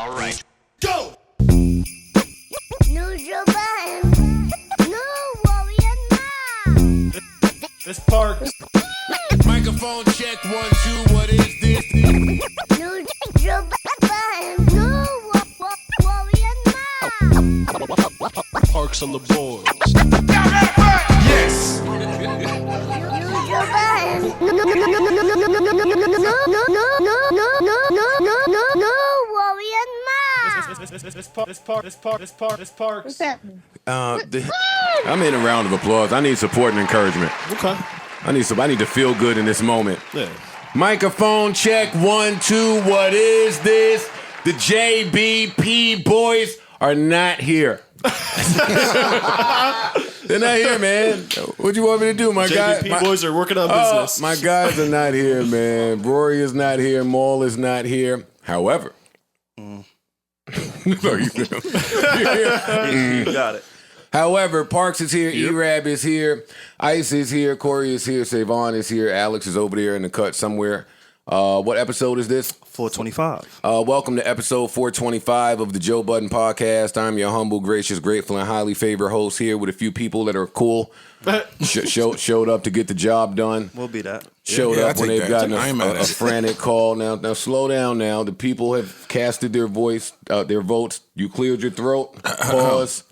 All right. Go! This part. Microphone check 1, 2. What is this? Parks on the board. Yes. This part. What's happening? I'm in a round of applause. I need support and encouragement. Okay. I need to feel good in this moment. Yeah. Microphone check 1, 2. What is this? The JBP boys are not here. They're not here, man. What you want me to do, my guy? JBP boys are working on business. My guys are not here, man. Rory is not here. Maul is not here. However, You got it. However, Parks is here, E-Rab is here, Ice is here, Corey is here, Savon is here, Alex is over there in the cut somewhere. What episode is this? 425. Welcome to episode 425 of the Joe Budden Podcast. I'm your humble, gracious, grateful, and highly favored host here with a few people that are cool. Showed up to get the job done. We'll be that. Showed up when they've gotten a a frantic call. Now slow down now. The people have casted their votes. You cleared your throat. Pause.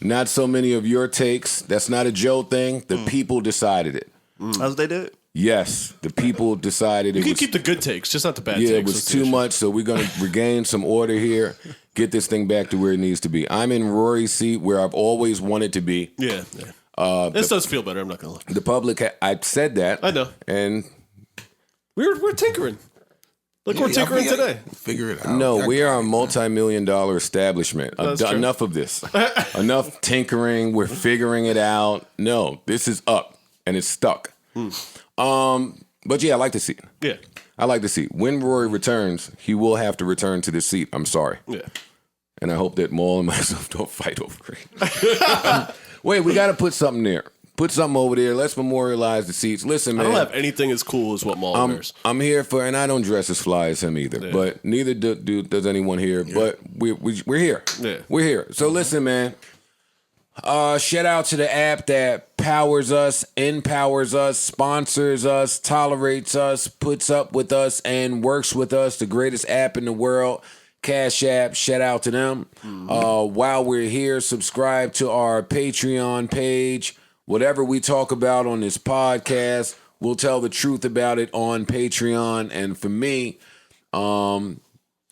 Not so many of your takes. That's not a Joe thing. The people decided it. That's what they did. Yes, the people decided You it can was... keep the good takes, just not the bad Yeah, takes. it was too much, so we're going to regain some order here, get this thing back to where it needs to be. I'm in Rory's seat where I've always wanted to be. Yeah. This does feel better, I'm not going to lie. The public, I said that. I know. And We're tinkering. Like we're tinkering today. Figure it out. no, we are a multi-million-dollar establishment. That's true. Enough of this. Enough tinkering. We're figuring it out. No, this is up, and it's stuck. But yeah, I like the seat. Yeah. I like the seat. When Rory returns, he will have to return to this seat. I'm sorry. Yeah. And I hope that Maul and myself don't fight over it. Wait, we got to put something there. Put something over there. Let's memorialize the seats. Listen, man. I don't have anything as cool as what Maul wears. I'm here for, and I don't dress as fly as him either. Yeah. But neither does anyone here. Yeah. But we're here. Yeah. We're here. So listen, man. Shout out to the app that powers us, empowers us, sponsors us, tolerates us, puts up with us, and works with us. The greatest app in the world, Cash App. Shout out to them. While we're here, subscribe to our Patreon page. Whatever we talk about on this podcast, we'll tell the truth about it on Patreon. And for me,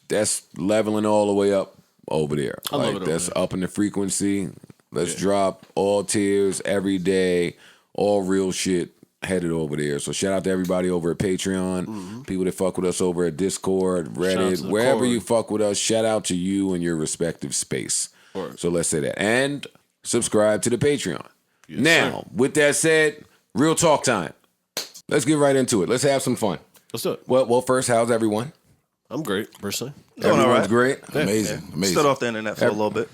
that's leveling all the way up over there. I love it over that's there. up in the frequency. Let's drop all tiers every day, all real shit headed over there. So shout out to everybody over at Patreon, people that fuck with us over at Discord, Reddit, to the wherever core. you fuck with us. Shout out to you and your respective space. Word. So let's say that. And subscribe to the Patreon. Yes, Now, sir. with that said, real talk time. Let's get right into it. Let's have some fun. Let's do it. Well, first, how's everyone? I'm great, personally. Doing all Everyone's right. great. Amazing. Stood off the internet for a little bit.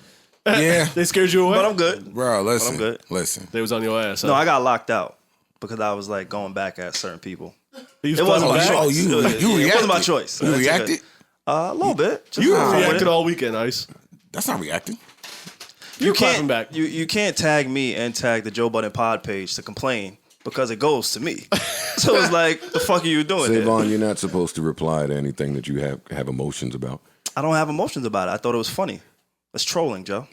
Yeah. They scared you away? But I'm good. Bro, listen. I'm good. Listen. They was on your ass. No, I got locked out because I was like going back at certain people. It It wasn't my back? choice. you It reacted. wasn't my choice. You I took it. reacted? A little bit. Just You a little bit. reacted all weekend, Ice. That's not reacting. You're can't clapping back. You can't tag me and tag the Joe Budden pod page to complain because it goes to me. So it's like, the fuck are you doing there? Savon, you're not supposed to reply to anything that you have emotions about. I don't have emotions about it. I thought it was funny. It's trolling, Joe.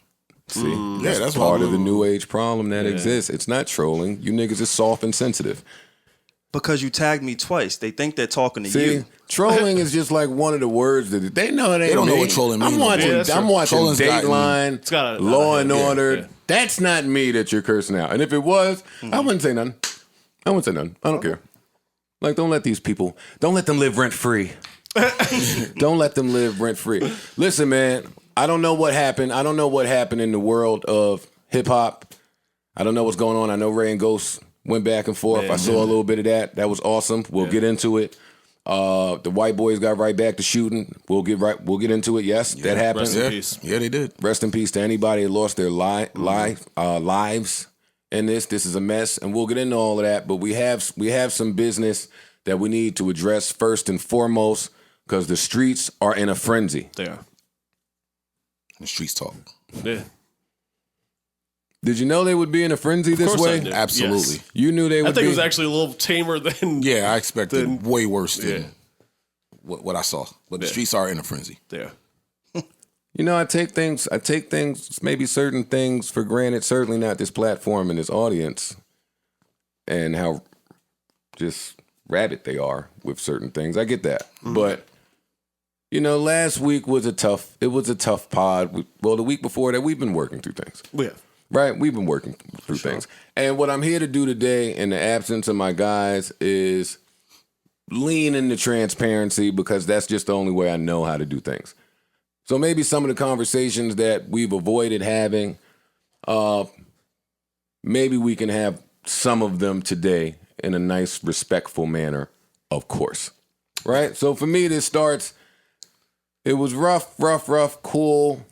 See, Yeah, that's part why of the new age problem that exists. It's not trolling. You niggas is soft and sensitive. Because you tagged me twice. They think they're talking to See, you. trolling is just like one of the words that they know. They don't know mean. what trolling means. I'm watching. Yeah, that's I'm true. watching Trolling's got- Dateline, It's got a- Law and yeah, Order. yeah. That's not me that you're cursing out. And if it was, I wouldn't say nothing. I wouldn't say nothing. I don't care. Like, don't let these people. Don't let them live rent free. Don't let them live rent free. Listen, man. I don't know what happened. I don't know what happened in the world of hip hop. I don't know what's going on. I know Ray and Ghost went back and forth. I saw a little bit of that. That was awesome. We'll get into it. The white boys got right back to shooting. We'll get into it. Yes, that happened. Rest in Yeah. peace. Yeah, they did. Rest in peace to anybody that lost their lives in this. This is a mess, and we'll get into all of that. But we have some business that we need to address first and foremost because the streets are in a frenzy. They are. The streets talk. Yeah. Did you know they would be in a frenzy this course I way? did. Absolutely. Yes. You knew they would I think be. it was actually a little tamer than. Yeah, I expected way worse than Yeah. what I saw. But the streets are in a frenzy. Yeah. You know, I take things, maybe certain things for granted, certainly not this platform and this audience, and how just rabid they are with certain things. I get that. Mm-hmm. But, you know, last week was a tough pod. Well, the week before that, we've been working through things. Yeah. Right? We've been working through things. And what I'm here to do today, in the absence of my guys, is lean into transparency, because that's just the only way I know how to do things. So maybe some of the conversations that we've avoided having, maybe we can have some of them today in a nice, respectful manner, of course. Right? So for me, it was rough, cool.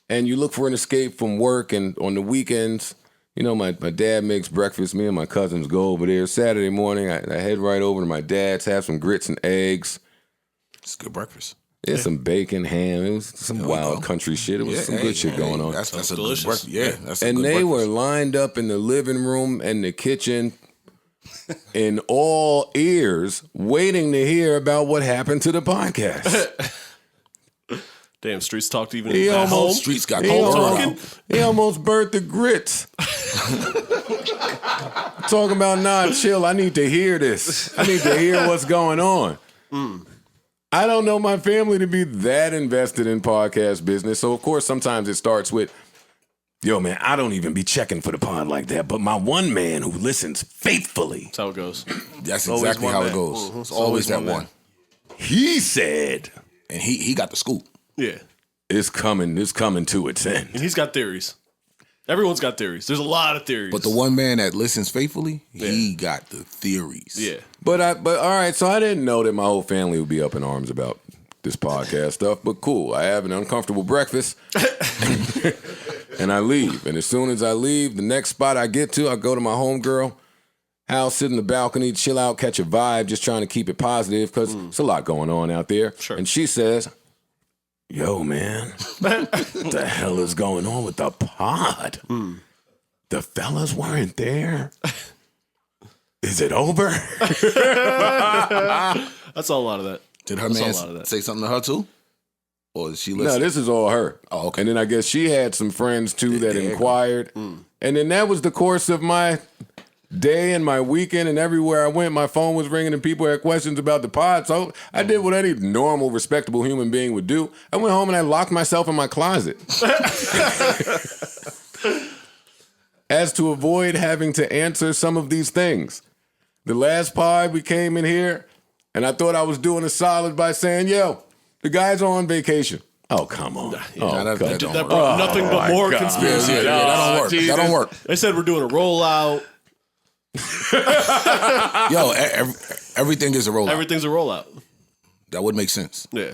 And you look for an escape from work, and on the weekends, you know, my dad makes breakfast. Me and my cousins go over there. Saturday morning, I head right over to my dad's, have some grits and eggs. It's good breakfast. Yeah, some bacon, ham. It was some wild country shit. It was some good shit going on. That's a delicious. good breakfast. Yeah, that's a And good they breakfast. were lined up in the living room and the kitchen in all ears, waiting to hear about what happened to the podcast. Damn, streets talked even He at almost- home. Streets got He cold almost, he almost burnt the grits. Talking about, nah, chill, I need to hear this. I need to hear what's going on. I don't know my family to be that invested in podcast business. So, of course, sometimes it starts with, yo, man, I don't even be checking for the pod like that. But my one man who listens faithfully, That's how it goes. That's Always exactly one how man. it goes. Mhm. It's always that man. one. he said, And he got the scoop. Yeah. it's coming to its end. And he's got theories. Everyone's got theories. There's a lot of theories. But the one man that listens faithfully, he got the theories. Yeah. But all right, so I didn't know that my whole family would be up in arms about this podcast stuff, but cool. I have an uncomfortable breakfast and I leave. And as soon as I leave, the next spot I get to, I go to my homegirl house, sit in the balcony, chill out, catch a vibe, just trying to keep it positive because there's a lot going on out there. Sure. And she says, yo, man, what the hell is going on with the pod? The fellas weren't there. Is it over? That's a lot of that. Did her That's a man lot of that. say something to her too? Or did she No, listen? this is all her. Oh, okay. And then I guess she had some friends too that There you go. inquired. And then that was the course of my day and my weekend, and everywhere I went, my phone was ringing and people had questions about the pod. So I did what any normal, respectable human being would do. I went home and I locked myself in my closet. As to avoid having to answer some of these things. The last pod, we came in here, and I thought I was doing a solid by saying, yo, the guy's on vacation. Oh, come on. that come don't That work. brought nothing but more God. conspiracy. Yeah, that don't work. Jesus. That don't work. They said we're doing a rollout. Yo, everything is a rollout. Everything's a rollout. That would make sense. Yeah.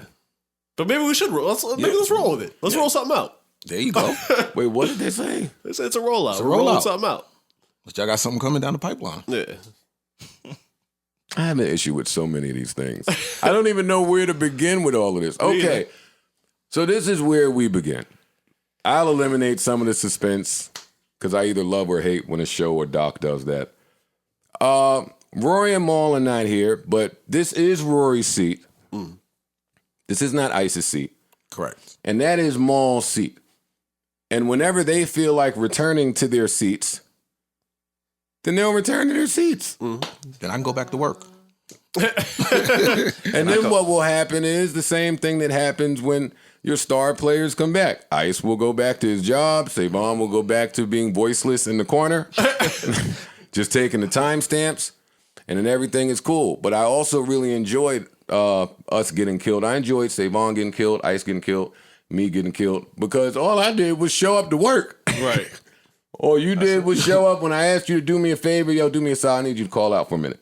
But maybe we should roll. Let's roll with it. Let's roll something out. There you go. Wait, what did they say? They said it's a rollout. It's a We're rolling rollout. something out. But y'all got something coming down the pipeline. Yeah. I have an issue with so many of these things. I don't even know where to begin with all of this. Okay, so this is where we begin. I'll eliminate some of the suspense because I either love or hate when a show or doc does that. Rory and Maul are not here, but this is Rory's seat. This is not Ice's seat. Correct. And that is Maul's seat. And whenever they feel like returning to their seats, then they'll return to their seats. Then I can go back to work. And then what will happen is the same thing that happens when your star players come back. Ice will go back to his job. Savon will go back to being voiceless in the corner, just taking the timestamps, and then everything is cool. But I also really enjoyed us getting killed. I enjoyed Savon getting killed, Ice getting killed, me getting killed, because all I did was show up to work. Right. All you did was show up when I asked you to do me a favor. Yo, do me a solid. I need you to call out for a minute.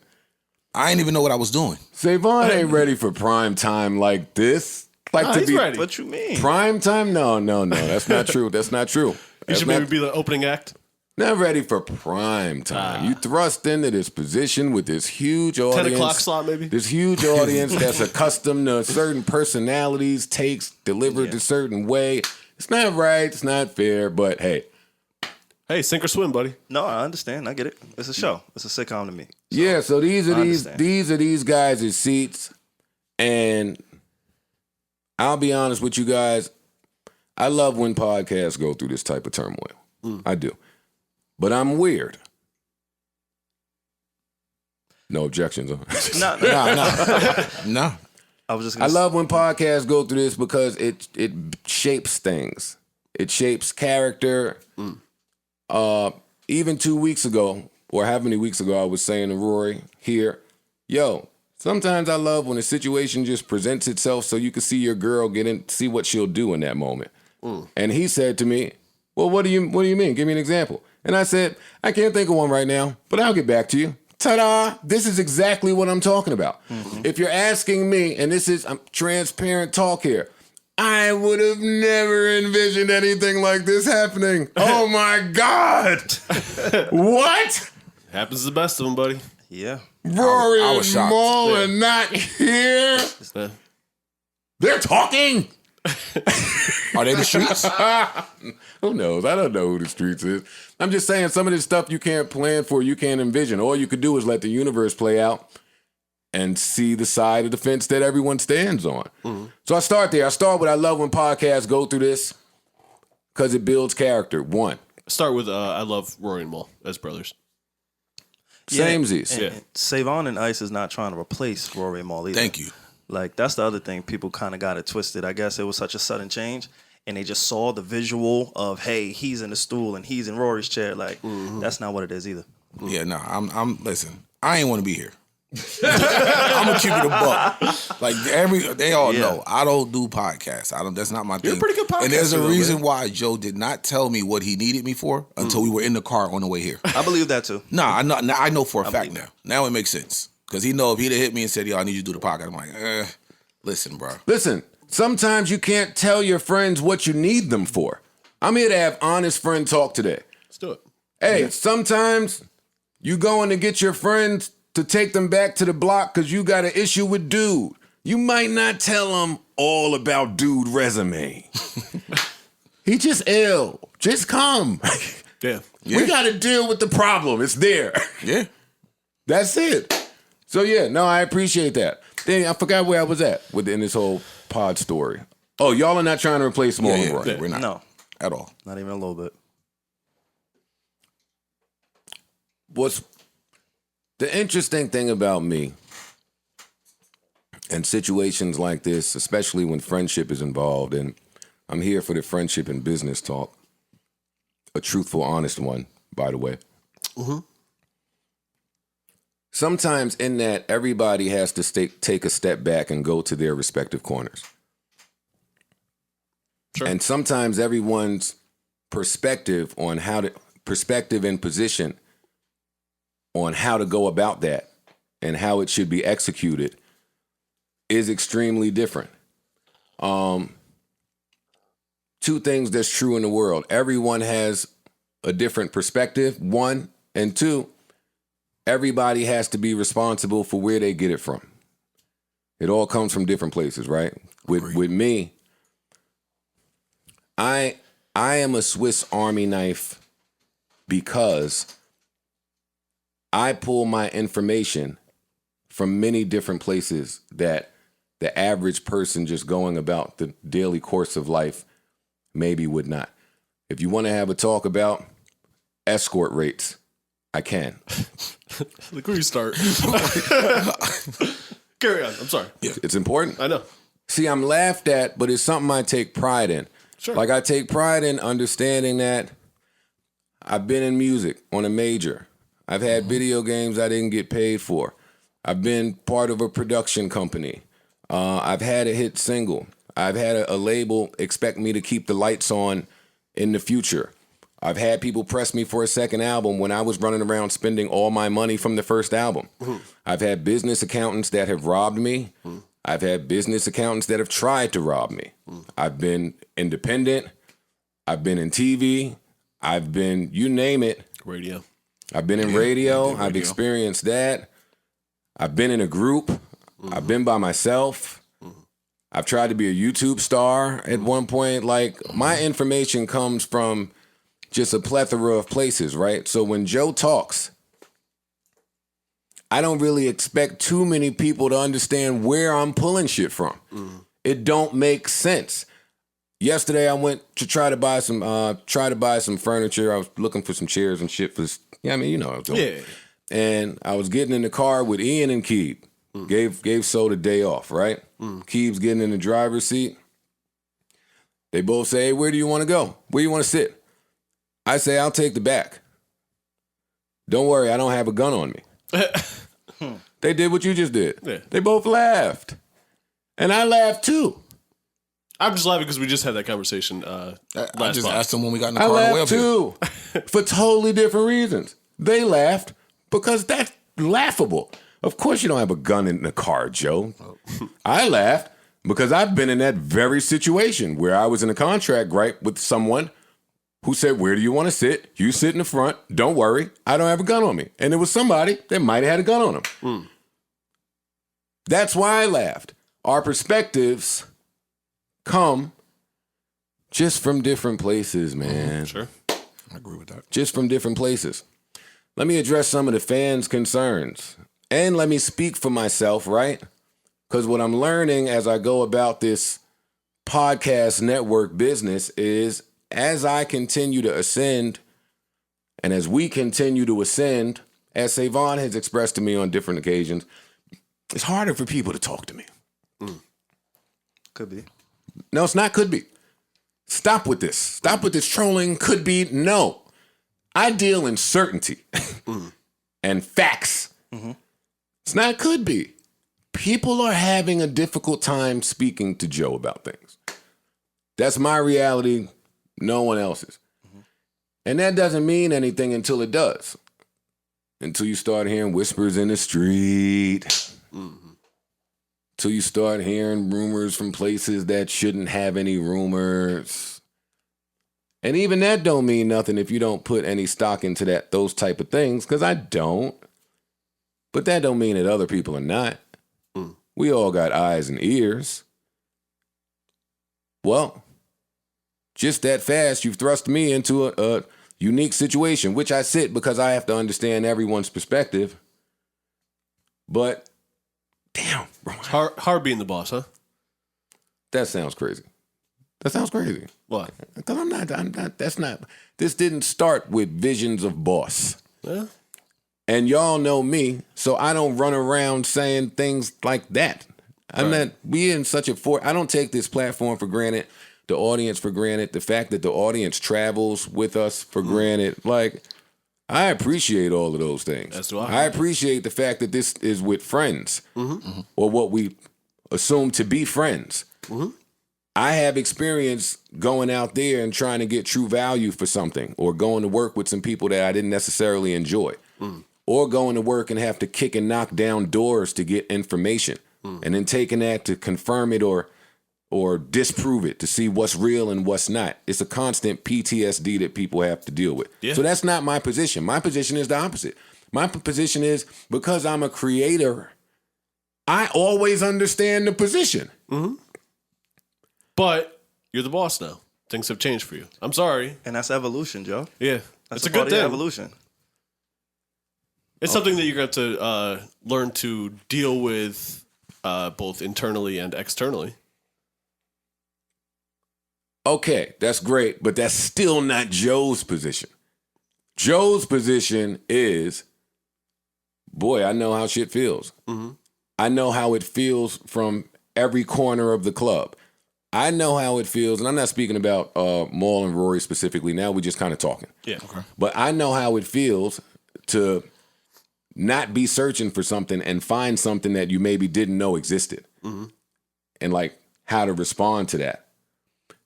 I didn't even know what I was doing. Savon ain't ready for prime time like this. Like Nah, to he's be ready. What you mean? prime time? No. That's not true. That's not true. You That's should not- maybe be the opening act. Not ready for prime time. You thrust into this position with this huge audience. 10 o'clock slot, maybe? This huge audience that's accustomed to certain personalities, takes delivered a certain way. It's not right. It's not fair. But hey. Hey, sink or swim, buddy. No, I understand. I get it. It's a show. It's a sitcom to me. So these are these guys' seats. And I'll be honest with you guys. I love when podcasts go through this type of turmoil. I do. But I'm weird. No objections, huh? No. I love when podcasts go through this because it shapes things. It shapes character. Even 2 weeks ago, or how many weeks ago, I was saying to Rory here, sometimes I love when a situation just presents itself so you can see your girl see what she'll do in that moment. And he said to me, well, what do you mean? Give me an example. And I said, I can't think of one right now, but I'll get back to you. Ta-da! This is exactly what I'm talking about. If you're asking me, and this is transparent talk here, I would have never envisioned anything like this happening. Oh my God! What? Happens to the best of them, buddy. Yeah. Rory I was and shocked. Maul are not here. They're talking. Are they the streets? Who knows? I don't know who the streets is. I'm just saying some of this stuff you can't plan for, you can't envision. All you could do is let the universe play out and see the side of the fence that everyone stands on. So I start there. I start with I love when podcasts go through this because it builds character. One. Start with I love Rory and Maul as brothers. Samesies. And Savon and Ice is not trying to replace Rory and Maul either. Thank you. Like, that's the other thing. People kind of got it twisted. I guess it was such a sudden change, and they just saw the visual of, hey, he's in the stool and he's in Rory's chair. Like, that's not what it is either. Yeah, no, I'm listen, I ain't want to be here. I'm gonna keep it a buck. Like they all know I don't do podcasts. That's not my thing. You're a pretty good podcaster. And there's a though, reason man. why Joe did not tell me what he needed me for until we were in the car on the way here. I believe that too. I know for a fact now. Now it makes sense. Because he know if he'd have hit me and said, yo, I need you to do the podcast, I'm like, listen, bro. Listen, sometimes you can't tell your friends what you need them for. I'm here to have honest friend talk today. Let's do it. Hey, sometimes you going to get your friends to take them back to the block because you got an issue with dude. You might not tell them all about dude resume. He just ill. Just come. Yeah. We got to deal with the problem. It's there. Yeah. That's it. So I appreciate that. Then I forgot where I was at within this whole pod story. Oh, y'all are not trying to replace Maul and Rory. We're not. No. At all. Not even a little bit. What's the interesting thing about me and situations like this, especially when friendship is involved, and I'm here for the friendship and business talk, a truthful, honest one, by the way. Sometimes in that, everybody has to take a step back and go to their respective corners. Sure. And sometimes everyone's perspective and position on how to go about that and how it should be executed is extremely different. Two things that's true in the world. Everyone has a different perspective, one, and two, everybody has to be responsible for where they get it from. It all comes from different places, right? With me, I am a Swiss Army knife because I pull my information from many different places that the average person just going about the daily course of life maybe would not. If you want to have a talk about escort rates, I can. Look where you start. Carry on. I'm sorry. Yeah. It's important. I know. See, I'm laughed at, but it's something I take pride in. Sure. Like I take pride in understanding that I've been in music on a major. I've had video games I didn't get paid for. I've been part of a production company. I've had a hit single. I've had a label expect me to keep the lights on in the future. I've had people press me for a second album when I was running around spending all my money from the first album. I've had business accountants that have robbed me. I've had business accountants that have tried to rob me. I've been independent. I've been in TV. I've been, you name it. radio. I've been in radio. I've experienced that. I've been in a group. I've been by myself. I've tried to be a YouTube star at one point. Like, my information comes from just a plethora of places, right? So when Joe talks, I don't really expect too many people to understand where I'm pulling shit from. It don't make sense. Yesterday I went to try to buy some furniture. I was looking for some chairs and shit for this. Yeah, I mean, you know what I was doing. Yeah. And I was getting in the car with Ian and Keeb. Gave So the day off, right? Keeb's getting in the driver's seat. They both say, hey, where do you want to go? Where do you want to sit? I say, I'll take the back. Don't worry, I don't have a gun on me. They did what you just did. Yeah. They both laughed. And I laughed too. I'm just laughing because we just had that conversation I last just month. asked them when we got in the I car. laughed too. For totally different reasons. They laughed because that's laughable. Of course you don't have a gun in the car, Joe. I laughed because I've been in that very situation where I was in a contract, right, with someone who said, where do you want to sit? You sit in the front. Don't worry. I don't have a gun on me. And there was somebody that might have had a gun on him. That's why I laughed. Our perspectives come just from different places, man. Sure. I agree with that. Just from different places. Let me address some of the fans' concerns. And let me speak for myself, right? Because what I'm learning as I go about this podcast network business is as I continue to ascend and as we continue to ascend, as Savon has expressed to me on different occasions, it's harder for people to talk to me. Could be. No, it's not could be. Stop with this. Stop with this trolling. Could be. No. I deal in certainty and facts. It's not could be. People are having a difficult time speaking to Joe about things. That's my reality, no one else's. And that doesn't mean anything until it does. Until you start hearing whispers in the street. Until you start hearing rumors from places that shouldn't have any rumors. And even that don't mean nothing if you don't put any stock into those type of things, because I don't. But that don't mean that other people are not. We all got eyes and ears. Well, just that fast, you've thrust me into a unique situation, which I sit because I have to understand everyone's perspective. But, damn, bro. Hard being the boss, huh? That sounds crazy. That sounds crazy. What? Because I'm not, this didn't start with visions of boss. Yeah. And y'all know me, so I don't run around saying things like that. I'm not, we in such a, I don't take this platform for granted, the audience for granted, the fact that the audience travels with us for granted. Like, I appreciate all of those things. That's what I appreciate the fact that this is with friends, or what we assume to be friends. I have experience going out there and trying to get true value for something, or going to work with some people that I didn't necessarily enjoy. Or going to work and have to kick and knock down doors to get information, and then taking that to confirm it or disprove it to see what's real and what's not. It's a constant PTSD that people have to deal with. Yeah. So that's not my position. My position is the opposite. My position is, because I'm a creator, I always understand the position. But you're the boss now. Things have changed for you. I'm sorry. And that's evolution, Joe. Yeah. That's It's a part good of thing. evolution. It's something that you're going to have to learn to deal with both internally and externally. Okay, that's great, but that's still not Joe's position. Joe's position is, boy, I know how shit feels. I know how it feels from every corner of the club. I know how it feels, and I'm not speaking about Maul and Rory specifically. Now we're just kind of talking. Yeah. Okay. But I know how it feels to not be searching for something and find something that you maybe didn't know existed. And like how to respond to that.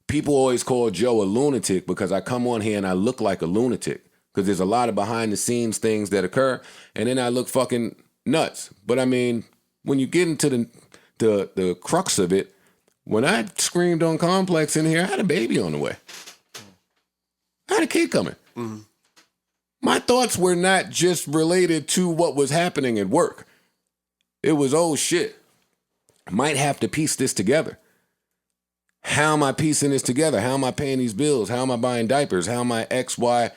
People always call Joe a lunatic because I come on here and I look like a lunatic, because there's a lot of behind the scenes things that occur, and then I look fucking nuts. But I mean, when you get into the crux of it, when I screamed on Complex in here, I had a baby on the way. I had a kid coming. my thoughts were not just related to what was happening at work. It was, oh shit, I might have to piece this together. How am I piecing this together? How am I paying these bills? How am I buying diapers? How am I X, Y,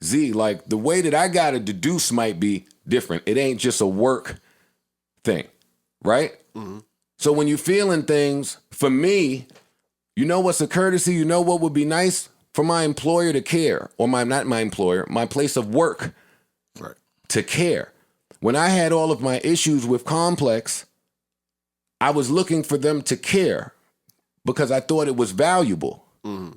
Z? Like the way that I got to deduce might be different. It ain't just a work thing, right? Mm-hmm. So when you're feeling things, for me, you know what's a courtesy? You know what would be nice? For my employer to care, or not my employer, my place of work to care. When I had all of my issues with Complex, I was looking for them to care because I thought it was valuable. Mm-hmm.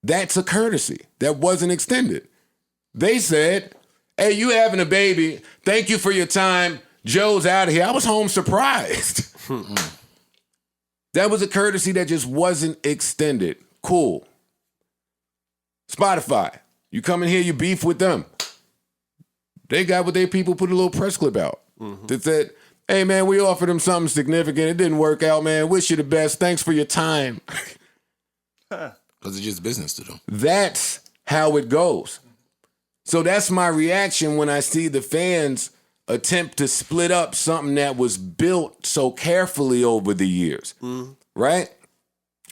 That's a courtesy that wasn't extended. They said, hey, you having a baby. Thank you for your time. Joe's out of here. I was home surprised. That was a courtesy that just wasn't extended. Cool. Spotify. You come in here, you beef with them. They got what their people put a little press clip out. Mm-hmm. That said, hey, man, we offered them something significant. It didn't work out, man. Wish you the best. Thanks for your time. Because it's just business to them. That's how it goes. So that's my reaction when I see the fans attempt to split up something that was built so carefully over the years. Mm-hmm. Right?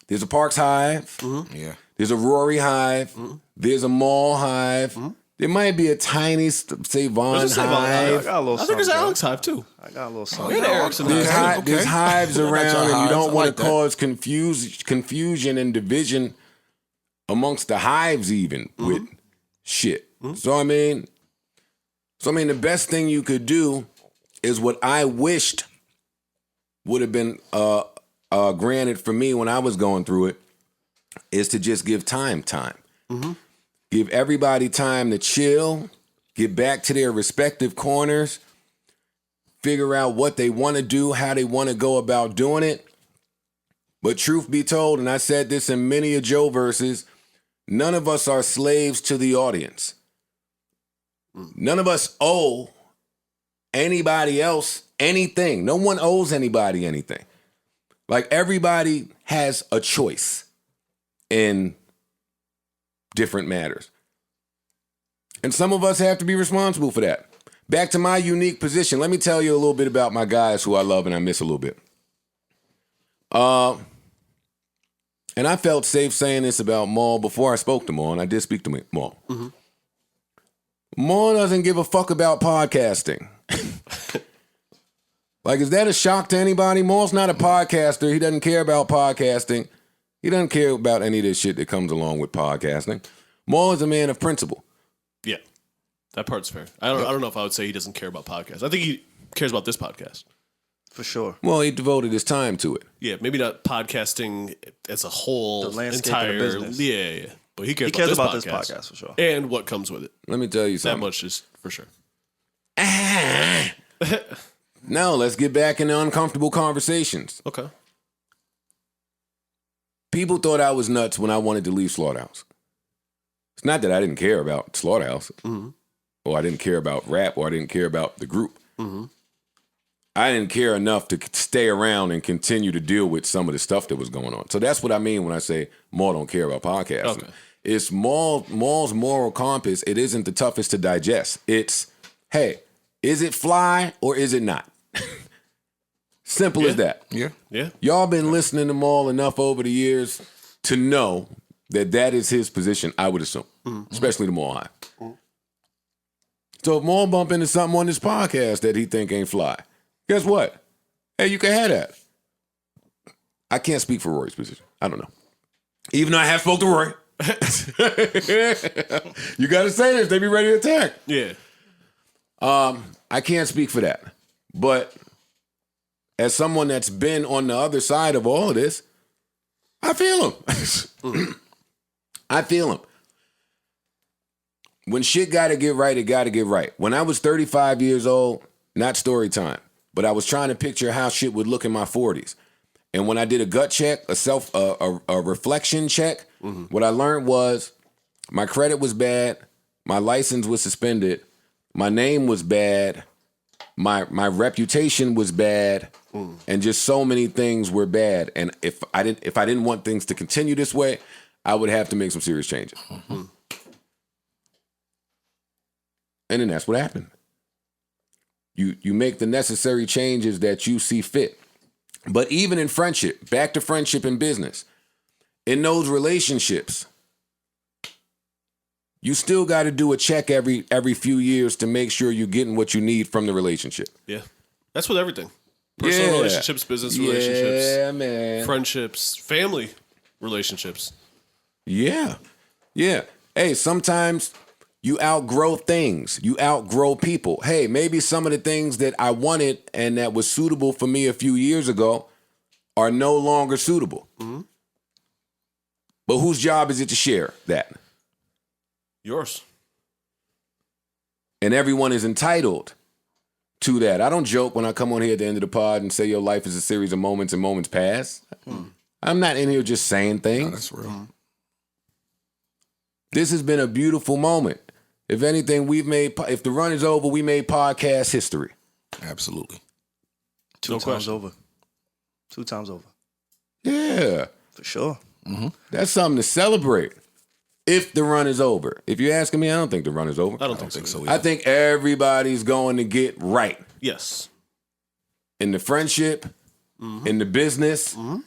There's a Parks Hive. Mm-hmm. Yeah. There's a Rory Hive. Mm-hmm. There's a Mall Hive. Mm-hmm. There might be a tiny Savon Hive. I think there's Alex Hive too. I got a little something. There's hives around, and you don't want to cause confusion and division amongst the hives even with shit. Mm-hmm. So I mean, the best thing you could do is what I wished would have been granted for me when I was going through it, is to just give time. Mm-hmm. Give everybody time to chill, get back to their respective corners, figure out what they want to do, how they want to go about doing it. But truth be told, and I said this in many of Joe verses, none of us are slaves to the audience. None of us owe anybody else anything. No one owes anybody anything. Like, everybody has a choice in different matters. And some of us have to be responsible for that. Back to my unique position. Let me tell you a little bit about my guys who I love and I miss a little bit. And I felt safe saying this about Maul before I spoke to Maul, and I did speak to Maul. Mm-hmm. Maul doesn't give a fuck about podcasting. Like, is that a shock to anybody? Maul's not a podcaster. He doesn't care about podcasting. He doesn't care about any of this shit that comes along with podcasting. Maul is a man of principle. Yeah, that part's fair. I don't know if I would say he doesn't care about podcasts. I think he cares about this podcast. For sure. Well, he devoted his time to it. Yeah, maybe not podcasting as a whole. The landscape of the business. Yeah. But he cares about this podcast for sure. And what comes with it. Let me tell you something. That much is for sure. Now, let's get back into uncomfortable conversations. Okay. People thought I was nuts when I wanted to leave Slaughterhouse. It's not that I didn't care about Slaughterhouse, or I didn't care about rap, or I didn't care about the group. Mm-hmm. I didn't care enough to stay around and continue to deal with some of the stuff that was going on. So that's what I mean when I say Maul don't care about podcasting. Okay. It's Maul's moral compass. It isn't the toughest to digest. It's, hey, is it fly or is it not? Simple as that. Yeah. Y'all been listening to Maul enough over the years to know that is his position, I would assume, especially the Maul High. Mm-hmm. So if Maul bump into something on this podcast that he think ain't fly, guess what? Hey, you can have that. I can't speak for Rory's position. I don't know. Even though I have spoke to Rory. You got to say this. They be ready to attack. Yeah. I can't speak for that. But as someone that's been on the other side of all of this, I feel him. I feel him. When shit got to get right, it got to get right. When I was 35 years old, not story time, but I was trying to picture how shit would look in my 40s. And when I did a gut check, a reflection check, what I learned was my credit was bad, my license was suspended, my name was bad, my reputation was bad, and just so many things were bad. And if I didn't want things to continue this way, I would have to make some serious changes. And then that's what happened. You make the necessary changes that you see fit. But even in friendship, back to friendship and business, in those relationships, you still got to do a check every few years to make sure you're getting what you need from the relationship. Yeah. That's with everything. Personal relationships, business relationships, friendships, family relationships. Yeah. Hey, sometimes you outgrow things. You outgrow people. Hey, maybe some of the things that I wanted and that was suitable for me a few years ago are no longer suitable. Mm-hmm. But whose job is it to share that? Yours. And everyone is entitled to that. I don't joke when I come on here at the end of the pod and say your life is a series of moments and moments pass. I'm not in here just saying things. No, that's real. This has been a beautiful moment. If anything, if the run is over, we made podcast history. Absolutely. Two times over. Yeah. For sure. Mm-hmm. That's something to celebrate. If the run is over. If you're asking me, I don't think the run is over. I don't think so either. I think everybody's going to get right. Yes. In the friendship, in the business. Mm-hmm.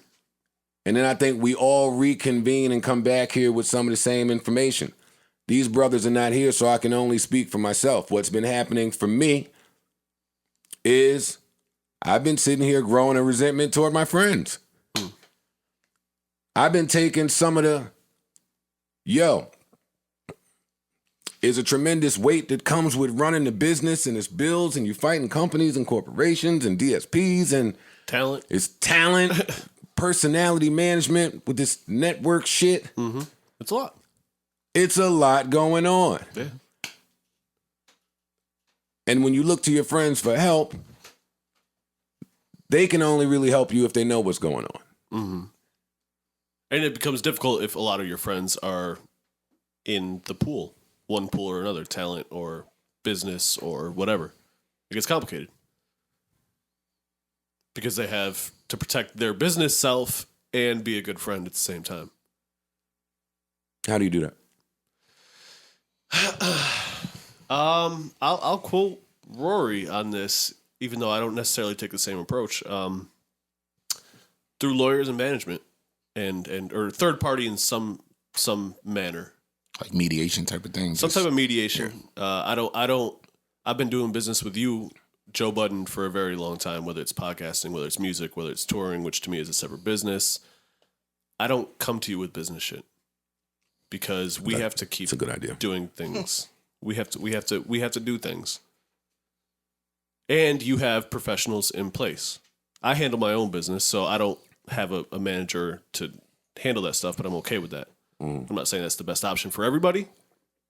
And then I think we all reconvene and come back here with some of the same information. These brothers are not here, so I can only speak for myself. What's been happening for me is I've been sitting here growing a resentment toward my friends. I've been taking some of the, it's a tremendous weight that comes with running the business and its bills, and you fighting companies and corporations and DSPs and talent. It's talent, personality management with this network shit. Mm-hmm. It's a lot. It's a lot going on. Yeah. And when you look to your friends for help, they can only really help you if they know what's going on. Mm-hmm. And it becomes difficult if a lot of your friends are in the pool, one pool or another, talent or business or whatever. It gets complicated. Because they have to protect their business self and be a good friend at the same time. How do you do that? I'll quote Rory on this, even though I don't necessarily take the same approach. Through lawyers and management, or third party in some manner, like mediation type of thing. Some type of mediation. Yeah. I've been doing business with you, Joe Budden, for a very long time. Whether it's podcasting, whether it's music, whether it's touring, which to me is a separate business. I don't come to you with business shit. Because we have to keep a good idea. Doing things. We have to do things. And you have professionals in place. I handle my own business, so I don't have a manager to handle that stuff, but I'm okay with that. I'm not saying that's the best option for everybody.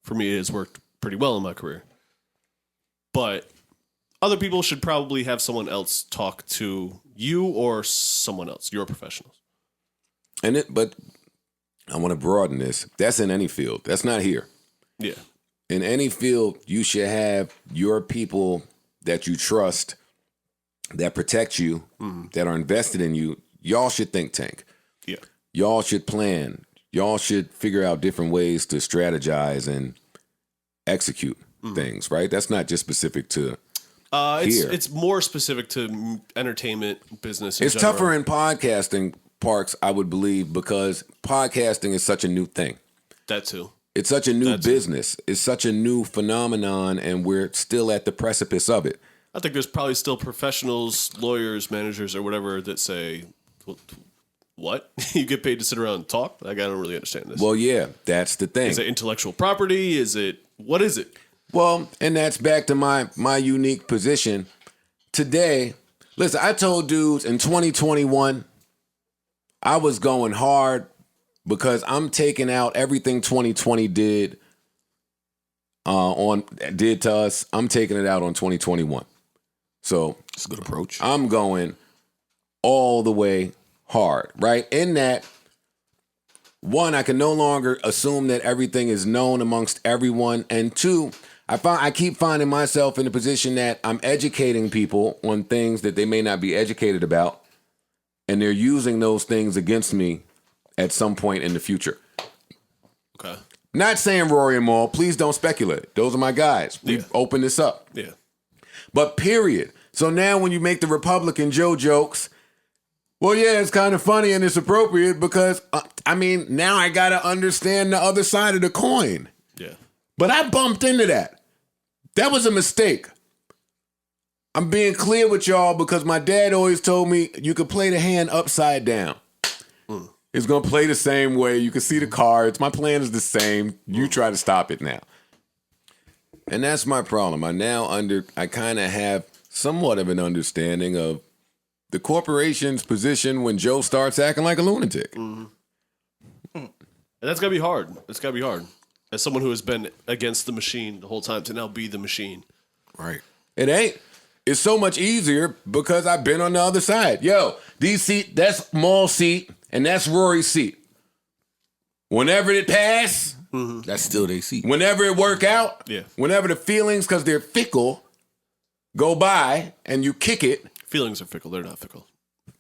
For me, it has worked pretty well in my career. But other people should probably have someone else talk to you or someone else, your professionals. But I want to broaden this. That's in any field. That's not here. Yeah. In any field, you should have your people that you trust, that protect you, that are invested in you. Y'all should think tank. Yeah. Y'all should plan. Y'all should figure out different ways to strategize and execute things, right? That's not just specific to here. It's more specific to entertainment, business in It's general. tougher in podcasting parks, I would believe, because podcasting is such a new thing. That too. It's such a new business. It's such a new phenomenon, and we're still at the precipice of it. I think there's probably still professionals, lawyers, managers, or whatever that say, what? You get paid to sit around and talk? Like, I don't really understand this. Well, yeah, that's the thing. Is it intellectual property? What is it? Well, and that's back to my unique position. Today, listen, I told dudes in 2021, I was going hard because I'm taking out everything 2020 did to us. I'm taking it out on 2021. So it's a good approach. I'm going all the way hard, right? In that, one, I can no longer assume that everything is known amongst everyone. And two, I keep finding myself in a position that I'm educating people on things that they may not be educated about. And they're using those things against me at some point in the future. Okay. Not saying Rory and Maul. Please don't speculate. Those are my guys. We've opened this up. Yeah. But period. So now when you make the Republican Joe jokes, well, yeah, it's kind of funny and it's appropriate because, now I got to understand the other side of the coin. Yeah. But I bumped into that. That was a mistake. I'm being clear with y'all because my dad always told me you could play the hand upside down. It's going to play the same way. You can see the cards. My plan is the same. You try to stop it now. And that's my problem. I kind of have somewhat of an understanding of the corporation's position when Joe starts acting like a lunatic. Mm-hmm. And that's got to be hard. It's got to be hard. As someone who has been against the machine the whole time to now be the machine. Right. It ain't. It's so much easier because I've been on the other side. Yo, that's Maul's seat and that's Rory's seat. Whenever it pass, that's still their seat. Whenever it work out, Yeah. whenever the feelings, because they're fickle, go by and you kick it. Feelings are fickle. They're not fickle.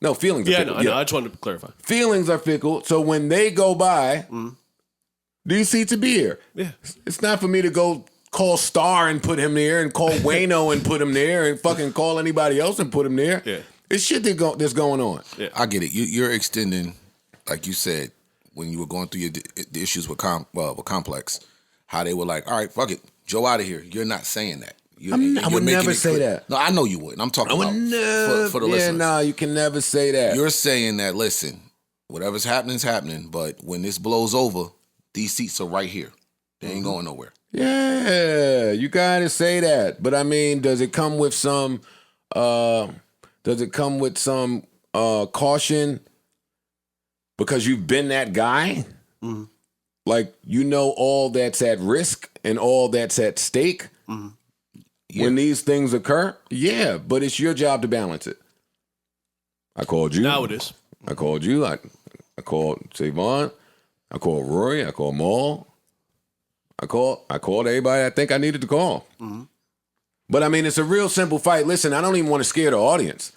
No, feelings are fickle. I know. I just wanted to clarify. Feelings are fickle. So when they go by, these seats will be here. Yeah. It's not for me to go call Star and put him there and call Wayno and put him there and fucking call anybody else and put him there. Yeah. It's shit that's going on. Yeah. I get it. You're extending, like you said, when you were going through the issues with Complex, how they were like, all right, fuck it, Joe out of here. You're not saying that. I would never say that. No, I know you wouldn't. I'm talking about for the listeners. Yeah, you can never say that. You're saying that, listen, whatever's happening is happening, but when this blows over, these seats are right here. They ain't going nowhere. Yeah, you gotta say that. But does it come with some caution because you've been that guy? Mm-hmm. Like, all that's at risk and all that's at stake when these things occur? Yeah, but it's your job to balance it. I called you. Now it is. I called you. I called Savon. I called Rory. I called Maul. I called everybody I think I needed to call. Mm-hmm. But it's a real simple fight. Listen, I don't even want to scare the audience.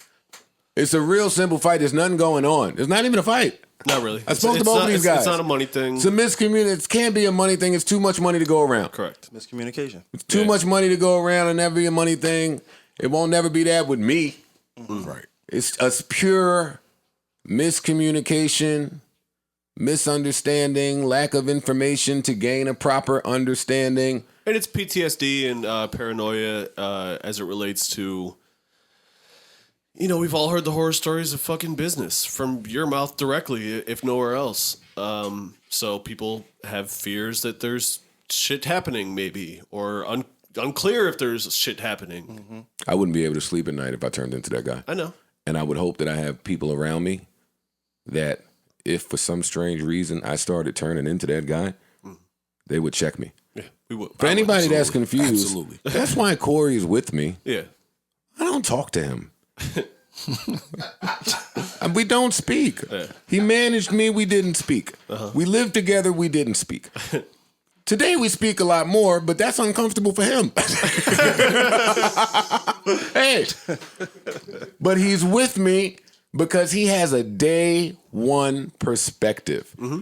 It's a real simple fight. There's nothing going on. There's not even a fight. Not really. I spoke to both of these guys. It's not a money thing. It's a miscommunication. It can't be a money thing. It's too much money to go around. Correct. Miscommunication. It's too much money to go around and never be a money thing. It won't never be that with me. Mm-hmm. Right. It's pure miscommunication, misunderstanding, lack of information to gain a proper understanding. And it's PTSD and paranoia as it relates to, we've all heard the horror stories of fucking business from your mouth directly, if nowhere else. So people have fears that there's shit happening maybe, or unclear if there's shit happening. Mm-hmm. I wouldn't be able to sleep at night if I turned into that guy. I know. And I would hope that I have people around me that if for some strange reason I started turning into that guy, they would check me. Yeah, we would. For anybody that's confused, Absolutely. That's why Corey is with me. Yeah. I don't talk to him. We don't speak. Yeah. He managed me, we didn't speak. Uh-huh. We lived together, we didn't speak. Today we speak a lot more, but that's uncomfortable for him. Hey. But he's with me because he has a day one perspective. Mm-hmm.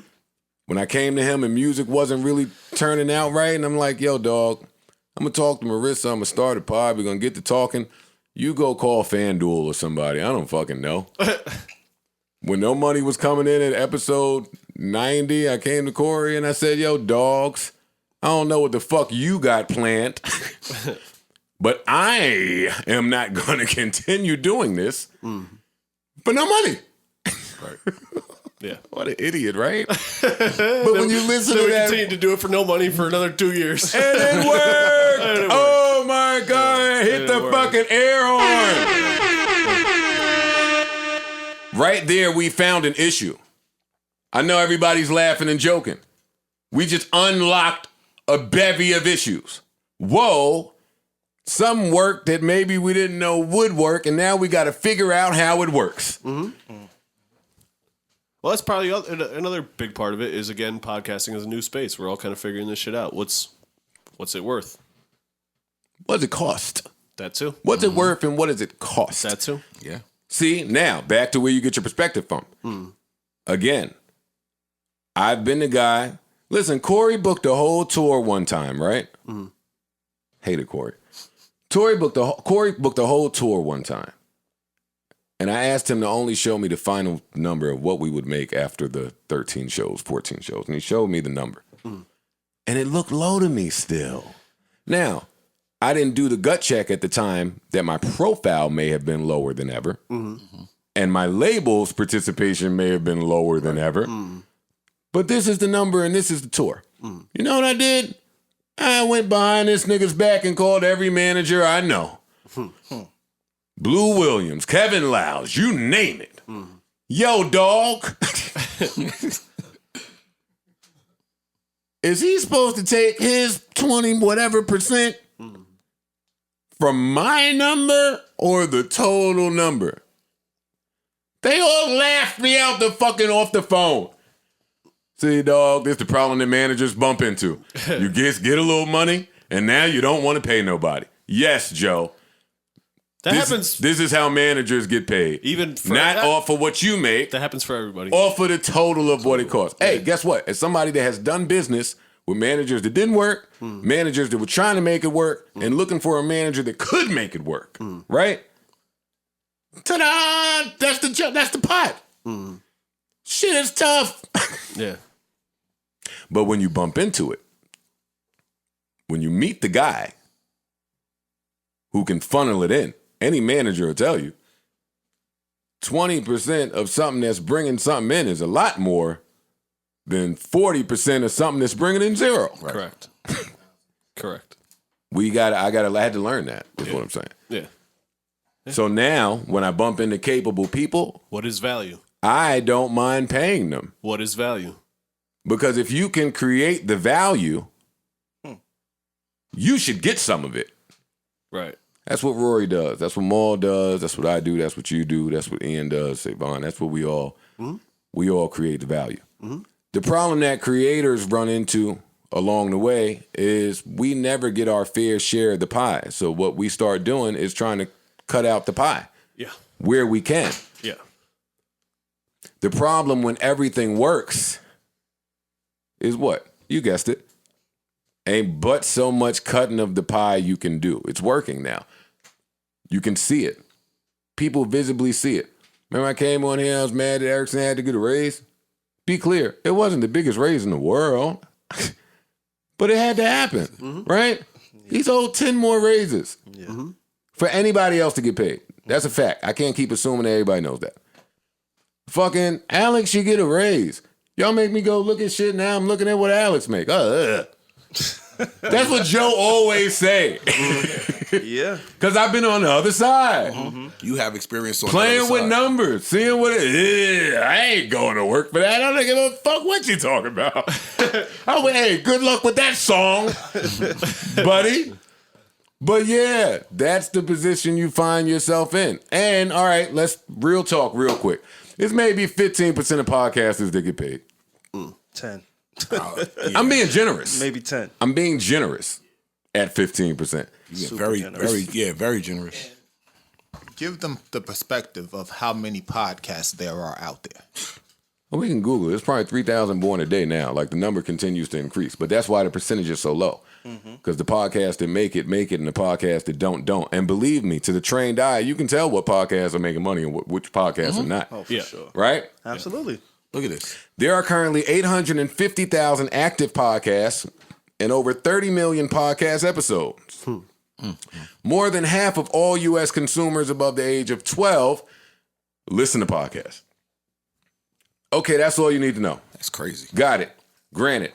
When I came to him and music wasn't really turning out right, and I'm like, yo, dog, I'm going to talk to Marissa. I'm going to start a pod. We're going to get to talking. You go call FanDuel or somebody. I don't fucking know. When no money was coming in at episode 90, I came to Corey and I said, yo, dogs, I don't know what the fuck you got planned, but I am not going to continue doing this for no money. Right. Yeah. What an idiot, right? But when you listen to that, continue to do it for no money for another 2 years. And it worked. Oh my God! Hit the fucking air horn. Right there, we found an issue. I know everybody's laughing and joking. We just unlocked a bevy of issues. Whoa. Some work that maybe we didn't know would work, and now we got to figure out how it works. Mm-hmm. Well, that's probably another big part of it is, again, podcasting is a new space. We're all kind of figuring this shit out. What's it worth? What does it cost? That too. What's it worth and what does it cost? That too. Yeah. See, now, back to where you get your perspective from. Again, I've been the guy Listen, Corey booked a whole tour one time, right? Mm-hmm. Hated Corey. Corey booked a whole tour one time. And I asked him to only show me the final number of what we would make after the 13 shows, 14 shows. And he showed me the number. Mm. And it looked low to me still. Now, I didn't do the gut check at the time that my profile may have been lower than ever. Mm-hmm. And my label's participation may have been lower than ever. Mm. But this is the number and this is the tour. Mm. You know what I did? I went behind this nigga's back and called every manager I know. Blue Williams, Kevin Lows, you name it. Yo, dog. Is he supposed to take his 20 whatever percent from my number or the total number? They all laughed me out off the phone. See, dog, this is the problem that managers bump into. You get a little money, and now you don't want to pay nobody. Yes, Joe. That happens. This is how managers get paid. Even for not off of what you make. That happens for everybody. Off of the total of what it costs. Hey, guess what? As somebody that has done business with managers that didn't work, managers that were trying to make it work, and looking for a manager that could make it work, right? Ta-da! That's the pot. Shit is tough. Yeah. But when you bump into it, when you meet the guy who can funnel it in, any manager will tell you, 20% of something that's bringing something in is a lot more than 40% of something that's bringing in zero. Right. Correct. Correct. I had to learn that, is what I'm saying. Yeah. So now, when I bump into capable people, what is value? I don't mind paying them. What is value? Because if you can create the value, you should get some of it. Right. That's what Rory does. That's what Maul does. That's what I do. That's what you do. That's what Ian does. Savon. That's what we all create the value. Mm-hmm. The problem that creators run into along the way is we never get our fair share of the pie. So what we start doing is trying to cut out the pie. Yeah. Where we can. Yeah. The problem when everything works is what? You guessed it. Ain't but so much cutting of the pie you can do. It's working now. You can see it. People visibly see it. Remember I came on here, I was mad that Erickson had to get a raise? Be clear, it wasn't the biggest raise in the world. But it had to happen, right? He's owed 10 more raises for anybody else to get paid. That's a fact. I can't keep assuming that everybody knows that. Fucking Alex should get a raise. Y'all make me go look at shit now. I'm looking at what Alex make. That's what Joe always say. Yeah. Because I've been on the other side. You have experience on playing the with other side. numbers, seeing what it is. I ain't going to work for that. I don't give a fuck what you talking about. Hey, good luck with that song, buddy. But yeah, that's the position you find yourself in. And all right, let's real talk real quick. It's maybe 15% of podcasters that get paid. 10. Yeah. I'm being generous. Maybe 10. I'm being generous at 15%. Yeah, generous. very generous. Give them the perspective of how many podcasts there are out there. Well, we can Google it. There's probably 3,000 born a day now. Like the number continues to increase. But that's why the percentage is so low. Because the podcasts that make it, and the podcasts that don't. And believe me, to the trained eye, you can tell what podcasts are making money and which podcasts are not. Oh, for sure. Right? Absolutely. Look at this. There are currently 850,000 active podcasts and over 30 million podcast episodes. More than half of all U.S. consumers above the age of 12 listen to podcasts. Okay, that's all you need to know. That's crazy. Got it. Granted.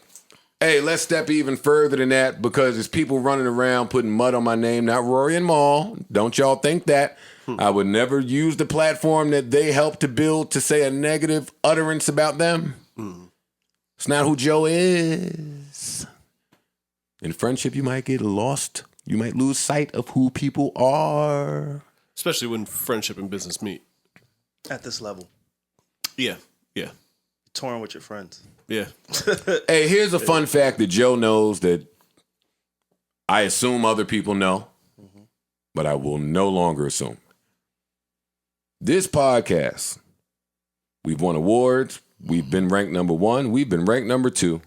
Hey, let's step even further than that because there's people running around putting mud on my name, not Rory and Maul. Don't y'all think that. I would never use the platform that they helped to build to say a negative utterance about them. It's not who Joe is. In friendship, you might get lost. You might lose sight of who people are. Especially when friendship and business meet. At this level. Yeah. Yeah. Touring with your friends. Yeah. Hey, here's a fun fact that Joe knows that I assume other people know, but I will no longer assume. This podcast, we've won awards. We've been ranked number 1. We've been ranked number 2.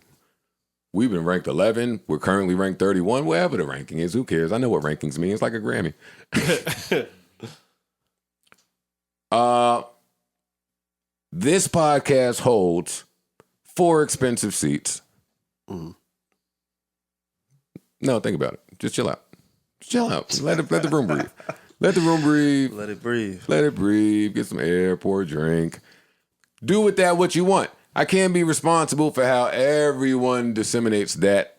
We've been ranked 11. We're currently ranked 31. Wherever the ranking is, who cares? I know what rankings mean. It's like a Grammy. This podcast holds 4 expensive seats. No, think about it. Just chill out. Just chill out. Let the room breathe. Let the room breathe. Let it breathe. Let it breathe. Get some air. Pour a drink. Do with that what you want. I can't be responsible for how everyone disseminates that,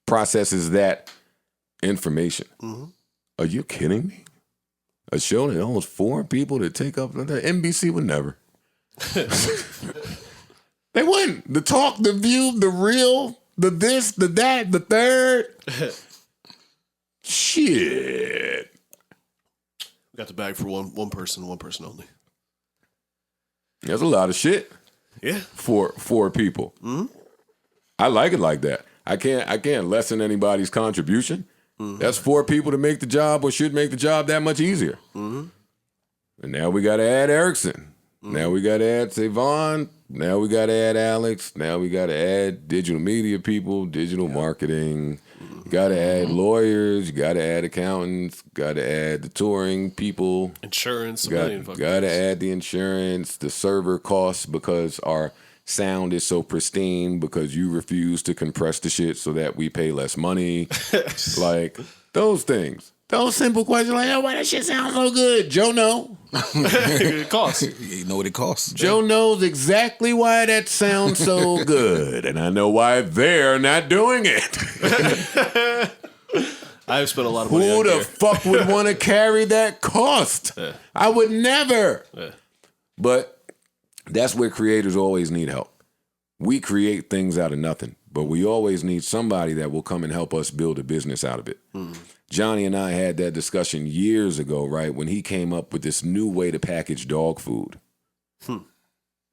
processes that information. Are you kidding me? A show that holds 4 people to take up the NBC would never. They wouldn't. The talk, the view, the real, the this, the that, the third. Shit. We got the bag for one person only. That's a lot of shit. Yeah. For 4 people. I like it like that. I can't lessen anybody's contribution. That's 4 people to make the job or should make the job that much easier. And now we got to add Erickson. Now we got to add Savon. Now we got to add Alex. Now we got to add digital media people, digital marketing. You got to add lawyers. You got to add accountants. Got to add the touring people. Insurance. Got to add the insurance, the server costs because our sound is so pristine because you refuse to compress the shit so that we pay less money. Like those things. Those simple questions like, oh, why that shit sounds so good? Joe know. It costs. You know what it costs. Joe knows exactly why that sounds so good. And I know why they're not doing it. I've spent a lot of money Who on the gear. fuck would want to carry that cost? I would never. But that's where creators always need help. We create things out of nothing, but we always need somebody that will come and help us build a business out of it. Johnny and I had that discussion years ago, right? When he came up with this new way to package dog food.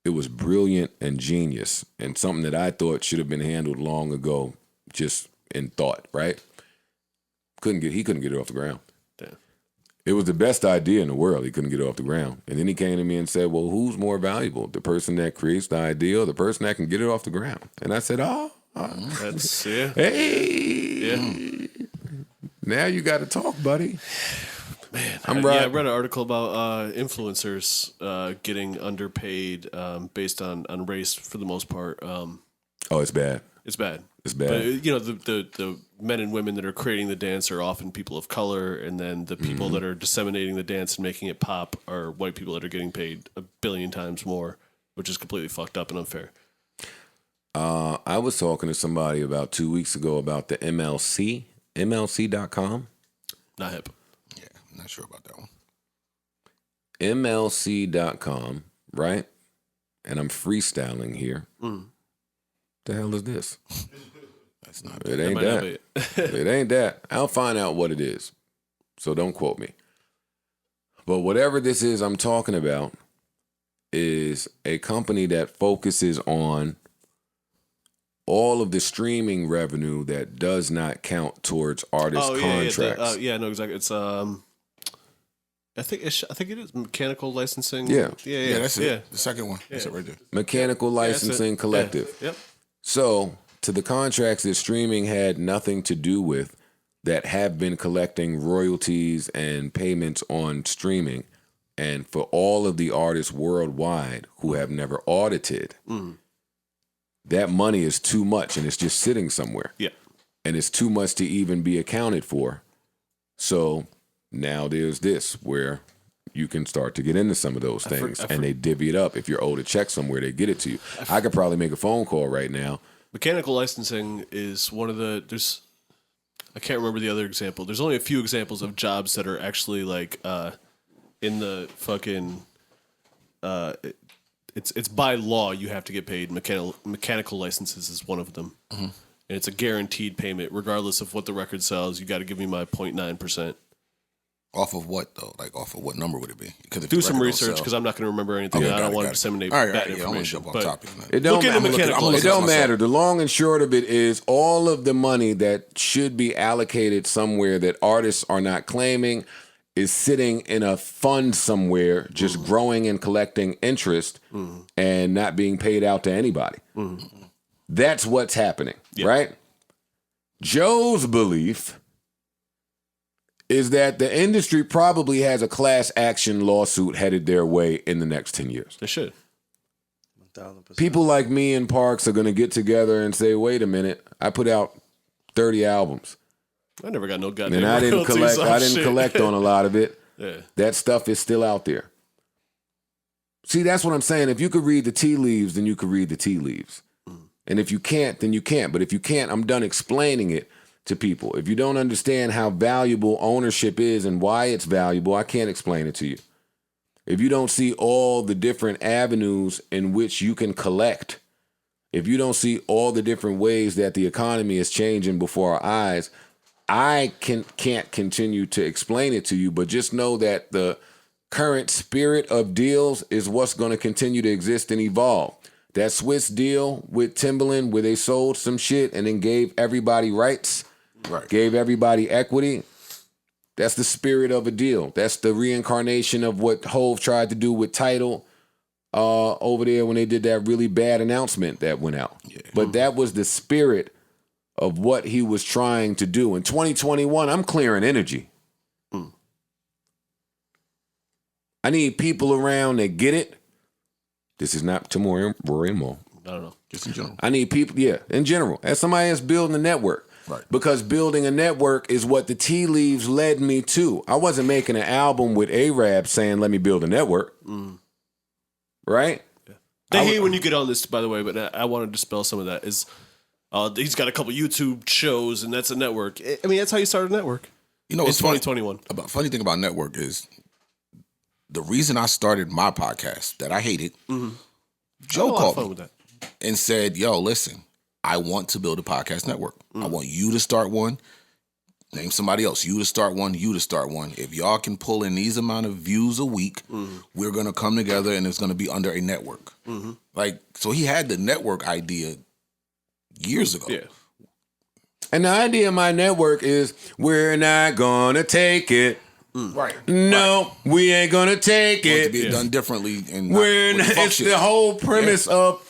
It was brilliant and genius and something that I thought should have been handled long ago, just in thought, right? He couldn't get it off the ground. Damn. It was the best idea in the world. He couldn't get it off the ground. And then he came to me and said, well, who's more valuable? The person that creates the idea or the person that can get it off the ground? And I said, That's hey. Yeah. Now you got to talk, buddy. Man, I'm I right. read an article about influencers getting underpaid based on race for the most part. Oh, it's bad. It's bad. It's bad. But, the men and women that are creating the dance are often people of color, and then the people that are disseminating the dance and making it pop are white people that are getting paid 1 billion times more, which is completely fucked up and unfair. I was talking to somebody about 2 weeks ago about the MLC.com. Not hip. Yeah, I'm not sure about that one. MLC.com, right? And I'm freestyling here. The hell is this? That's not It it. ain't might not that. be It ain't that. I'll find out what it is. So don't quote me. But whatever this is I'm talking about is a company that focuses on all of the streaming revenue that does not count towards artist contracts. Yeah, no, exactly. It's I think it is mechanical licensing. Yeah. Yeah, that's it. The second one. That's it right there. Mechanical Licensing Collective. Yep. So, to the contracts that streaming had nothing to do with that have been collecting royalties and payments on streaming, and for all of the artists worldwide who have never audited, that money is too much and it's just sitting somewhere. Yeah. And it's too much to even be accounted for. So, now there's this where you can start to get into some of those things and they divvy it up. If you're owed a check somewhere, they get it to you. I could probably make a phone call right now. Mechanical licensing is one of the I can't remember the other example. There's only a few examples of jobs that are actually like in the fucking it's by law you have to get paid. Mechanical licenses is one of them. And it's a guaranteed payment regardless of what the record sells. You got to give me my 0.9%. Off of what though? Like off of what number would it be? Do some research because I'm not going to remember anything. Okay, and I don't want to got it. disseminate All right, bad yeah, I want to information. jump off topic. It don't, Look into mechanical it don't myself. matter. The long and short of it is all of the money that should be allocated somewhere that artists are not claiming is sitting in a fund somewhere, just growing and collecting interest and not being paid out to anybody. That's what's happening, right? Joe's belief is that the industry probably has a class action lawsuit headed their way in the next 10 years. They should. 1,000%. People like me and Parks are going to get together and say, wait a minute, I put out 30 albums. I never got no goddamn And I didn't collect on a lot of it. Yeah. That stuff is still out there. See, that's what I'm saying. If you could read the tea leaves, then you could read the tea leaves. And if you can't, then you can't. But if you can't, I'm done explaining it to people. If you don't understand how valuable ownership is and why it's valuable, I can't explain it to you. If you don't see all the different avenues in which you can collect, if you don't see all the different ways that the economy is changing before our eyes, I can't continue to explain it to you, but just know that the current spirit of deals is what's going to continue to exist and evolve. That Swiss deal with Timberland where they sold some shit and then gave everybody rights, gave everybody equity, that's the spirit of a deal. That's the reincarnation of what Hove tried to do with Tidal over there when they did that really bad announcement that went out. Yeah. But that was the spirit of what he was trying to do. In 2021, I'm clearing energy. I need people around that get it. This is not to Rory and Mo. I don't know. Just in general. I need people, in general. As somebody that's building a network. Right. Because building a network is what the tea leaves led me to. I wasn't making an album with A-Rab saying, let me build a network. Right? Yeah. They hate when you get on this, by the way, but I want to dispel some of that. He's got a couple YouTube shows, and that's a network. I mean, that's how you start a network. You know, it's 2021. Funny thing about network is the reason I started my podcast that I hated, Joe called me and said, yo, listen, I want to build a podcast network. I want you to start one. Name somebody else. You to start one. You to start one. If y'all can pull in these amount of views a week, we're going to come together and it's going to be under a network. Like, so he had the network idea years ago. Yeah. And the idea of my network is we're not going to take it. Right. No, we ain't going to take Want it. to be done differently. And It's the whole premise of,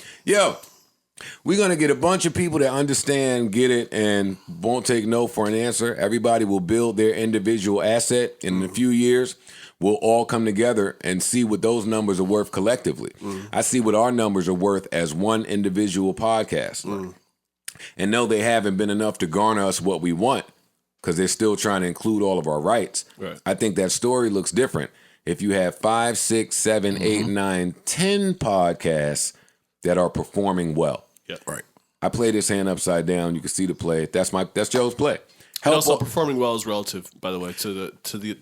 we're going to get a bunch of people that understand, get it, and won't take no for an answer. Everybody will build their individual asset. In a few years, we'll all come together and see what those numbers are worth collectively. I see what our numbers are worth as one individual podcast. And no, they haven't been enough to garner us what we want because they're still trying to include all of our rights. Right. I think that story looks different. If you have 5, 6, 7, 8, 9, 10 podcasts that are performing well. Yeah. Right. I play this hand upside down. You can see the play. That's Joe's play. And also, performing well is relative, by the way, to the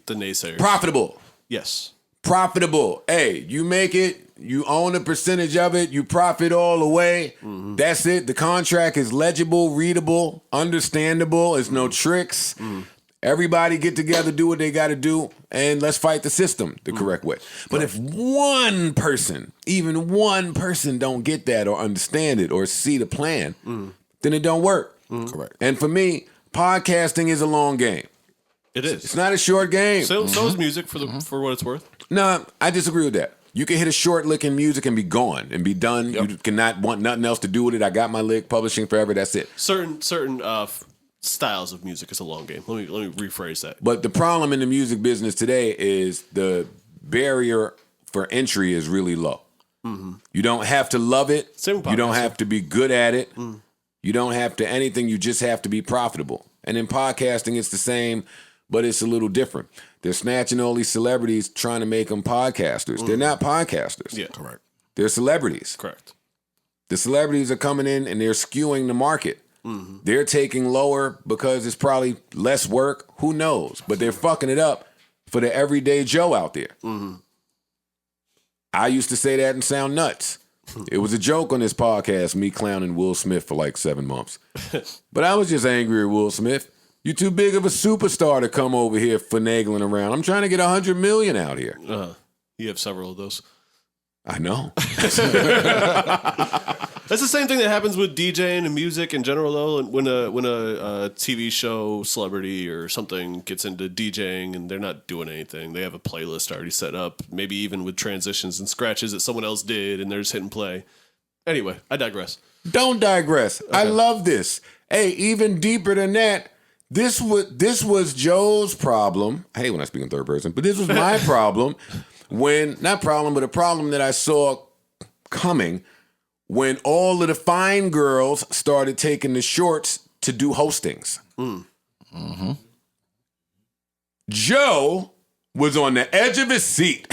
naysayers. Profitable. Yes. Profitable. Hey, you make it. You own a percentage of it. You profit all the way. That's it. The contract is legible, readable, understandable. There's no tricks. Everybody get together, do what they got to do, and let's fight the system the correct way. But if one person, even one person don't get that or understand it or see the plan, then it don't work. Correct. And for me, podcasting is a long game. It is. It's not a short game. So is music for what it's worth. No, I disagree with that. You can hit a short lick in music and be gone and be done. Yep. You cannot want nothing else to do with it. I got my lick, publishing forever. That's it. Certain styles of music is a long game. Let me rephrase that. But the problem in the music business today is the barrier for entry is really low. You don't have to love it. You don't have to be good at it. You don't have to anything. You just have to be profitable. And in podcasting, it's the same, but it's a little different. They're snatching all these celebrities trying to make them podcasters. They're not podcasters. Yeah, correct. They're celebrities. Correct. The celebrities are coming in and they're skewing the market. They're taking lower because it's probably less work. Who knows? But they're fucking it up for the everyday Joe out there. I used to say that and sound nuts. It was a joke on this podcast, me clowning Will Smith for like 7 months. But I was just angry at Will Smith. You too big of a superstar to come over here finagling around. I'm trying to get 100 million out here. You have several of those. I know. That's the same thing that happens with DJing and music in general, though. When a TV show celebrity or something gets into DJing and they're not doing anything, they have a playlist already set up, maybe even with transitions and scratches that someone else did, and they're just hitting play. Anyway, I digress. Don't digress. Okay. I love this. Hey, even deeper than that, this was Joe's problem. I hate when I speak in third person, but this was my problem a problem that I saw coming when all of the fine girls started taking the shorts to do hostings. Mm-hmm. Joe was on the edge of his seat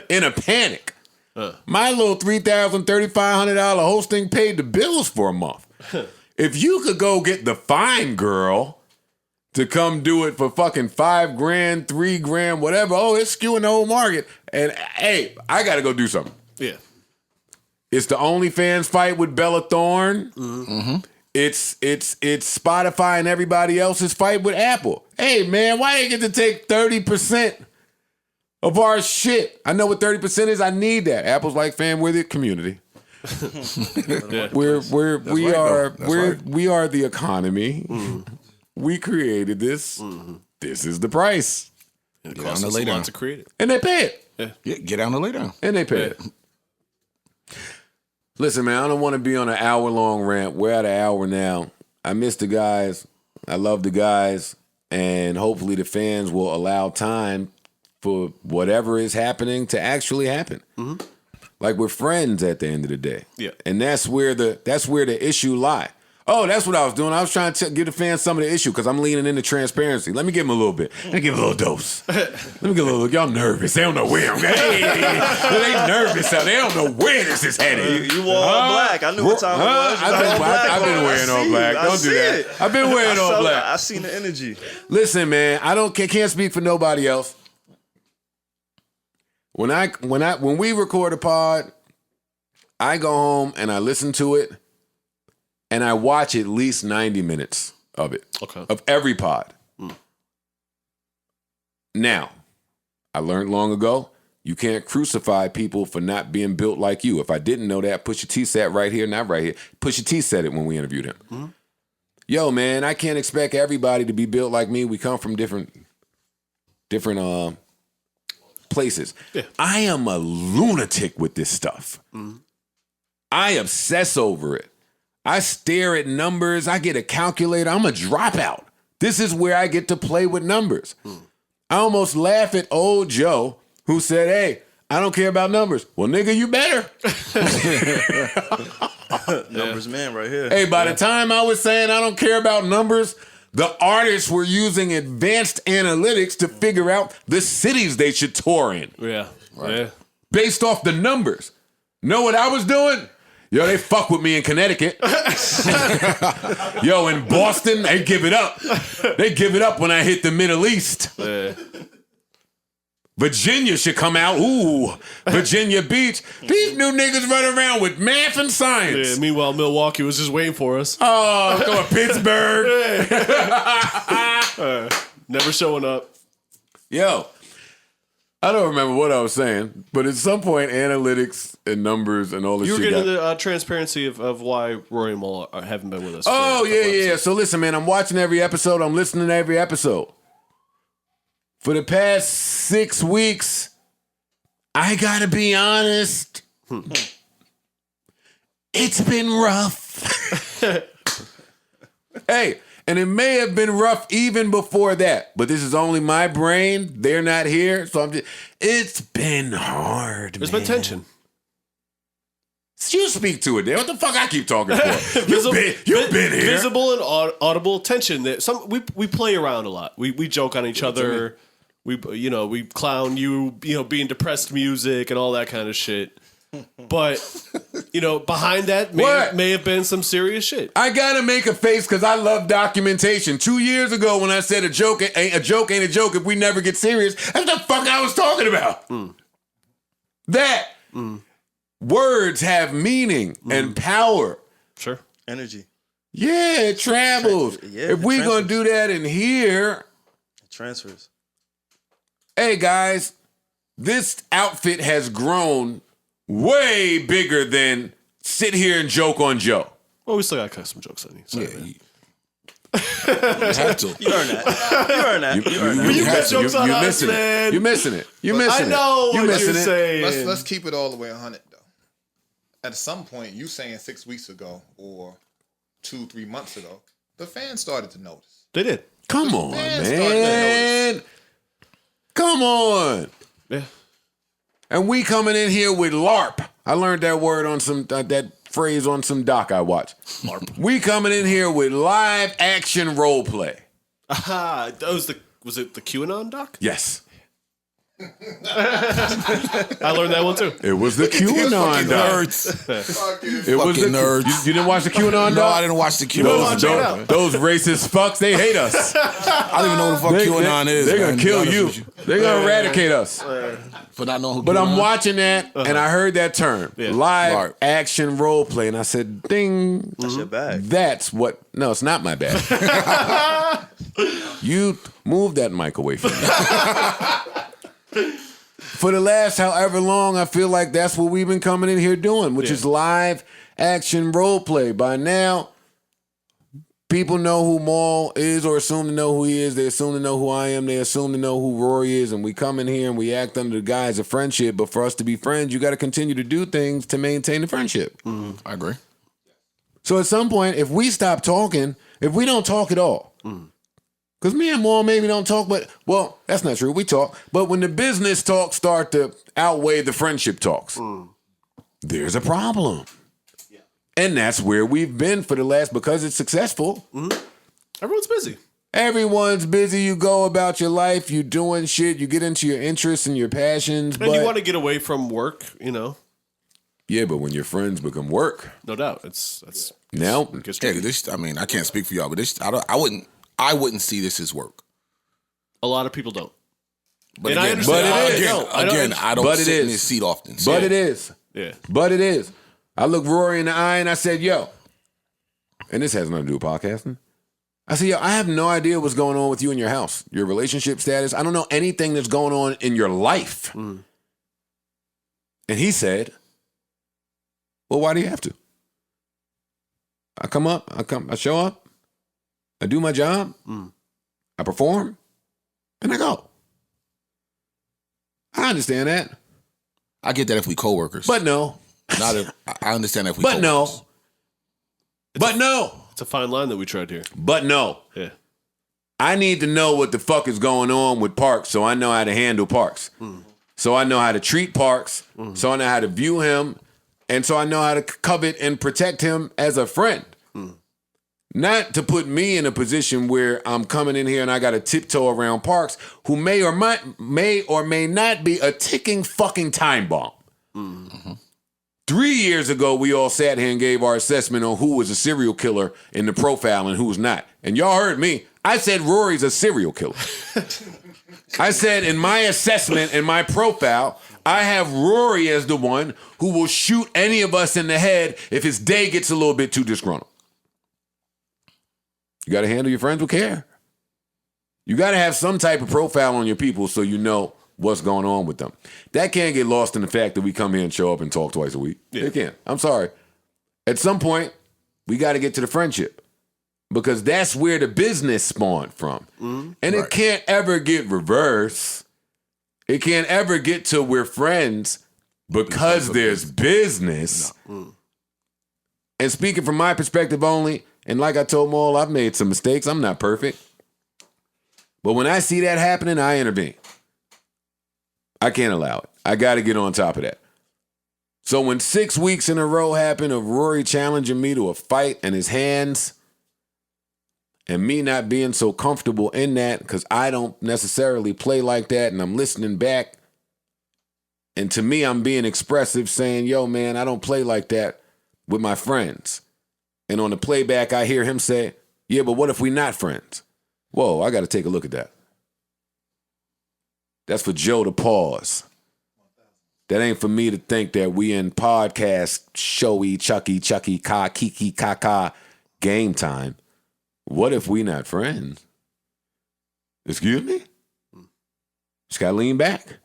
in a panic. My little $3,000, $3,500 hosting paid the bills for a month. If you could go get the fine girl to come do it for fucking $5,000, $3,000, whatever, it's skewing the whole market. And hey, I got to go do something. Yeah. It's the OnlyFans fight with Bella Thorne. Mm-hmm. It's Spotify and everybody else's fight with Apple. Hey, man, why you get to take 30% of our shit? I know what 30% is. I need that. Apple's like, fam, we're the community. Yeah. We are the economy. Mm-hmm. We created this. Mm-hmm. This is the price. It costs us a lot to create it. And they pay it. Yeah, get down and lay down. And they pay it. Listen, man, I don't want to be on an hour-long rant. We're at an hour now. I miss the guys. I love the guys. And hopefully the fans will allow time for whatever is happening to actually happen. Mm-hmm. Like we're friends at the end of the day. Yeah. And that's where the issue lie. Oh, that's what I was doing. I was trying to give the fans some of the issue because I'm leaning into transparency. Let me give them a little bit. Let me give a little dose. Let me get a little. Y'all nervous. They don't know where I'm going. They nervous out. They don't know where this is headed. You wore all black. I knew what time it was. I've been wearing all black. Don't do that. I've been wearing all black. I seen the energy. Listen, man. Can't speak for nobody else. When we record a pod, I go home and I listen to it. And I watch at least 90 minutes of it. Okay. Of every pod. Mm. Now, I learned long ago, you can't crucify people for not being built like you. If I didn't know that, Pusha T sat right here, not right here. Pusha T said it when we interviewed him. Mm-hmm. Yo, man, I can't expect everybody to be built like me. We come from different places. Yeah. I am a lunatic with this stuff. Mm-hmm. I obsess over it. I stare at numbers. I get a calculator. I'm a dropout. This is where I get to play with numbers. I almost laugh at old Joe who said, hey, I don't care about numbers. Well, nigga, you better. Numbers man right here. Hey, by the time I was saying I don't care about numbers, the artists were using advanced analytics to figure out the cities they should tour in. Yeah. Right. Yeah. Based off the numbers. Know what I was doing? Yo, they fuck with me in Connecticut. Yo, in Boston, they give it up. They give it up when I hit the Middle East. Yeah. Virginia should come out. Ooh, Virginia Beach. These new niggas run around with math and science. Yeah, meanwhile, Milwaukee was just waiting for us. Oh, going Pittsburgh. Never showing up. Yo, I don't remember what I was saying, but at some point, analytics and numbers and all this shit. You were getting the transparency of why Rory and Mull haven't been with us. Oh, yeah. So listen, man, I'm watching every episode. I'm listening to every episode. For the past 6 weeks, I gotta be honest, it's been rough. Hey, and it may have been rough even before that, but this is only my brain. They're not here, so it's been hard, There's been tension. You speak to it, Dan. What the fuck I keep talking for? You've been here. Visible and audible tension. That we play around a lot. We joke on each other. We clown you being depressed music and all that kind of shit. But behind that may have been some serious shit. I gotta make a face because I love documentation. 2 years ago when I said a joke ain't a joke if we never get serious, that's the fuck I was talking about. That words have meaning and power. Sure. Energy. Yeah, it travels. If we gonna do that in here, it transfers. Hey guys, this outfit has grown way bigger than sit here and joke on Joe. Well, we still got to cut some jokes on you. Sorry, you have to. You earned that. You cut jokes on us, man. You're missing it. I know what you're saying. Let's keep it all the way 100 though. at some point, you saying 6 weeks ago or 2-3 months ago, the fans started to notice. They did. Come on, man. Come on. Yeah. And we coming in here with LARP. I learned that word on some that phrase on some doc I watched. LARP. We coming in here with live action role play. Aha, that was it the QAnon doc? Yes. I learned that one too. It was the QAnon doc. Nerds. It was the nerds. You didn't watch the QAnon doc? No, I didn't watch the QAnon. Those racist fucks, they hate us. I don't even know what the fuck QAnon is. They're going to kill you. They're going to eradicate us. For not knowing who But QAnon I'm watching that, and I heard that term. Yeah. Live LARP. action role play. And I said, ding. That's your bag. That's what... No, it's not my bag. You move that mic away from me. For the last however long, I feel like that's what we've been coming in here doing, which is live action role play. By now, people know who Maul is or assume to know who he is. They assume to know who I am. They assume to know who Rory is. And we come in here and we act under the guise of friendship. But for us to be friends, you got to continue to do things to maintain the friendship. I agree. So at some point, if we stop talking, if we don't talk at all, because me and Maul maybe don't talk, but, well, that's not true. We talk. But when the business talks start to outweigh the friendship talks, there's a problem. Yeah. And that's where we've been for the last, because it's successful. Everyone's busy. Everyone's busy. You go about your life. You doing shit. You get into your interests and your passions. And you want to get away from work, you know. Yeah, but when your friends become work. No doubt. It's Now. Yeah, this, I mean, I can't speak for y'all, but this, I wouldn't see this as work. a lot of people don't. But and again, I understand. I don't sit in this seat often. So. But it is. Yeah. But it is. I looked Rory in the eye and I said, yo, and this has nothing to do with podcasting. I said, yo, I have no idea what's going on with you in your house, your relationship status. I don't know anything that's going on in your life. And he said, well, why do you have to? I show up, I do my job, I perform, and I go. I understand that. I get that if we coworkers. But no. I understand that if we But coworkers. no. It's a fine line that we tried here. But no. Yeah. I need to know what the fuck is going on with Parks so I know how to handle Parks. So I know how to treat Parks. So I know how to view him. And so I know how to covet and protect him as a friend. Not to put me in a position where I'm coming in here and I got to tiptoe around Parks, who may or may not be a ticking fucking time bomb. 3 years ago, we all sat here and gave our assessment on who was a serial killer in the profile and who was not. And y'all heard me. I said Rory's a serial killer. I said in my assessment and my profile, I have Rory as the one who will shoot any of us in the head if his day gets a little bit too disgruntled. You got to handle your friends with care. You got to have some type of profile on your people so you know what's going on with them. That can't get lost in the fact that we come here and show up and talk twice a week. Yeah. It can't. I'm sorry. At some point, we got to get to the friendship because that's where the business spawned from. And it can't ever get reversed. It can't ever get to we're friends because there's business. And speaking from my perspective only, and like I told Maul, I've made some mistakes. I'm not perfect. But when I see that happening, I intervene. I can't allow it. I got to get on top of that. So when 6 weeks in a row happened of Rory challenging me to a fight and his hands, and me not being so comfortable in that because I don't necessarily play like that and I'm listening back. And to me, I'm being expressive saying, yo, man, I don't play like that with my friends. And on the playback, I hear him say, yeah, but what if we not friends? Whoa, I got to take a look at that. That's for Joe to pause. That ain't for me to think that we in podcast, showy, chucky, ka, kiki, ka, game time. What if we not friends? Excuse me? Just got to lean back.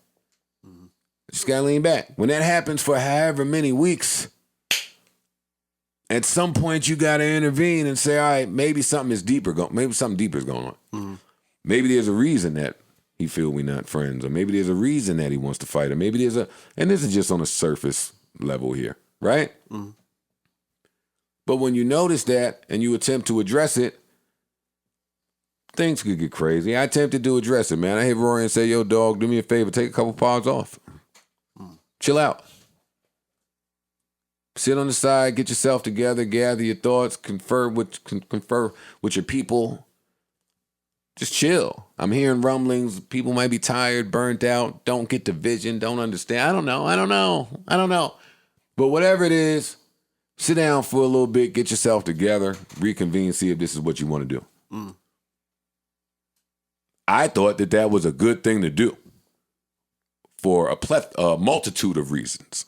Just got to lean back. When that happens for however many weeks, at some point you got to intervene and say, all right, maybe something deeper is going on. Maybe there's a reason that he feel we not friends, or maybe there's a reason that he wants to fight, or maybe and this is just on a surface level here. right? But when you notice that and you attempt to address it, things could get crazy. I attempted to address it, man. I hit Rory and say, yo, dog, do me a favor, take a couple pods off. Chill out. Sit on the side, get yourself together, gather your thoughts, confer with your people. Just chill. I'm hearing rumblings. People might be tired, burnt out, don't get the vision, don't understand. I don't know. But whatever it is, sit down for a little bit, get yourself together, reconvene, see if this is what you want to do. I thought that was a good thing to do for a multitude of reasons.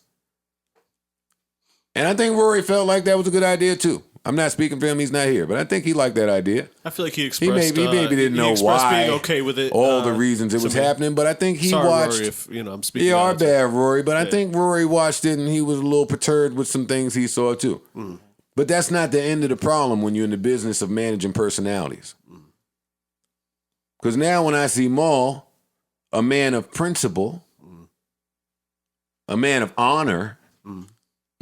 And I think Rory felt like that was a good idea too. I'm not speaking for him; he's not here, but I think he liked that idea. I feel like he expressed. He maybe didn't know why, being okay with it, all the reasons it was happening. But I think he watched. Rory, if I'm speaking. You are bad, Rory, but I think Rory watched it and he was a little perturbed with some things he saw too. But that's not the end of the problem when you're in the business of managing personalities. Because now when I see Maul, a man of principle, a man of honor.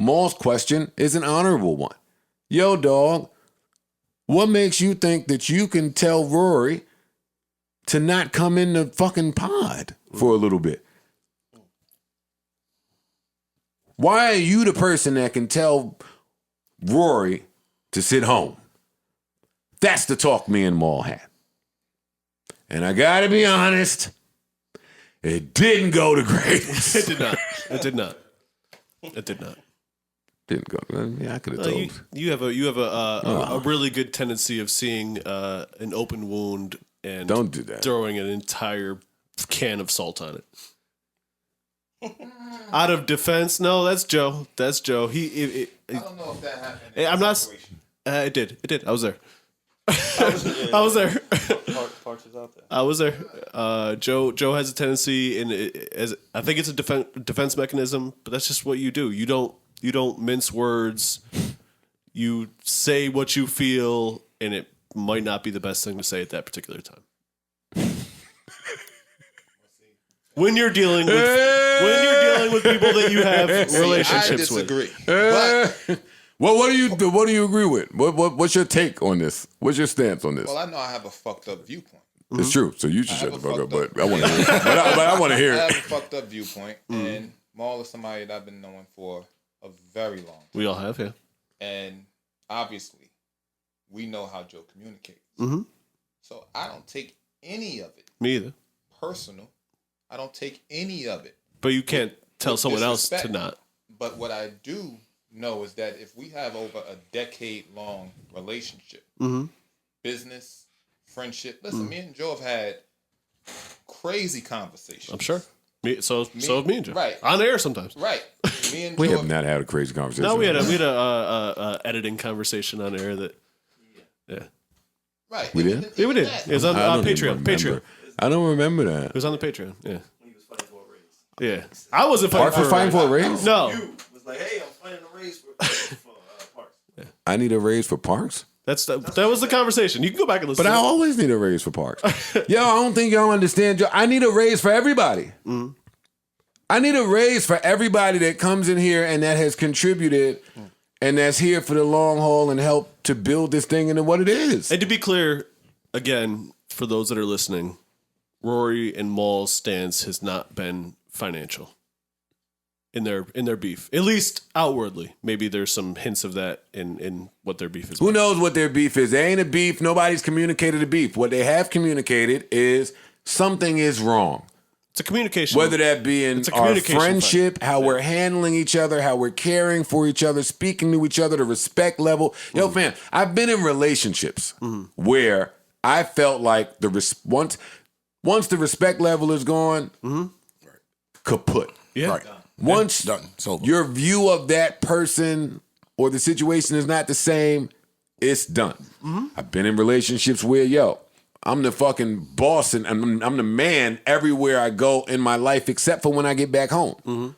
Maul's question is an honorable one. Yo, dog, what makes you think that you can tell Rory to not come in the fucking pod for a little bit? Why are you the person that can tell Rory to sit home? That's the talk me and Maul had. And I gotta be honest, it didn't go to greatness. It did not. It did not. It did not. Didn't go. Yeah, I could have told. You have a really good tendency of seeing an open wound and don't do that. Throwing an entire can of salt on it. Out of defense, no, that's Joe. That's Joe. I don't know if that happened. I'm not. It did. It did. I was there. I was there. Parts is out there. I was there. Joe has a tendency, I think it's a defense mechanism, but that's just what you do. You don't mince words. You say what you feel, and it might not be the best thing to say at that particular time. When you're dealing with people that you have relationships with. I disagree. But well, what do you agree with? What's your take on this? What's your stance on this? well, I know I have a fucked up viewpoint. It's true. So you should shut the fuck up. fucked But I want to hear it. But I want to hear I have it. a fucked up viewpoint, and Maul is somebody that I've been knowing for a very long time. We all have, yeah. And obviously, we know how Joe communicates. So I don't take any of it Me either. personal. I don't take any of it. But you can't tell with someone else to disrespect. not. But what I do know is that if we have over a decade-long relationship, business, friendship. Listen, me and Joe have had crazy conversations. I'm sure. So have me and Joe. Right. On air sometimes. Right. Me and We Joe have not had a crazy conversation. No, we had a editing conversation on air that. Yeah. Right. We did? Yeah, we did. It was on I don't even Patreon. remember. Patreon. I don't remember It that. was on the Patreon. Yeah. He was fighting for a raise. Yeah. I wasn't fighting for a Fighting raise. for a raise? No. was like, hey, I'm fighting a race for Parks. I need a raise for Parks? That was the conversation. You can go back and listen. But I to it. always need a raise for Parks. Yo, I don't think y'all understand. Joe. I need a raise for everybody. I need a raise for everybody that comes in here and that has contributed and that's here for the long haul and help to build this thing into what it is. And to be clear, again, for those that are listening, Rory and Maul's stance has not been financial in their beef, at least outwardly. Maybe there's some hints of that in what their beef is. Who knows what their beef is? There ain't a beef. Nobody's communicated a beef. What they have communicated is something is wrong. It's a communication. Whether that be in It's a our communication friendship, how we're handling each other, how we're caring for each other, speaking to each other, the respect level. Yo, fam, I've been in relationships where I felt like once the respect level is gone, kaput. Yeah. Right. Once Done. It's over. your view of that person or the situation is not the same, it's done. I've been in relationships where, yo, I'm the fucking boss and I'm the man everywhere I go in my life except for when I get back home.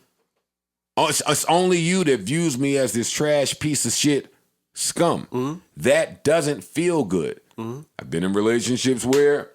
It's only you that views me as this trash piece of shit scum. That doesn't feel good. I've been in relationships where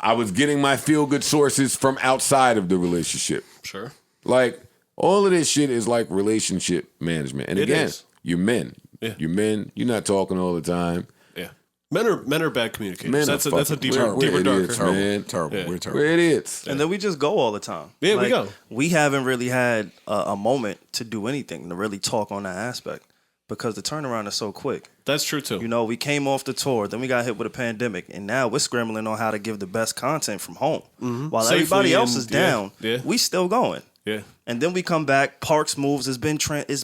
I was getting my feel-good sources from outside of the relationship. Sure. Like, All of this shit is like relationship management. And It again, is. you're men. Yeah. You're men. You're not talking all the time. Yeah. Men are bad communicators. Men That's are a deeper, we're idiots, darker. man. Terrible. Yeah. We're terrible. We're idiots. And then we just go all the time. Yeah, we go. We haven't really had a moment to do anything, to really talk on that aspect, because the turnaround is so quick. That's true too. You know, we came off the tour, then we got hit with a pandemic, and now we're scrambling on how to give the best content from home. While Safely everybody else and- is down, yeah. we still going. Yeah. And then we come back, Parks moves. It's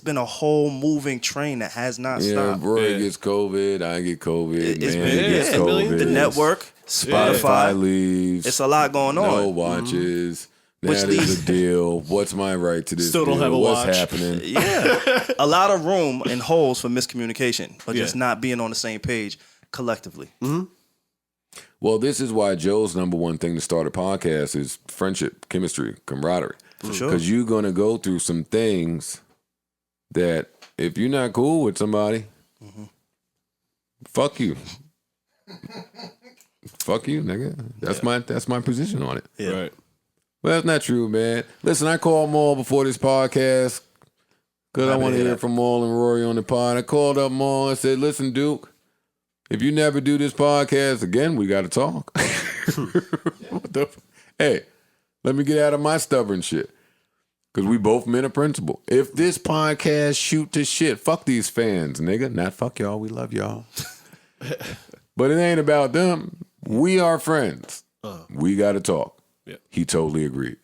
been a whole moving train that has not Yeah, stopped. Roy Yeah. gets COVID. I get COVID. It's Man been gets yeah, COVID. the network, Spotify Spotify. leaves. It's a lot going on. No watches. Which That is leaves- a deal. What's my right to this Still don't deal? have a What's watch. happening? Yeah, a lot of room and holes for miscommunication, or just Yeah. not being on the same page collectively. Well, this is why Joe's number one thing to start a podcast is friendship, chemistry, camaraderie. For sure. Because you're going to go through some things that if you're not cool with somebody, fuck you. Fuck you, nigga. That's my position on it. Yeah. Right. Well, that's not true, man. Listen, I called Maul before this podcast because I want to hear from Maul and Rory on the pod. I called up Maul and said, listen, Duke, if you never do this podcast again, we got to talk. What the hey, let me get out of my stubborn shit. Because we both men of principle. If this podcast shoot to shit, fuck these fans, nigga. Not fuck y'all. We love y'all. But it ain't about them. We are friends. We got to talk. Yeah. He totally agreed.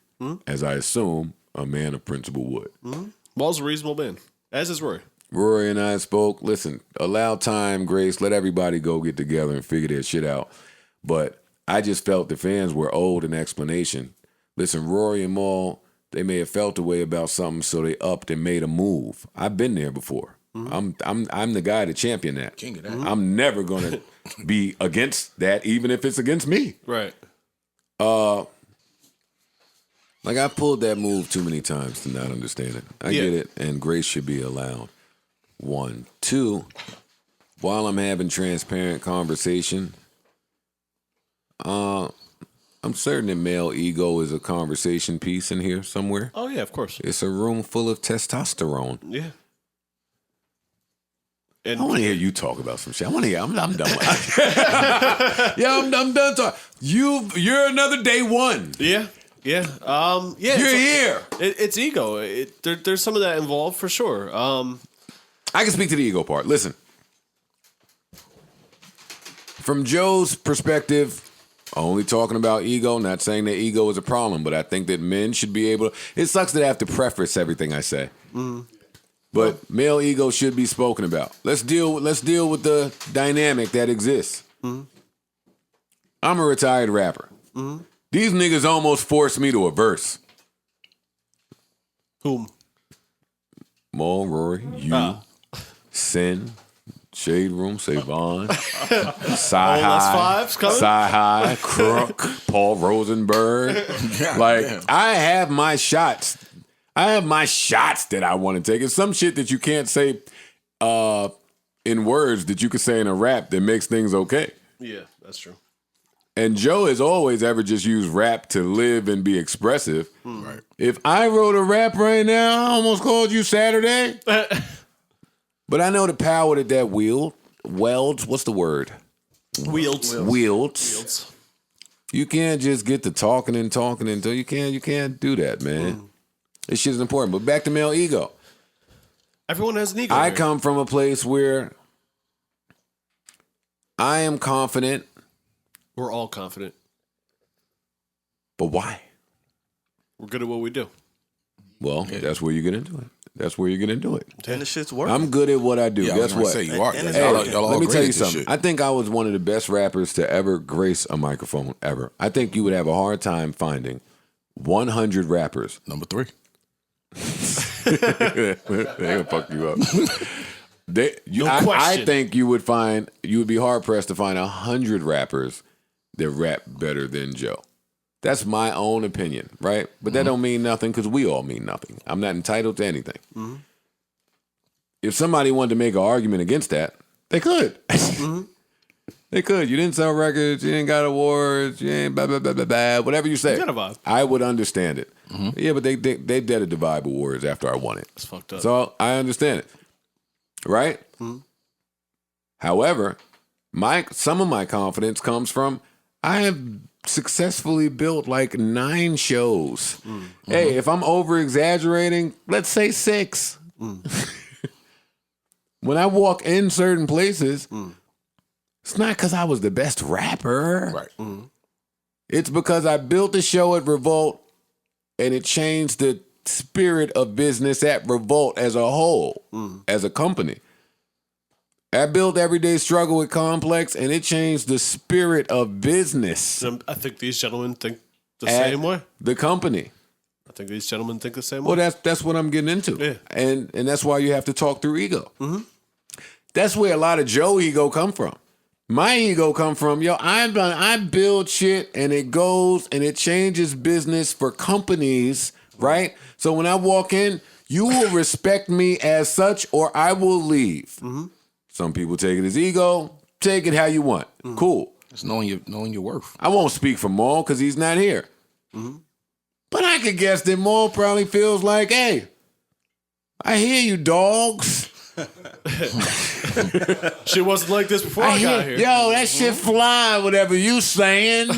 As I assume a man of principle would. Maul's a reasonable man, as is Rory. Rory and I spoke. Listen, allow time, grace. Let everybody go get together and figure their shit out. But I just felt the fans were owed an explanation. Listen, Rory and Maul, they may have felt a way about something, so they upped and made a move. I've been there before. I'm the guy to champion that. King of that. I'm never gonna be against that, even if it's against me. Right. Like I pulled that move too many times to not understand it. I Yeah. get it, and grace should be allowed. 1, 2. While I'm having transparent conversation, I'm certain that male ego is a conversation piece in here somewhere. Oh yeah, of course. It's a room full of testosterone. Yeah. And I want to hear you talk about some shit. I want to hear. I'm done. Yeah, I'm done talking. You're another day one. yeah. Yeah. Yeah. You're here. It's ego. There's some of that involved for sure. I can speak to the ego part. Listen, from Joe's perspective, only talking about ego, not saying that ego is a problem, but I think that men should be able to. It sucks that I have to preface everything I say. But male ego should be spoken about. Let's deal with the dynamic that exists. I'm a retired rapper. These niggas almost forced me to a verse. Whom? Maul, Rory, you, Sin, Shade Room, Savon, Sci High, fives coming? Sci High, Crook, Paul Rosenberg. I have my shots. I have my shots that I want to take. It's some shit that you can't say in words that you could say in a rap that makes things okay. Yeah, that's true. And Joe has always ever just used rap to live and be expressive. Right. If I wrote a rap right now, I almost called you Saturday. But I know the power that welds. What's the word? Wields. You can't just get to talking until you can't do that, man. This shit is important. But back to male ego. Everyone has an ego. I here. come from a place where I am confident, We're all confident. but why? We're good at what we do. Well, that's where you get into it. That's where you're gonna do it. And the shit's working. I'm good at what I do. Yeah, I was Guess gonna what? say, you are. And Y'all it's- all Let me agree tell you with this something. shit. I think I was one of the best rappers to ever grace a microphone ever. I think you would have a hard time finding 100 rappers. Number 3. They're gonna fuck you up. I question. think you would be hard pressed to find 100 rappers that rap better than Joe. That's my own opinion, right? But that don't mean nothing because we all mean nothing. I'm not entitled to anything. If somebody wanted to make an argument against that, they could. They could. You didn't sell records. You ain't got awards. You ain't blah, blah, blah, blah, blah. Whatever you say. You got a vibe. I would understand it. Mm-hmm. Yeah, but they did a Vibe Awards after I won it. It's fucked up. So I understand it. Right? Mm-hmm. However, some of my confidence comes from I have successfully built like 9 shows. Mm-hmm. Hey, if I'm over exaggerating, let's say 6. Mm. When I walk in certain places, it's not because I was the best rapper. Right. Mm-hmm. It's because I built a show at Revolt and it changed the spirit of business at Revolt as a whole, as a company. I built Everyday Struggle with Complex and it changed the spirit of business. I think these gentlemen think the same way. The company. I think these gentlemen think the same way. Well, that's what I'm getting into. Yeah. And that's why you have to talk through ego. Mm-hmm. That's where a lot of Joe ego come from. My ego come from, I build shit and it goes and it changes business for companies, right? So when I walk in, you will respect me as such or I will leave. Mm-hmm. Some people take it as ego. Take it how you want. Mm-hmm. Cool. It's knowing your worth. I won't speak for Maul because he's not here. Mm-hmm. But I could guess that Maul probably feels like, hey, I hear you, dogs. Shit wasn't like this before I got here. Yo, that shit fly, whatever you saying.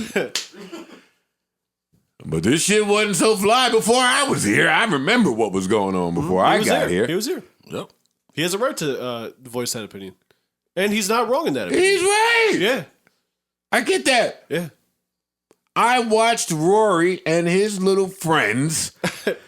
But this shit wasn't so fly before I was here. I remember what was going on before I got here. He was here. Yep. He has a right to voice that opinion. And he's not wrong in that opinion. He's right. Yeah. I get that. Yeah. I watched Rory and his little friends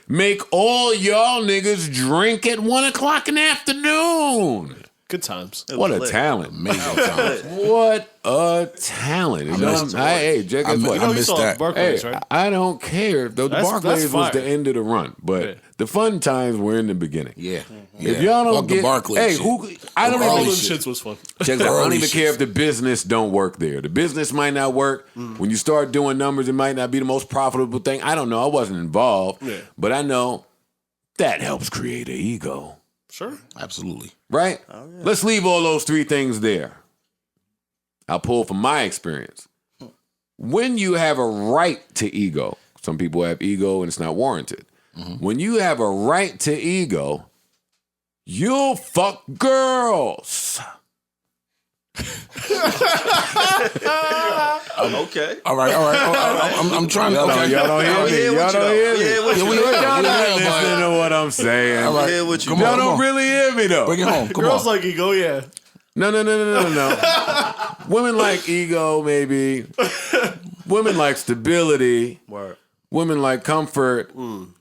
make all y'all niggas drink at 1:00 in the afternoon. Good times. What a talent. Amazing talent. What a talent. Hey, Jack, I missed that. Barclays, hey, right? I don't care. The Barclays was fire. the end of the run, but the fun times were in the beginning. Yeah. If y'all don't Fuck get, the Barclays shit. I don't All even. them shits was fun. Check this out. I don't Early even shit. care if the business don't work there. The business might not work. When you start doing numbers, it might not be the most profitable thing. I don't know. I wasn't involved. Yeah. But I know that helps create an ego. Sure. Absolutely. Right? Oh, yeah. Let's leave all those 3 things there. I'll pull from my experience. When you have a right to ego, some people have ego and it's not warranted. Mm-hmm. When you have a right to ego, you'll fuck girls. Okay. All right. I'm trying to. Okay. Y'all don't hear me. Y'all don't hear me. Y'all not listening to what I'm saying. All right. Y'all don't really hear me though. Bring it home. Come Girls on. like ego, yeah. No. Women like ego, maybe. Women like stability. Word. Women like comfort.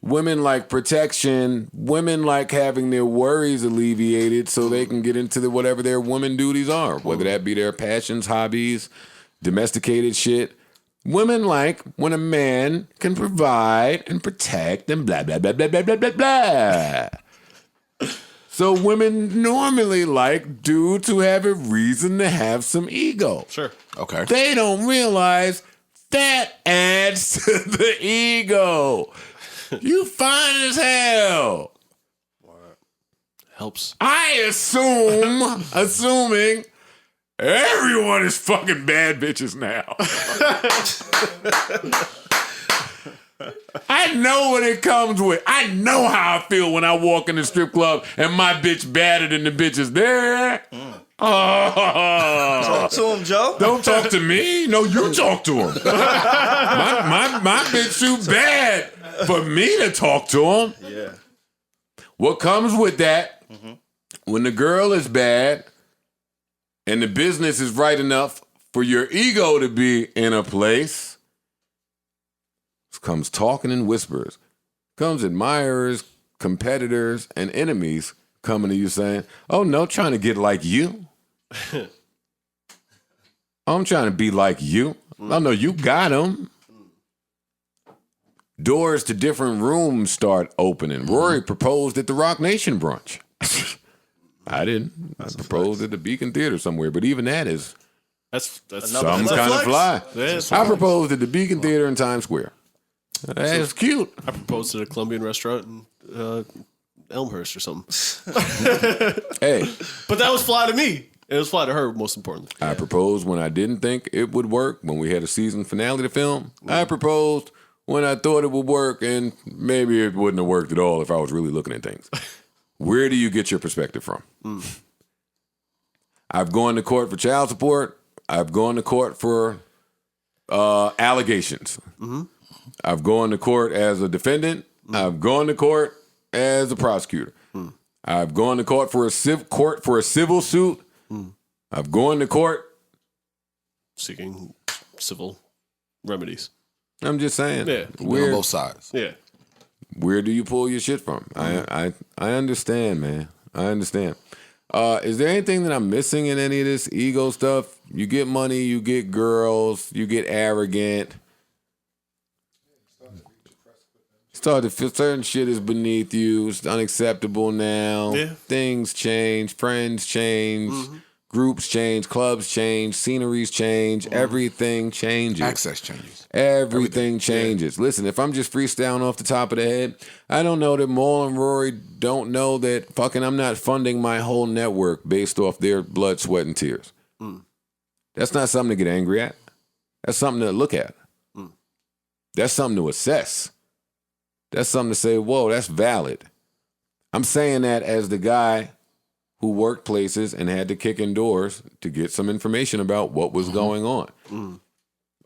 Women like protection. Women like having their worries alleviated so they can get into whatever their woman duties are, whether that be their passions, hobbies, domesticated shit. Women like when a man can provide and protect and blah, blah, blah, blah, blah, blah, blah, blah. So women normally like dudes who have a reason to have some ego. Sure. Okay. They don't realize that adds to the ego. You fine as hell. Helps. I assuming everyone is fucking bad bitches now. I know what it comes with. I know how I feel when I walk in the strip club and my bitch badder than the bitches there. Oh. Talk to him, Joe. Don't talk to me. No, you talk to him. my bitch too bad for me to talk to him. Yeah. What comes with that, when the girl is bad and the business is right enough for your ego to be in a place, comes talking in whispers, comes admirers, competitors, and enemies coming to you saying, oh no, trying to get like you. I'm trying to be like you. I know you got them. Doors to different rooms start opening. Rory proposed at the Rock Nation brunch. I didn't. I proposed at the Beacon Theater somewhere, but even that is That's some kind of fly. I proposed at the Beacon Theater in Times Square. That's cute. I proposed at a Colombian restaurant in Elmhurst or something. Hey, But that was fly to me. It was fly to her, most importantly. I proposed when I didn't think it would work, when we had a season finale to film. I proposed when I thought it would work, and maybe it wouldn't have worked at all if I was really looking at things. Where do you get your perspective from? I've gone to court for child support. I've gone to court for allegations. I've gone to court as a defendant. I've gone to court as a prosecutor. I've gone to court for a civil suit. I've gone to court seeking civil remedies. I'm just saying. Yeah. On both sides. Yeah. Where do you pull your shit from? I understand, man. I understand. Is there anything that I'm missing in any of this ego stuff? You get money, you get girls, you get arrogant. Start to feel certain shit is beneath you. It's unacceptable now. Yeah. Things change. Friends change. Groups change. Clubs change. Sceneries change. Everything changes. Access changes. Everything changes. Yeah. Listen, if I'm just freestyling off the top of the head, I don't know that Maul and Rory don't know that fucking I'm not funding my whole network based off their blood, sweat, and tears. That's not something to get angry at. That's something to look at. That's something to assess. That's something to say, whoa, that's valid. I'm saying that as the guy who worked places and had to kick in doors to get some information about what was going on.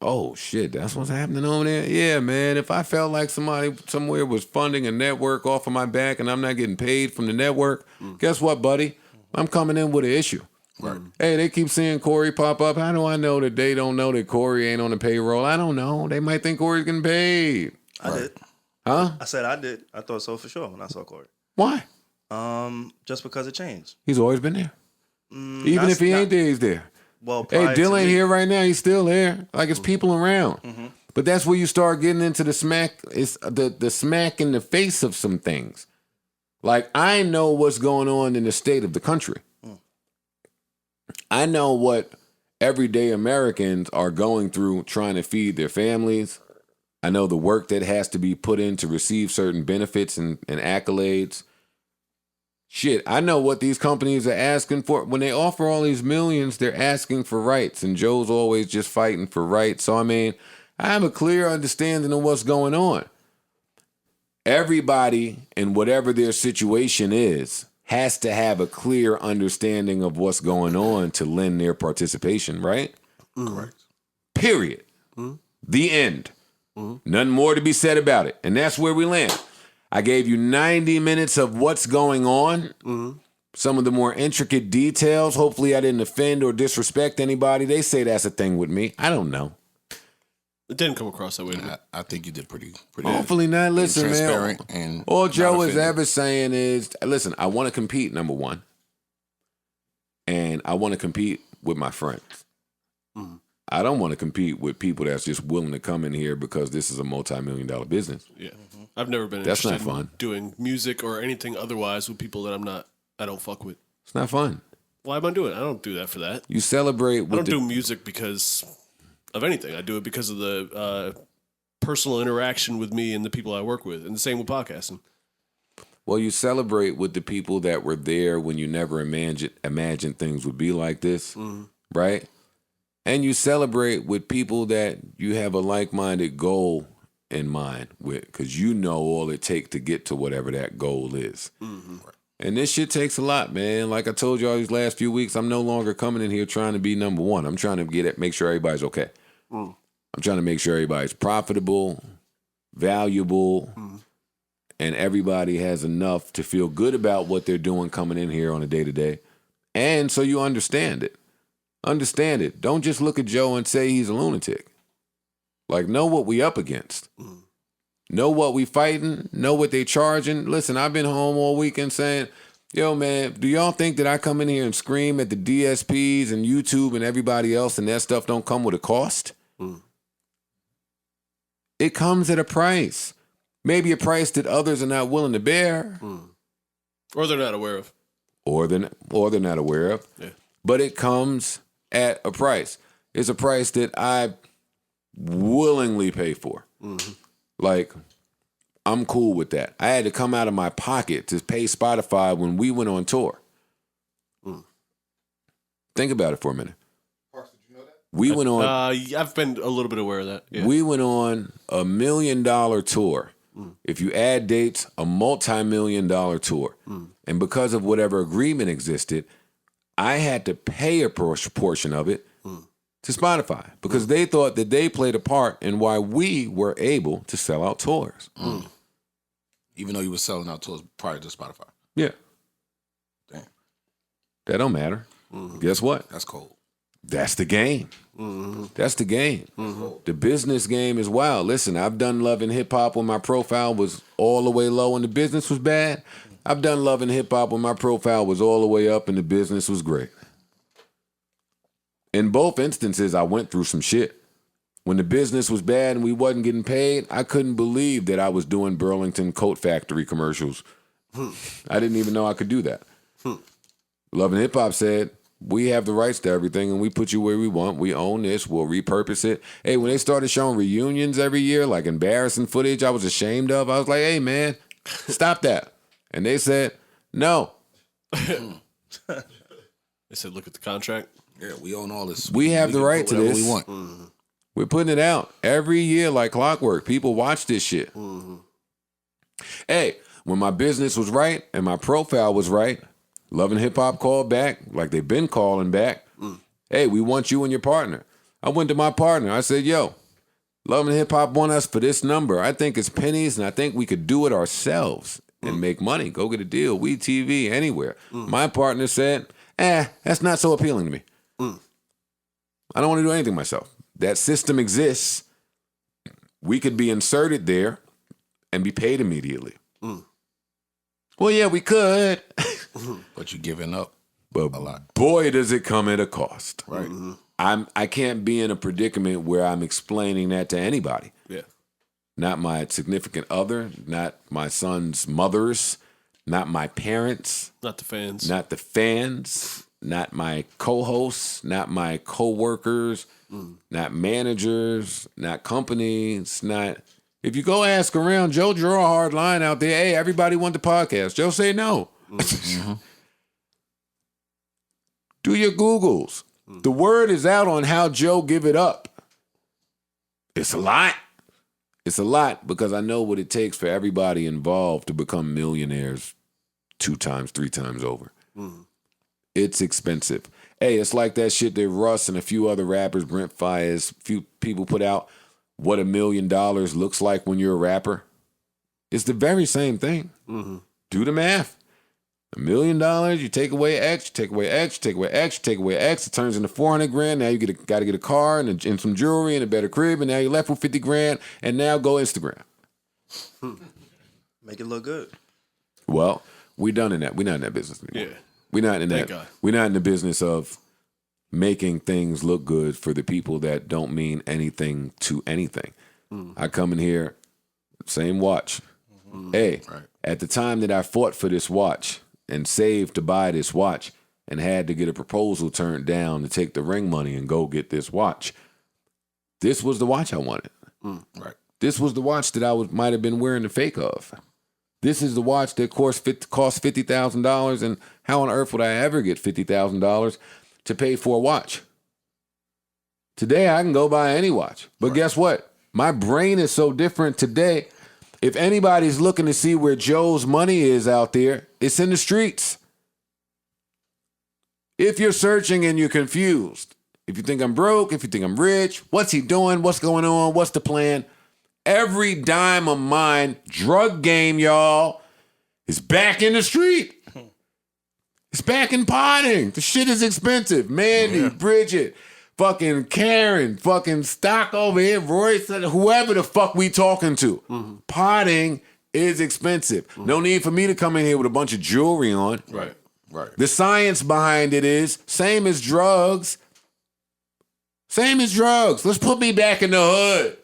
Oh, shit, that's what's happening over there? Yeah, man, if I felt like somebody somewhere was funding a network off of my back and I'm not getting paid from the network, guess what, buddy? I'm coming in with an issue. Right. Hey, they keep seeing Corey pop up. How do I know that they don't know that Corey ain't on the payroll? I don't know. They might think Corey's getting paid. I did. Huh? I said I did. I thought so for sure when I saw Corey. Why? Just because it changed. He's always been there. Even if he ain't there, he's there. Well, hey, Dill ain't here right now. He's still there. Like, it's people around. But that's where you start getting into the smack. It's the smack in the face of some things. Like, I know what's going on in the state of the country. I know what everyday Americans are going through trying to feed their families. I know the work that has to be put in to receive certain benefits and accolades. Shit, I know what these companies are asking for. When they offer all these millions, they're asking for rights, and Joe's always just fighting for rights. So, I mean, I have a clear understanding of what's going on. Everybody, in whatever their situation is, has to have a clear understanding of what's going on to lend their participation, right? Correct. Period. The end. Nothing more to be said about it. And that's where we land. I gave you 90 minutes of what's going on. Some of the more intricate details. Hopefully I didn't offend or disrespect anybody. They say that's a thing with me. I don't know. It didn't come across that way. I think you did pretty Hopefully not. Listen, transparent man. And all Joe is ever saying is, listen, I want to compete, number one. And I want to compete with my friends. I don't want to compete with people that's just willing to come in here because this is a multi-million-dollar business. Yeah. I've never been That's interested not fun. in doing music or anything otherwise with people that I don't fuck with. It's not fun. Why am I doing it? I don't do that for that. You celebrate with I don't do music because of anything. I do it because of the personal interaction with me and the people I work with. And the same with podcasting. Well, you celebrate with the people that were there when you never imagined things would be like this, right? And you celebrate with people that you have a like-minded goal in mind with, because you know all it takes to get to whatever that goal is. And this shit takes a lot, man. Like I told you all these last few weeks, I'm no longer coming in here trying to be number one. I'm trying to make sure everybody's okay. I'm trying to make sure everybody's profitable, valuable, and everybody has enough to feel good about what they're doing coming in here on a day-to-day. And so you understand it. Understand it. Don't just look at Joe and say he's a lunatic. Like, know what we up against. Know what we fighting. Know what they charging. Listen, I've been home all weekend saying, yo, man, do y'all think that I come in here and scream at the DSPs and YouTube and everybody else and that stuff don't come with a cost? It comes at a price. Maybe a price that others are not willing to bear. Or they're not aware of. Or they're not aware of. Yeah. But it comes at a price. It's a price that I willingly pay for. Like, I'm cool with that. I had to come out of my pocket to pay Spotify when we went on tour. Think about it for a minute. Parks, did you know that? We went on. I've been a little bit aware of that. Yeah. We went on $1 million tour. If you add dates, a multi-million-dollar tour. And because of whatever agreement existed, I had to pay a portion of it to Spotify because they thought that they played a part in why we were able to sell out tours. Even though you were selling out tours prior to Spotify. Yeah. Damn. That don't matter. Guess what? That's cold. That's the game. That's the game. The business game is wild. Listen, I've done Love and Hip Hop when my profile was all the way low and the business was bad. I've done Love and Hip Hop when my profile was all the way up and the business was great. In both instances, I went through some shit. When the business was bad and we wasn't getting paid, I couldn't believe that I was doing Burlington Coat Factory commercials. I didn't even know I could do that. Love and Hip Hop said, we have the rights to everything and we put you where we want. We own this. We'll repurpose it. Hey, when they started showing reunions every year, like embarrassing footage I was ashamed of, I was like, hey, man, stop that. And they said, no. They said, look at the contract. Yeah, we own all this. We have the can right put to whatever this. we want. We're putting it out every year like clockwork. People watch this shit. Hey, when my business was right and my profile was right, Love and Hip Hop called back like they've been calling back. Hey, we want you and your partner. I went to my partner. I said, yo, Love and Hip Hop want us for this number. I think it's pennies and I think we could do it ourselves and make money. Go get a deal. We TV, anywhere. My partner said, that's not so appealing to me. I don't want to do anything myself. That system exists. We could be inserted there and be paid immediately. Well, yeah, we could. But you're giving up But a lot. boy, does it come at a cost. Right. I can't be in a predicament where I'm explaining that to anybody. Yeah. Not my significant other, not my son's mothers, not my parents, Not the fans. not the fans, not my co-hosts, not my co-workers, not managers, not companies, not... If you go ask around, Joe drew a hard line out there. Hey, everybody want the podcast. Joe say no. Do your Googles. The word is out on how Joe give it up. It's a lot. It's a lot because I know what it takes for everybody involved to become millionaires 2 times, 3 times over. It's expensive. Hey, it's like that shit that Russ and a few other rappers, Brent Fires, few people put out, what $1 million looks like when you're a rapper. It's the very same thing. Do the math. $1 million, you take away X, you take away X, you take away X, you take away X, it turns into $400,000. Now you got to get a car and some jewelry and a better crib, and now you're left with $50,000. And now go Instagram. Make it look good. Well, we done in that. We're not in that business anymore. Yeah. We're not in Thank that. God. We're not in the business of making things look good for the people that don't mean anything to anything. I come in here, same watch. Hey, at the time that I fought for this watch and saved to buy this watch and had to get a proposal turned down to take the ring money and go get this watch, this was the watch I wanted. Right. This was the watch that I might have been wearing the fake of. This is the watch that cost $50,000, and how on earth would I ever get $50,000 to pay for a watch? Today, I can go buy any watch. But guess what? My brain is so different today. If anybody's looking to see where Joe's money is out there, it's in the streets. If you're searching and you're confused, if you think I'm broke, if you think I'm rich, what's he doing? What's going on? What's the plan? Every dime of mine, drug game, y'all, is back in the street. It's back in potting. The shit is expensive. Mandy, Bridget, fucking Karen, fucking Stock over here, Royce, whoever the fuck we talking to. Potting is expensive. No need for me to come in here with a bunch of jewelry on. Right. Right. The science behind it is same as drugs. Same as drugs. Let's put me back in the hood.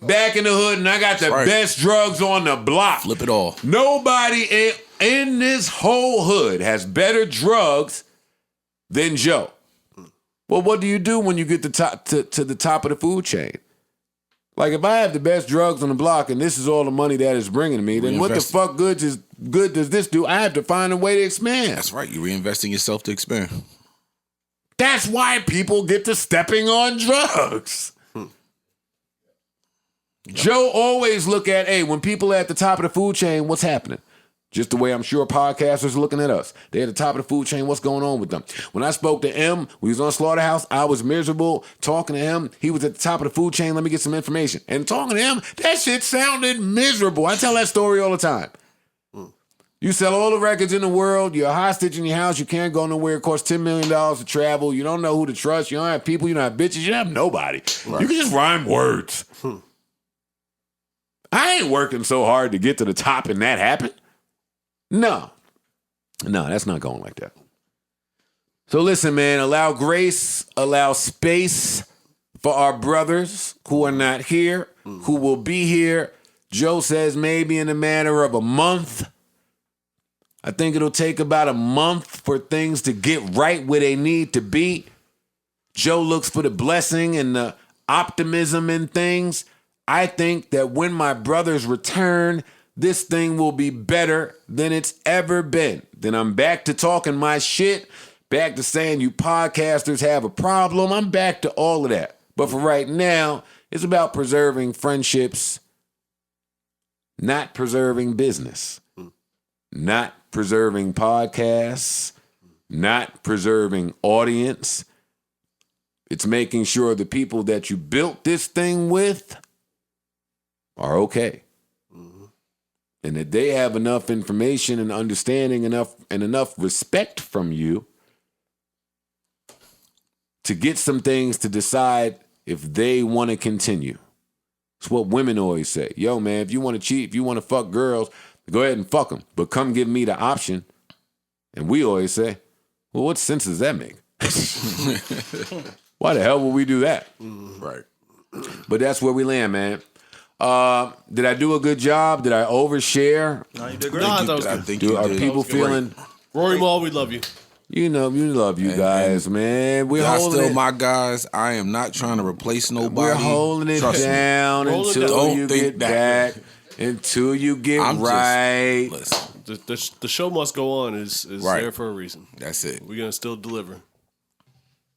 Back in the hood, and I got the best drugs on the block. Flip it all. Nobody in this whole hood has better drugs than Joe. Well, what do you do when you get to the top of the food chain? Like, if I have the best drugs on the block and this is all the money that is bringing me, then what the fuck good does this do? I have to find a way to expand. That's right. You're reinvesting yourself to expand. That's why people get to stepping on drugs. Joe always look at, hey, when people are at the top of the food chain, what's happening? Just the way I'm sure podcasters are looking at us. They're at the top of the food chain. What's going on with them? When I spoke to M, we was on Slaughterhouse, I was miserable talking to him. He was at the top of the food chain. Let me get some information. And talking to him, that shit sounded miserable. I tell that story all the time. You sell all the records in the world. You're a hostage in your house. You can't go nowhere. It costs $10 million to travel. You don't know who to trust. You don't have people. You don't have bitches. You don't have nobody. Right. You can just rhyme words. I ain't working so hard to get to the top and that happen. No, that's not going like that. So listen, man, allow grace, allow space for our brothers who are not here, who will be here. Joe says maybe in a matter of a month. I think it'll take about a month for things to get right where they need to be. Joe looks for the blessing and the optimism in things. I think that when my brothers return, this thing will be better than it's ever been. Then I'm back to talking my shit, back to saying you podcasters have a problem. I'm back to all of that. But for right now, it's about preserving friendships, not preserving business, not preserving podcasts, not preserving audience. It's making sure the people that you built this thing with are okay. And that they have enough information and understanding enough respect from you to get some things to decide if they want to continue. It's what women always say. Yo, man, if you want to cheat, if you want to fuck girls, go ahead and fuck them. But come give me the option. And we always say, well, what sense does that make? Why the hell would we do that? Right. But that's where we land, man. Did I do a good job? Did I overshare? No, you did great. I think you Are did. people feeling? Rory Mall, we love you. You know, we love you guys, man. We're Y'all holding still it. my guys. I am not trying to replace nobody. We're holding it Trust me. down Roll it until down. you Don't get think that. back. Until you get I'm right. Listen, The show must go on is Right. there for a reason. that's it. We're gonna still deliver.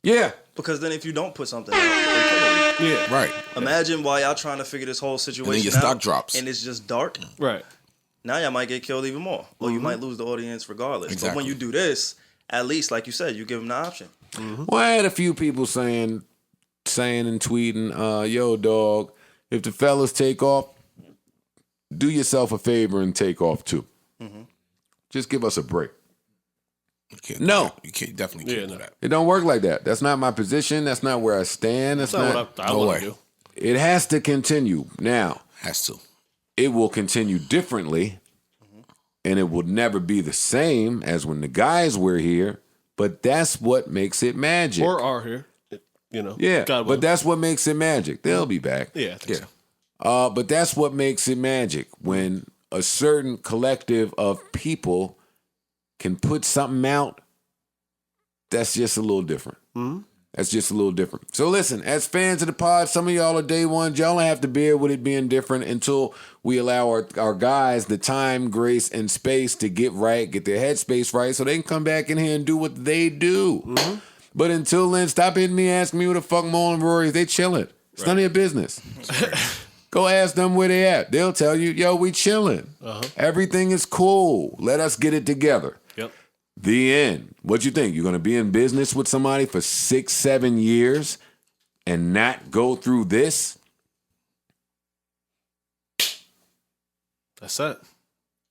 Yeah. Because then if you don't put something out, they kill you. Yeah. Right. Imagine while y'all trying to figure this whole situation your out, stock drops. and it's just dark. Right. Now y'all might get killed even more, or you might lose the audience regardless. But Exactly. when you do this, at least, like you said, you give them the option. Well, I had a few people saying and tweeting, yo, dog, if the fellas take off, do yourself a favor and take off too. Just give us a break. You can't No. do that. You can't definitely can't do that. It don't work like that. That's not my position. That's not where I stand. That's That's not. not what I No want way. to do. It has to continue. Now, Has to. it will continue differently, and it will never be the same as when the guys were here, but that's what makes it magic. Or are here. You know. Yeah, God but willing. that's what makes it magic. They'll be back. Yeah. I think Yeah. so. But that's what makes it magic, when a certain collective of people can put something out that's just a little different. That's just a little different. So listen, as fans of the pod, some of y'all are day ones. Y'all don't have to bear with it being different until we allow our guys the time, grace, and space to get right, get their headspace right, so they can come back in here and do what they do. But until then, stop hitting me, asking me who the fuck Mo and Rory is. They chilling. It's none of your business. Go ask them where they at. They'll tell you, yo, we chilling. Everything is cool. Let us get it together. Yep. The end. What you think? You're going to be in business with somebody for 6-7 years and not go through this? That's it.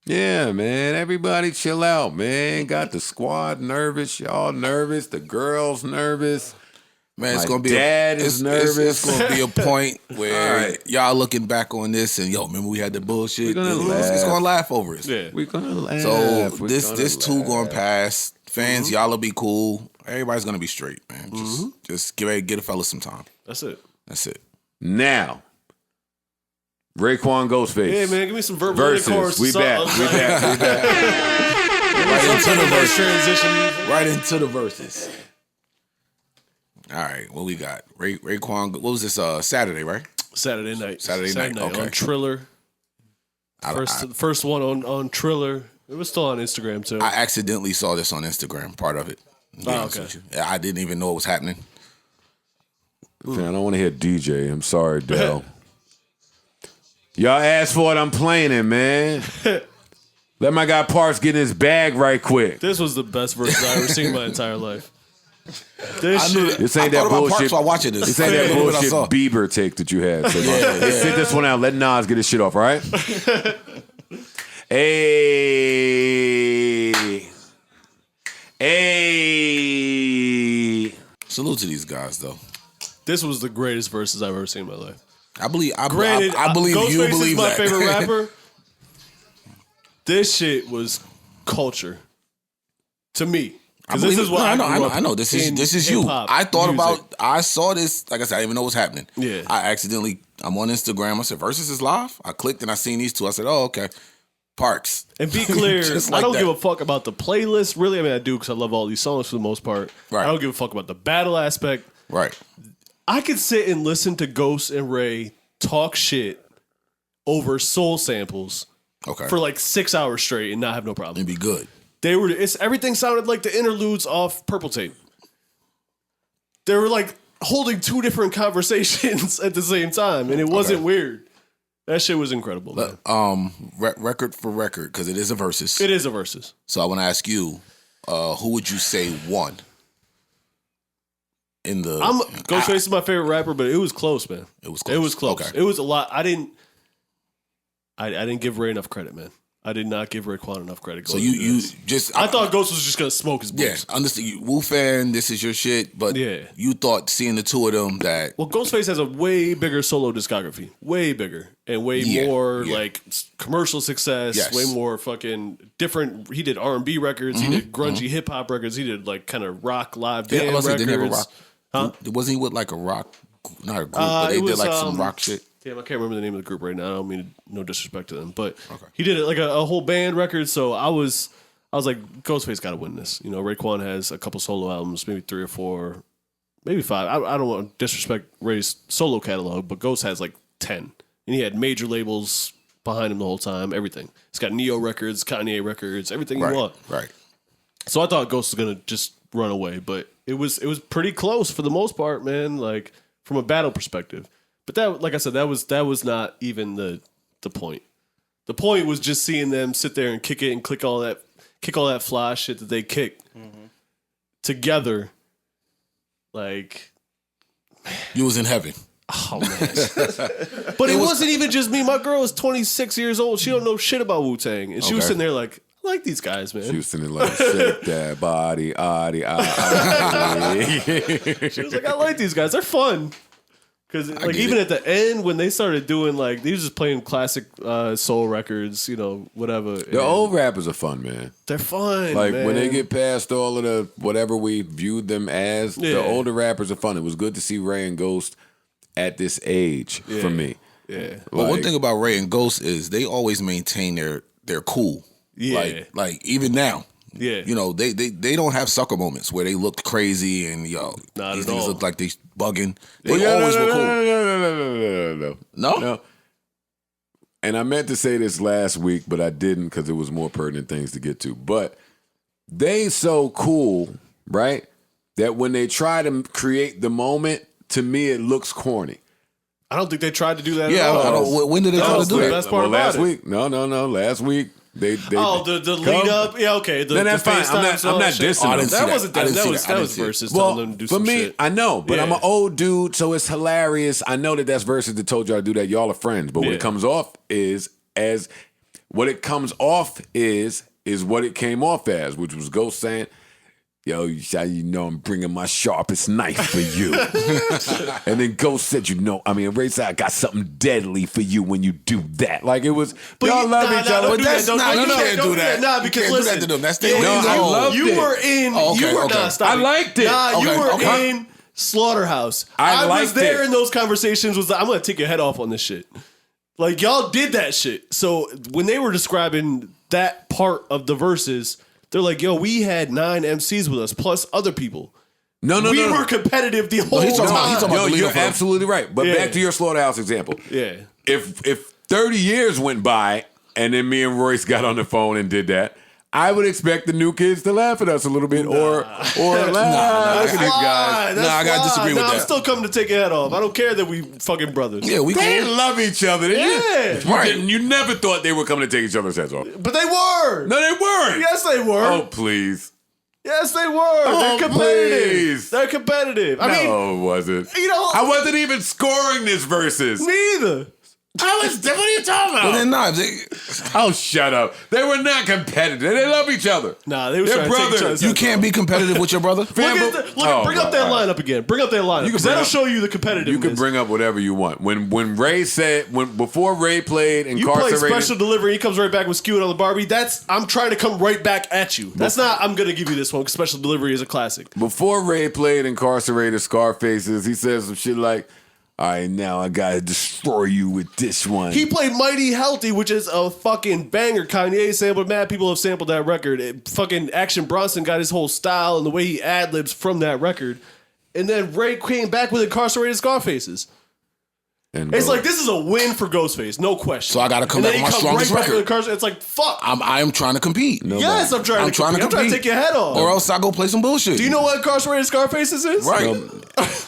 Yeah, man. Everybody chill out, man. Got the squad nervous. Y'all nervous. The girls nervous. Man, it's My gonna be dad it's, is nervous. It's gonna be a point where All right. y'all looking back on this and yo, remember we had the bullshit. We're gonna It's laugh. gonna laugh over us. Yeah. We're going to laugh. So We're this gonna too laugh. gonna pass. Fans, y'all will be cool. Everybody's gonna be straight, man. Just get a fella some time. That's it. That's it. Now, Raekwon Ghostface. Yeah, man. Give me some verbal Versus. intercourse. We back. We back. We back. Right into the Verse verses. transition. Right into the verses. All right, what we got? Raekwon. What was this? Saturday, right? Saturday night. Saturday night, okay. On Triller. First one on Triller. It was still on Instagram too. I accidentally saw this on Instagram. Part of it. be honest with you. I didn't even know it was happening. Man, I don't want to hear DJ. I'm sorry, Dell. Y'all asked for it. I'm playing it, man. Let my guy Parks get in his bag right quick. This was the best verse I've ever seen in my entire life. This ain't that bullshit. While watching this. This ain't that bullshit Bieber take that you had. So sit this one out. Let Nas get his shit off, all right? Hey. Salute to these guys, though. This was the greatest verses I've ever seen in my life. I believe Ghostface you believe is my that. favorite rapper. This shit was culture to me. Because this is what I know. This is you. I saw this. Like I said, I didn't even know what's happening. Yeah. I'm on Instagram. I said, Versus is live. I clicked and I seen these two. I said, oh, okay. Parks. And be clear, Like I don't that. give a fuck about the playlist. Really, I mean, I do because I love all these songs for the most part. Right. I don't give a fuck about the battle aspect. Right. I could sit and listen to Ghost and Ray talk shit over soul samples for like 6 hours straight and not have no problem. It'd be good. Everything sounded like the interludes off Purple Tape. They were like holding two different conversations at the same time, and it wasn't weird. That shit was incredible. Man. Record for record, because it is a versus. It is a versus. So I want to ask you, who would you say won? Ghostface is my favorite rapper, but it was close, man. It was close. Okay. It was a lot. I didn't give Ray enough credit, man. I did not give Raekwon enough credit. So you just I thought Ghost was just gonna smoke his boots. Yeah, understand. Wu fan, this is your shit. But you thought seeing the two of them that Ghostface has a way bigger solo discography, way bigger and way more like commercial success. Yes. Way more fucking different. He did R&B records. He did grungy hip hop records. He did like kind of rock live band records. Didn't have a rock. Huh? Wasn't he with like a rock? Not a group, but they did like some rock shit. Damn, I can't remember the name of the group right now. I don't mean no disrespect to them, but he did it like a whole band record. So I was like, Ghostface got to win this. You know, Raekwon has a couple solo albums, maybe 3 or 4, maybe 5. I don't want to disrespect Ray's solo catalog, but Ghost has like 10, and he had major labels behind him the whole time. Everything. He's got Neo records, Kanye records, everything you want. Right. So I thought Ghost was gonna just run away, but it was pretty close for the most part, man. Like from a battle perspective. But that, like I said, that was not even the point. The point was just seeing them sit there and kick it and kick all that fly shit that they kick together. Like, you was in heaven. Oh man! But it wasn't even just me. My girl is 26 years old. She don't know shit about Wu-Tang, and she was sitting there like, I like these guys, man. She was sitting like, shake that body, She was like, I like these guys. They're fun. Because like even at the end when they started doing like they was just playing classic soul records, you know, whatever. The old rappers are fun, man. They're fun. Like man. when they get past all of the whatever we viewed them as, the older rappers are fun. It was good to see Ray and Ghost at this age for me. Yeah. But one thing about Ray and Ghost is they always maintain their cool. Yeah. Like even now. Yeah. You know, they don't have sucker moments where they looked crazy and these things look like they bugging. They always were cool. No. And I meant to say this last week, but I didn't because it was more pertinent things to get to. But they so cool, right? That when they try to create the moment, to me it looks corny. I don't think they tried to do that. Yeah, at all. when did they try to do that? That's part last about it. week. No. Last week. They the lead up, yeah, okay. That's fine. I'm not dissing them. That wasn't that. That was versus telling them to do some shit. For me, I know, but I'm an old dude, so it's hilarious. I know that's versus that told y'all to do that. Y'all are friends, but what it comes off is what it came off as, which was Ghost saying, yo, you know I'm bringing my sharpest knife for you. And then Ghost said, Ray said, I got something deadly for you when you do that. Like it was, but y'all love each other. But that's not, you can't do that. Nah, because listen, do that to them. That's their own. You were in, I liked it. You were in Slaughterhouse. I was there in those conversations. Was like, I'm going to take your head off on this shit. Like y'all did that shit. So when they were describing that part of the verses, they're like, yo, we had 9 MCs with us, plus other people. No. We were competitive the whole time. You're absolutely right. But back to your Slaughterhouse example. Yeah. If 30 years went by and then me and Royce got on the phone and did that, I would expect the new kids to laugh at us a little bit, or laugh. Look at these guys. I gotta disagree with that. I'm still coming to take your head off. I don't care that we fucking brothers. Yeah, we They can. love each other. Yeah. You never thought they were coming to take each other's heads off. But they were. No, they weren't. Yes, they were. Oh, please. Yes, they were. Oh, They're competitive. please. They're competitive. I mean, No, it wasn't. you know, I wasn't even scoring this versus. neither. What are you talking about? But then not. Oh, shut up. They were not competitive. They love each other. Nah, they were They're trying to take each brothers. other's You heads can't off. be competitive with your brother. Bring up that lineup again. Bring up that lineup. Because that'll show you the competitiveness. You can bring up whatever you want. When Ray said, before Ray played You play Incarcerated. special delivery, he comes right back with skewing on the Barbie. I'm trying to come right back at you. That's not, I'm going to give you this one because special delivery is a classic. Before Ray played Incarcerated Scarfaces, he said some shit like, all right, now I gotta destroy you with this one. He played Mighty Healthy, which is a fucking banger. Kanye sampled, mad people have sampled that record. Fucking Action Bronson got his whole style and the way he ad-libs from that record. And then Ray came back with Incarcerated Scarfaces. And It's like, this is a win for Ghostface, no question. So I gotta come And back then with my he comes strongest right back record. with Incarcerated. It's like, fuck. I am trying to compete. Yes, I'm trying to compete. I'm trying to take your head off. Or else I go play some bullshit. Do you know what Incarcerated Scarfaces is? Right.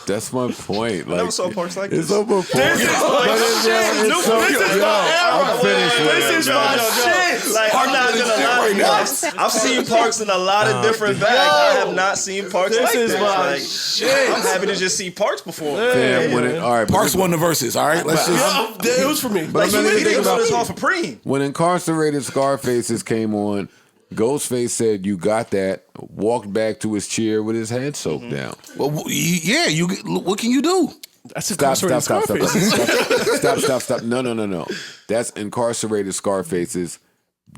that's my point. Like, I never saw parts like it's this. over. This is my shit. This is my era. This is my shit. Like, I'm not gonna lie. Right now. I've seen Parks in a lot of different bags. I have not seen Parks This like is this. my Like, shit. I'm happy to just see Parks perform. Damn, all right, Parks won the verses. All right, let's just. It was for me. Like, I'm you thinking didn't about- this off of Preem. when Incarcerated Scarfaces came on, Ghostface said, "You got that." Walked back to his chair with his head soaked down. Well, yeah. What can you do? That's Stop! Incarcerated Scarfaces. Stop! No. That's Incarcerated Scarfaces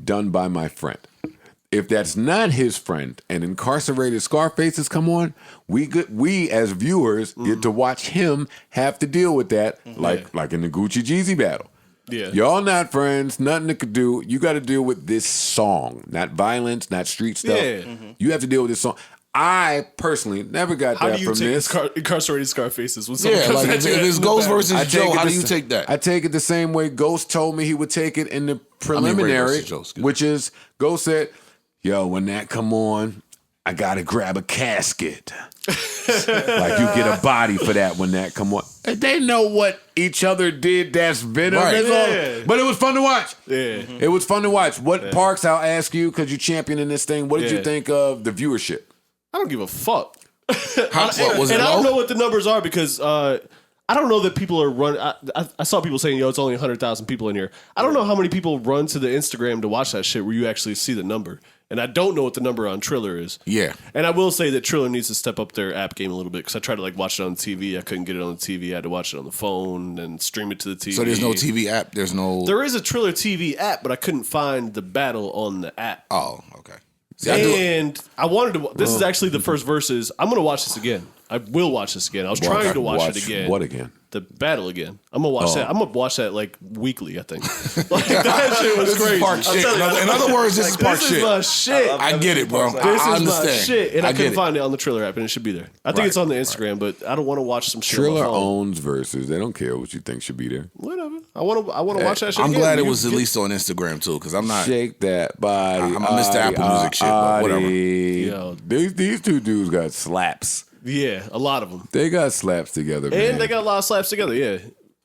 done by my friend. If that's not his friend and Incarcerated Scarfaces come on, we as viewers get to watch him have to deal with that, like in the Gucci Jeezy battle. Yeah. Y'all not friends, nothing to do. You got to deal with this song, not violence, not street stuff. Yeah. You have to deal with this song. I personally never got How that do you from take this. Incarcerated Scarfaces? When someone Yeah, comes like at if you it's in the Ghost battle? versus Joe, how do you take that? I take it the same way Ghost told me he would take it in the preliminary, versus Joe, excuse me. which is Ghost said, "Yo, when that come on, I gotta grab a casket. Like you get a body for that when that come on." They know what each other did. That's venom. Right. Yeah. But it was fun to watch. Yeah. It was fun to watch. What Parks? I'll ask you because you championing this thing. What did you Yeah. think of the viewership? I don't give a fuck. What was it? And I don't Low? know what the numbers are because I don't know that people are running. I saw people saying, "Yo, it's only 100,000 people in here." I don't know how many people run to the Instagram to watch that shit where you actually see the number. And I don't know what the number on Triller is. Yeah. And I will say that Triller needs to step up their app game a little bit because I tried to watch it on the TV. I couldn't get it on the TV. I had to watch it on the phone and stream it to the TV. So there's no TV app. There's no. There is a Triller TV app, but I couldn't find the battle on the app. Oh, okay. See, I do it. And I wanted to. This is actually the first verses. I'm going to watch this again. I will watch this again. I was trying to watch it again. What again? The battle again. I'm gonna watch that. I'm gonna watch that weekly. I think. That shit was This is crazy. Park shit. In other words, this is Park This shit. is my shit. I get it, bro. This I is my understand. shit, and I get couldn't it. find it on the Triller app, and it should be there. I think Right, it's on the Instagram, but I don't want to watch some shit. Triller on my phone. owns versus. They don't care what you think should be there. Whatever. I want to watch that shit. I'm again. glad it You was at get- least on Instagram too, because I'm not. Shake that body. I missed the Apple Music shit, but whatever. Yo. These two dudes got slaps. Yeah, a lot of them, They got slaps together, man. and they got a lot of slaps together. Yeah.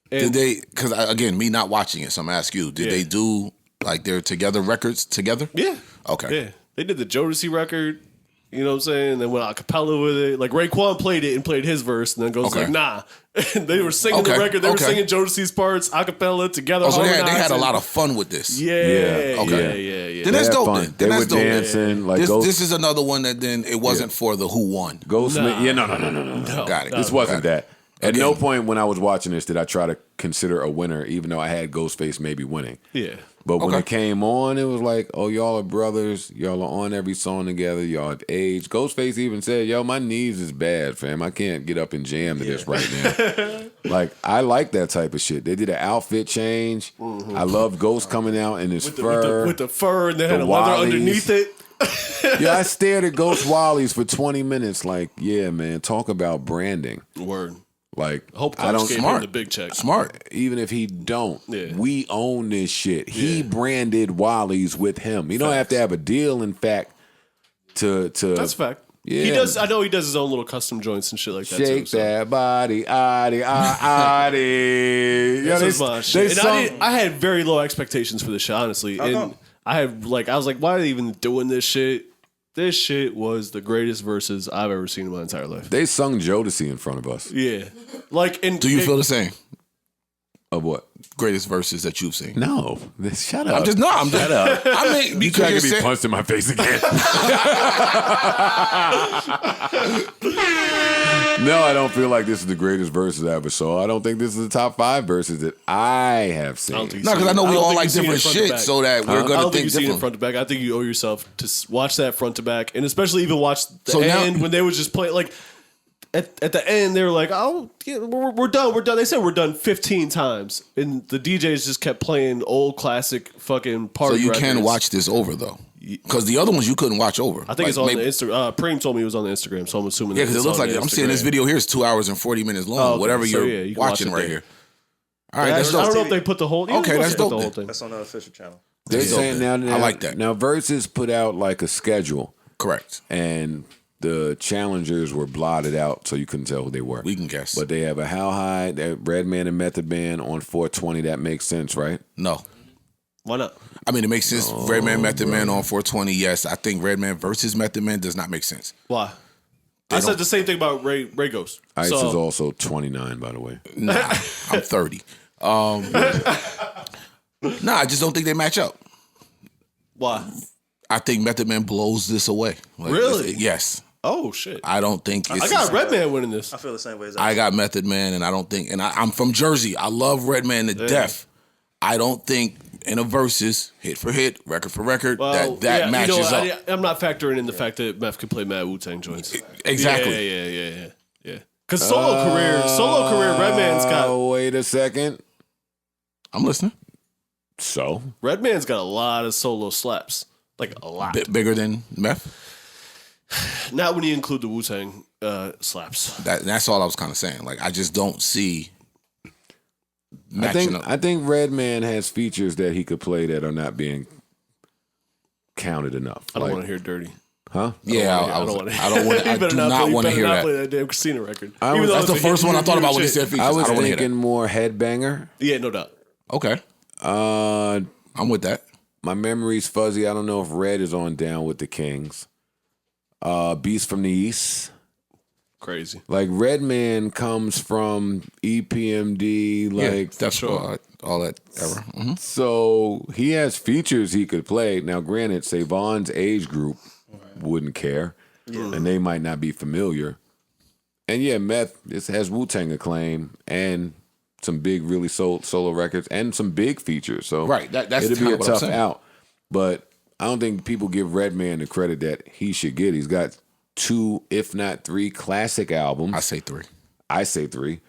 Did they? Because again, me not watching it, so I'm gonna ask you. Did Yeah. they do like their together records together? Yeah. Okay. Yeah. They did the Jodeci record. You know what I'm saying? And then went a cappella with it. Like Raekwon played it and played his verse, and then goes Okay. like, nah. And they were singing the Okay, record. They were okay. singing Jodeci's parts, a cappella together. Oh, so they had a harmonizing. lot of fun with this. Yeah. Yeah, okay. Yeah. Then that's had dope. fun. Then They that's were dope. dancing, like Ghost- this is another one that then it wasn't for the who won. Ghostman. Nah. Yeah, no. Got it. This wasn't Got it. that. At Again. no point when I was watching this did I try to consider a winner, even though I had Ghostface maybe winning. Yeah. But when Okay. it came on, it was like, oh, y'all are brothers. Y'all are on every song together. Y'all have age. Ghostface even said, yo, my knees is bad, fam. I can't get up and jam to this right now. Like, I like that type of shit. They did an outfit change. I love Ghost coming out in his fur. With the fur, and they had The a leather Wallies. underneath it. Yeah, I stared at Ghost Wallies for 20 minutes like, yeah, man, talk about branding. Word. Like, Hope I don't Coach gave him the big check. Smart. Even if he don't, Yeah. we own this shit. He branded Wally's with him. You don't have to have a deal, in fact, to That's a fact. Yeah. He does. I know he does his own little custom joints and shit like that. shake too, that body, Adi. This is my shit. And I had very low expectations for this shit, honestly. And I was like, why are they even doing this shit? This shit was the greatest verses I've ever seen in my entire life. They sung Jodeci in front of us. Yeah. Like, and Do you feel the same? Of what? Greatest verses that you've seen? No. Shut up. I'm just shut up. I mean, You because trying you're to be saying, punched in my face again. No, I don't feel like this is the greatest verses I ever saw. I don't think this is the top 5 verses that I have seen. don't think no, because I know we don't all think like you've seen it different front to shit, back. so that we're I going don't to think think you've seen it different. front to back. I think you owe yourself to watch that front to back, and especially even watch the So now- end when they was just playing. Like at the end, they were like, "Oh, yeah, we're done. We're done." They said we're done 15 times, and the DJs just kept playing old classic fucking So party. you records. can watch this over, though. Because the other ones you couldn't watch over. I think it's on the Instagram. Preem told me it was on the Instagram, so I'm assuming. Yeah, that because it looks on like the I'm seeing this Instagram. video here is 2 hours and 40 minutes long. okay. Whatever So, you're yeah, you can watch watching it right there. here. All right, I that's don't know dope. if they put the whole. Okay, that's they put dope the whole then. thing. That's on the official channel. They're That's saying dope. now, I like that. Now, Versus put out like a schedule, Correct. and the challengers were blotted out, so you couldn't tell who they were. We can guess. But they have a How High, that Redman and Method Man on 420. That makes sense, right? No. Why not? I mean, it makes sense. Redman, Method Man on 420, yes. I think Redman versus Method Man does not make sense. Why? I said the same thing about Ray Ghost. Ice So- is also 29, by the way. Nah, I'm 30. Nah, I just don't think they match up. Why? I think Method Man blows this away. Like, Really? Yes. Oh shit! I don't think it's I got Redman winning this. I feel the same way as I got Method Man, and I don't think, and I'm from Jersey. I love Redman to death. I don't think in a versus, hit for hit, record for record, that matches up. I'm not factoring in the fact that Meth can play Mad Wu-Tang joints. Exactly. Yeah. Because solo career, Redman's got Oh, wait a second. I'm listening. So? Redman's got a lot of solo slaps, like a lot. Bit bigger than Meth. Not when you include the Wu-Tang slaps. That's all I was kind of saying. Like, I just don't see matching up. I think Redman has features that he could play that are not being counted enough. I don't want to hear dirty. Huh? Yeah, I don't want to. I do not want to hear that. Play that damn Christina record. That's the first one I thought about when he said features. I was don't wanna hear thinking more Headbanger. Yeah, no doubt. that. Okay, I'm with that. My memory's fuzzy. I don't know if Red is on Down with the Kings. Beast from the East. Crazy. Like Redman comes from EPMD, like that's all that era. Mm-hmm. so he has features he could play. Now, granted, Savon's age group wouldn't care, and they might not be familiar. And yeah, Meth has Wu-Tang acclaim and some big, really solo records and some big features. So Right, that's it'd be kinda a what I'm tough saying. out. But I don't think people give Redman the credit that he should get. He's got 2, if not 3, classic albums. I say 3. I say 3.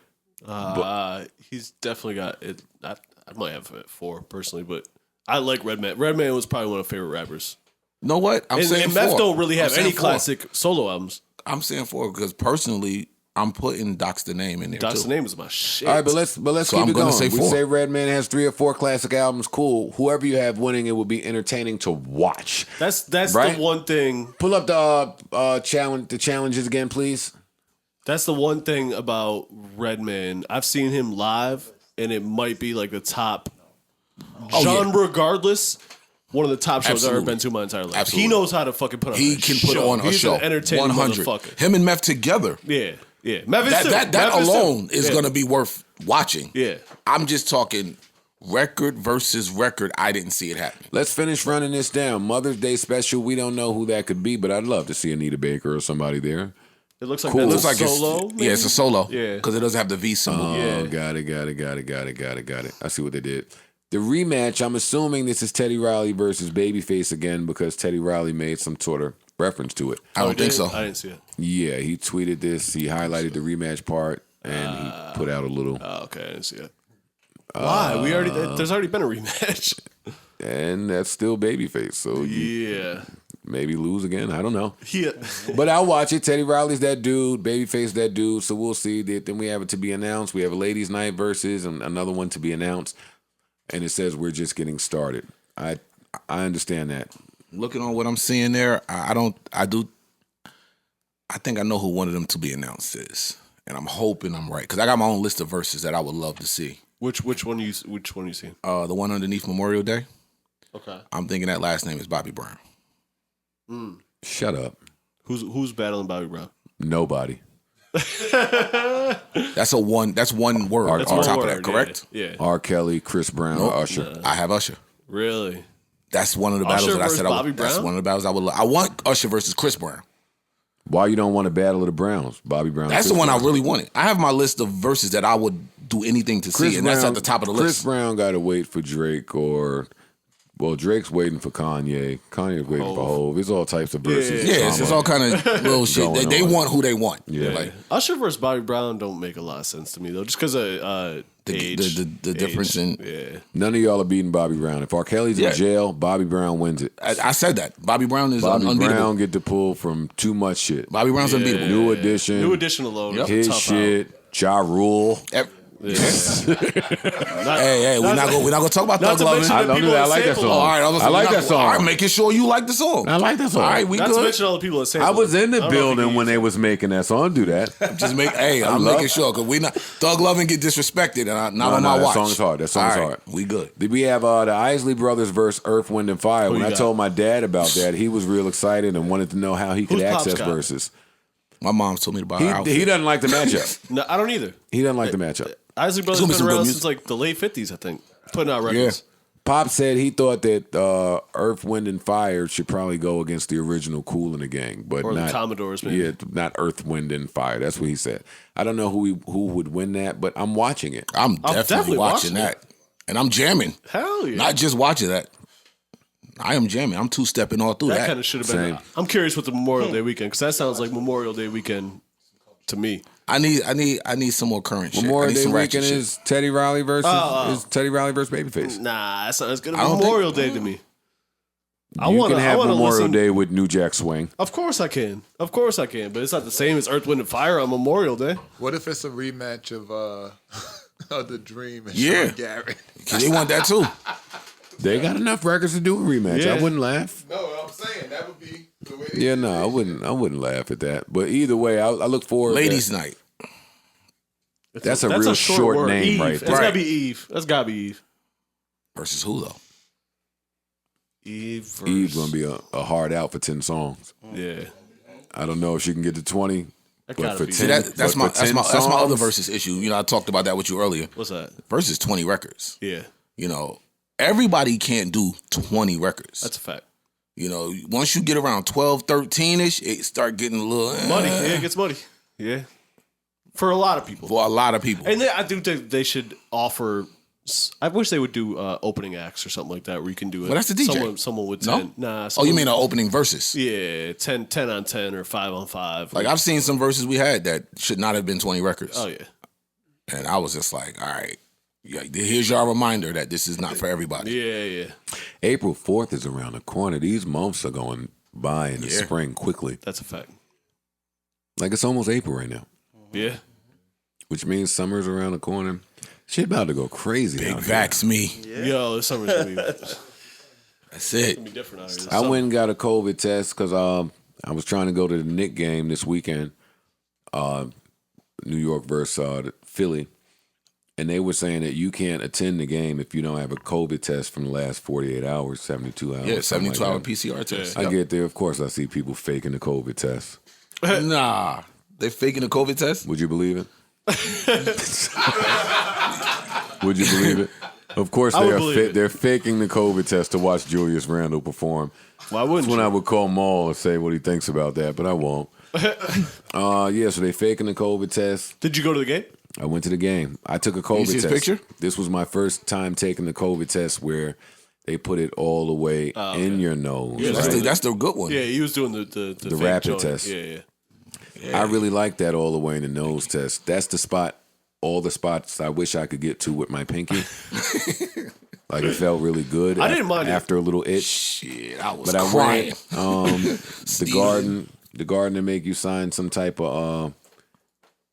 He's definitely got it. I might have it 4 personally, but I like Redman. Redman was probably one of my favorite rappers. You know what? I'm saying And Meth 4. don't really I'm have saying any 4. classic solo albums. I'm saying 4 because personally, I'm putting Doc's the Name in there Doc's too. the Name is my shit. All right, but let's So keep I'm it gonna going. say We 4. say Redman has 3 or 4 classic albums. Cool. Whoever you have winning, it will be entertaining to watch. That's Right? the one thing. Pull up the challenges again, please. That's the one thing about Redman. I've seen him live, and it might be like the top genre, regardless. One of the top shows I've ever Absolutely. been to my entire life. Absolutely. He knows how to fucking put on. He a can show. put on a He's show. An entertaining 100. motherfucker. Him and Meth together. Yeah. Meth is too. That Meth is too. alone is Yeah. going to be worth watching. Yeah. I'm just talking record versus record. I didn't see it happen. Let's finish running this down. Mother's Day special. We don't know who that could be, but I'd love to see Anita Baker or somebody there. It looks like Cool. that's Looks like solo. it's it's a solo. Yeah. because it doesn't have the V symbol. Oh, got it. I see what they did. The rematch, I'm assuming this is Teddy Riley versus Babyface again because Teddy Riley made some sort of reference to it. I don't think so. I didn't see it. Yeah, he tweeted this. He highlighted the rematch part, and he put out a little. Oh, okay, I didn't see it. Why? There's already been a rematch. and that's still babyface. So Yeah. maybe lose again. I don't know. Yeah. But I'll watch it. Teddy Riley's that dude. Babyface that dude. So we'll see. Then we have it to be announced. We have a ladies' night versus and another one to be announced. And it says we're just getting started. I understand that. Looking on what I'm seeing there, I think I know who one of them to be announced is, and I'm hoping I'm right because I got my own list of verses that I would love to see. Which one you seeing? The one underneath Memorial Day. Okay. I'm thinking that last name is Bobby Brown. Shut up. Who's battling Bobby Brown? Nobody. That's one word That's on one top word, of that, correct? Yeah. R. Kelly, Chris Brown, or Usher. I have Usher. Really? That's one of the battles Usher that I versus said Bobby that's Brown? one of the battles I would. I want Usher versus Chris Brown. Why you don't want a battle of the Browns? Bobby Brown. That's Chris the one Brown. I really wanted. I have my list of verses that I would do anything to see, and that's at the top of the Chris list. Brown got to wait for Drake Drake's waiting for Kanye. Kanye's waiting for Hov. It's all types of verses. Yeah, it's all kind of little shit. They want who they want. Yeah. Like Usher versus Bobby Brown don't make a lot of sense to me though, just because of age. the difference in. Yeah. None of y'all are beating Bobby Brown. If R. Kelly's in jail, Bobby Brown wins it. I said that Bobby Brown is Bobby unbeatable. Brown get to pull from too much shit. Bobby Brown's unbeatable. New edition. New edition alone. Yep. His Tough shit. Ja Rule. Hey, we're not gonna talk about Not Thug to Lovin'. mention the people I that like that sample song. all. All right, I like that song. All right, making sure you like the song. I like that song. All right, we Not to good. mention all the people that sample. I was in the I don't know if building you when can they use was making that song. Don't do that. Just make. Hey, I'm making sure because we not Thug Lovin' get disrespected and not on my that watch. song is hard. That song is All hard. We good. We have the Isley Brothers versus Earth, Wind, and Fire. When you I got? told my dad about that, he was real excited and wanted to know how he could Who's Pop's access got? verses. My mom told me about her outfit. He doesn't like the matchup. No, I don't either. He doesn't like the matchup. Isley Brothers gonna be been some good around music. since like the late 50s, I think. Putting out records. Pop said he thought that Earth, Wind, and Fire should probably go against the original Kool and the Gang, but Or the not Commodores, maybe. Yeah, not Earth, Wind, and Fire. That's what he said. I don't know who would win that, but I'm watching it. I'm definitely watching that, and I'm jamming. Hell yeah. Not just watching that. I am jamming. I'm two-stepping all through That that. kind of should have been. Same. I'm curious with the Memorial Day weekend because that sounds like Memorial Day weekend to me. I need some more current shit. I Memorial need Day some ratchet weekend shit. is Teddy Riley versus Babyface. Nah, that's not as good as I don't Memorial Day to me. I You want can have to Memorial listen. Day with New Jack Swing. Of course I can. But it's not the same as Earth, Wind, and Fire on Memorial Day. What if it's a rematch of of the Dream and Yeah. Sean Garrett? 'Cause they want that too. They got enough records to do a rematch. Yeah. I wouldn't laugh. No, I'm saying that would be the way. Yeah, no, I wouldn't laugh at that. But either way, I look forward. Ladies' night. That's a real short word. name Eve. right It's there. gotta be Eve. That's gotta be Eve. Versus who though? Eve. Versus, Eve's gonna be a hard out for 10 songs. Yeah. I don't know if she can get to 20, That but gotta for be. 10, See, that's but my for 10 that's my other songs, versus issue. You know, I talked about that with you earlier. What's that? Versus 20 records. Yeah. You know, everybody can't do 20 records. That's a fact. You know, once you get around 12, 13-ish, it start getting a little Muddy. Yeah, it gets muddy. Yeah. For a lot of people. for a lot of people. And I do think they should offer. I wish they would do opening acts or something like that where you can do it. Well, that's the DJ. Someone would No? 10. Nah. Oh, you someone- mean an opening versus? Yeah, 10 on 10 or 5 on 5. Like I've seen some verses we had that should not have been 20 records. Oh yeah. And I was just like, all right, yeah, here's your reminder that this is not for everybody. Yeah, yeah. April 4th is around the corner. These months are going by in the Yeah. spring quickly. That's a fact. Like it's almost April right now, Yeah. which means summer's around the corner. Shit about to go crazy. Big out here. vax me. Yo, this summer's gonna be, That's it. be different out here. This I summer. went and got a COVID test because I was trying to go to the Knicks game this weekend, New York versus Philly, and they were saying that you can't attend the game if you don't have a COVID test from the last 48 hours, 72 hours. Yeah, something 72 hour like that. PCR test. I Yep. get there, of course, I see people faking the COVID test. Nah. They faking the COVID test? Would you believe it? Would you believe it? Of course, I would believe it. they're faking the COVID test to watch Julius Randle perform. Why wouldn't That's when you? I would call Maul and say what he thinks about that, but I won't. Yeah, so they faking the COVID test. Did you go to the game? I went to the game. I took a COVID see his test. picture? This was my first time taking the COVID test where they put it all the way in your nose. Yeah, That's, right? that's the good one. Yeah, he was doing the fake rapid joint. test. Yeah. I really like that all the way in the nose test. That's the spot, all the spots I wish I could get to with my pinky. Like it felt really good. I didn't mind it. after a little itch. Shit, I was But I crying. went the garden to make you sign some type of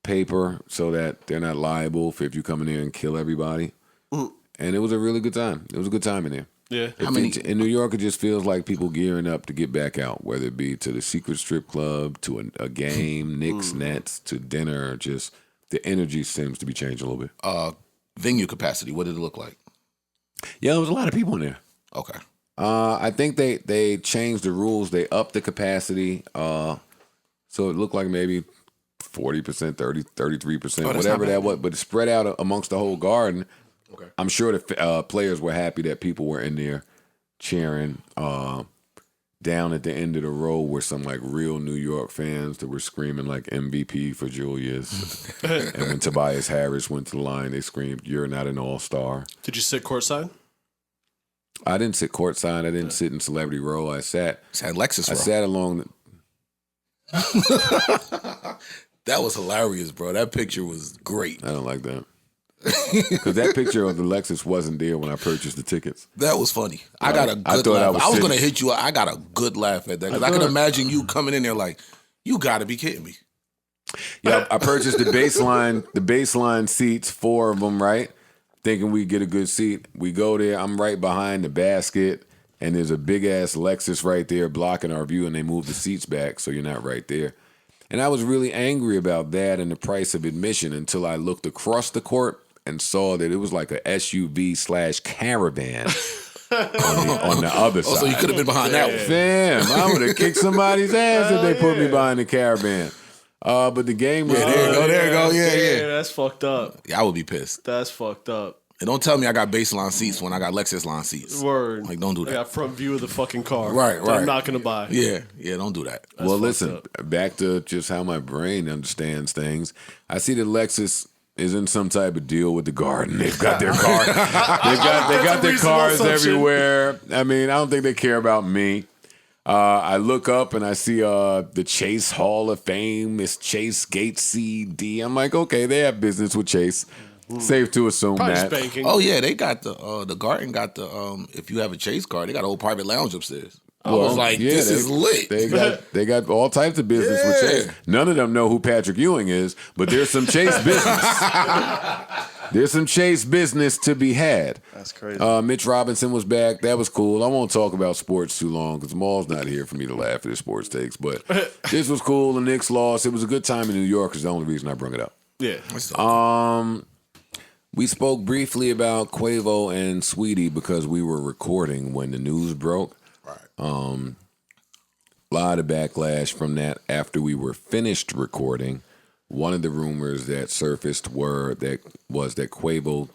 paper so that they're not liable for if you come in there and kill everybody. And it was a really good time. It was a good time in there. Yeah. In New York, it just feels like people gearing up to get back out, whether it be to the secret strip club, to a game, Knicks, Nets, to dinner. Just the energy seems to be changing a little bit. Venue capacity, what did it look like? Yeah, there was a lot of people in there. Okay. I think they changed the rules. They upped the capacity. So it looked like maybe 40%, 33%, whatever that was. But it spread out amongst the whole garden. Okay. I'm sure the players were happy that people were in there cheering. Down at the end of the row were some like real New York fans that were screaming like MVP for Julius. And when Tobias Harris went to the line, they screamed, "You're not an all-star." Did you sit courtside? I didn't sit courtside. I didn't sit in celebrity row. I sat Lexus row. I sat along. That was hilarious, bro. That picture was great. I don't like that. Because that picture of the Lexus wasn't there when I purchased the tickets. That was funny. I got a good laugh. I was going to hit you. I got a good laugh at that because I can imagine you coming in there like, you got to be kidding me. Yeah, I purchased the baseline seats, 4 of them, right? Thinking we'd get a good seat. We go there. I'm right behind the basket, and there's a big-ass Lexus right there blocking our view, and they move the seats back so you're not right there. And I was really angry about that and the price of admission until I looked across the court and saw that it was like a SUV/caravan on the other side. So you could have been behind that one. Damn, I would have kicked somebody's ass if they put me behind the caravan. But the game was... There you go. Yeah. That's fucked up. Yeah, I would be pissed. That's fucked up. And don't tell me I got baseline seats when I got Lexus line seats. Word. Like, don't do I that. got front view of the fucking car. Right. I'm not going to buy. Yeah, don't do that. Well, listen, back to just how my brain understands things. I see that Lexus is in some type of deal with the garden. They've got their car. They got their cars everywhere. I mean, I don't think they care about me. I look up and I see the Chase Hall of Fame. It's Chase Gate CD. I'm like, okay, they have business with Chase. Safe to assume Probably that. spanking. Oh yeah, they got the garden got the if you have a Chase car, they got a whole private lounge upstairs. I was like, this is lit. They got all types of business with Chase. None of them know who Patrick Ewing is, but there's some Chase business. There's some Chase business to be had. That's crazy. Mitch Robinson was back. That was cool. I won't talk about sports too long because Maul's not here for me to laugh at his sports takes. But this was cool. The Knicks lost. It was a good time in New York is the only reason I brought it up. Yeah. We spoke briefly about Quavo and Sweetie because we were recording when the news broke. Right. A lot of backlash from that after we were finished recording. One of the rumors that surfaced was that Quavo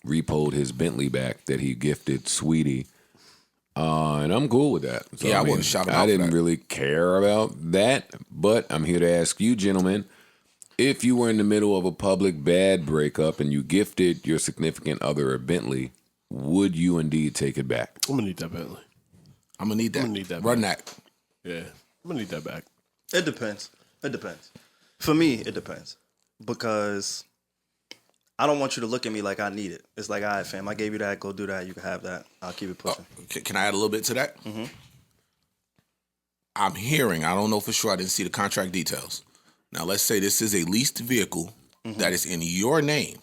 repoed his Bentley back that he gifted Sweetie. And I'm cool with that. So, I wouldn't shout him out I for didn't that. really care about that, but I'm here to ask you, gentlemen, if you were in the middle of a public bad breakup and you gifted your significant other a Bentley, would you indeed take it back? I'm going to need that Bentley. I'm gonna need that. Run that. Yeah. I'm going to need that back. It depends. For me, it depends. Because I don't want you to look at me like I need it. It's like, all right, fam, I gave you that. Go do that. You can have that. I'll keep it pushing. Can I add a little bit to that? Mm-hmm. I'm hearing, I don't know for sure, I didn't see the contract details. Now, let's say this is a leased vehicle that is in your name,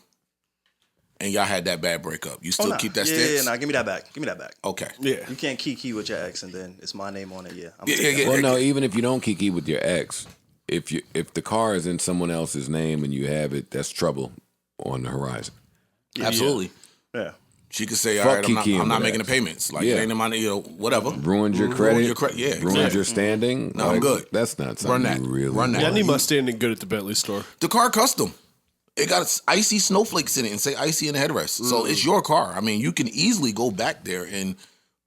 and y'all had that bad breakup. You still keep that stance? Yeah, give me that back. Okay. Yeah. You can't kiki with your ex and then it's my name on it. Yeah. Well, no, even if you don't kiki with your ex, if the car is in someone else's name and you have it, that's trouble on the horizon. Absolutely. Yeah. She could say, Fuck all right, Kiki I'm not and making the that. payments. Like, Yeah. it ain't in my, whatever. Ruined your credit. Yeah, Ruined your standing. No, I'm good. That's not something Run that. you really Run that. Yeah, I want. need my standing good at the Bentley store. The car custom. It got icy snowflakes in it and say icy in the headrest. So it's your car. I mean, you can easily go back there and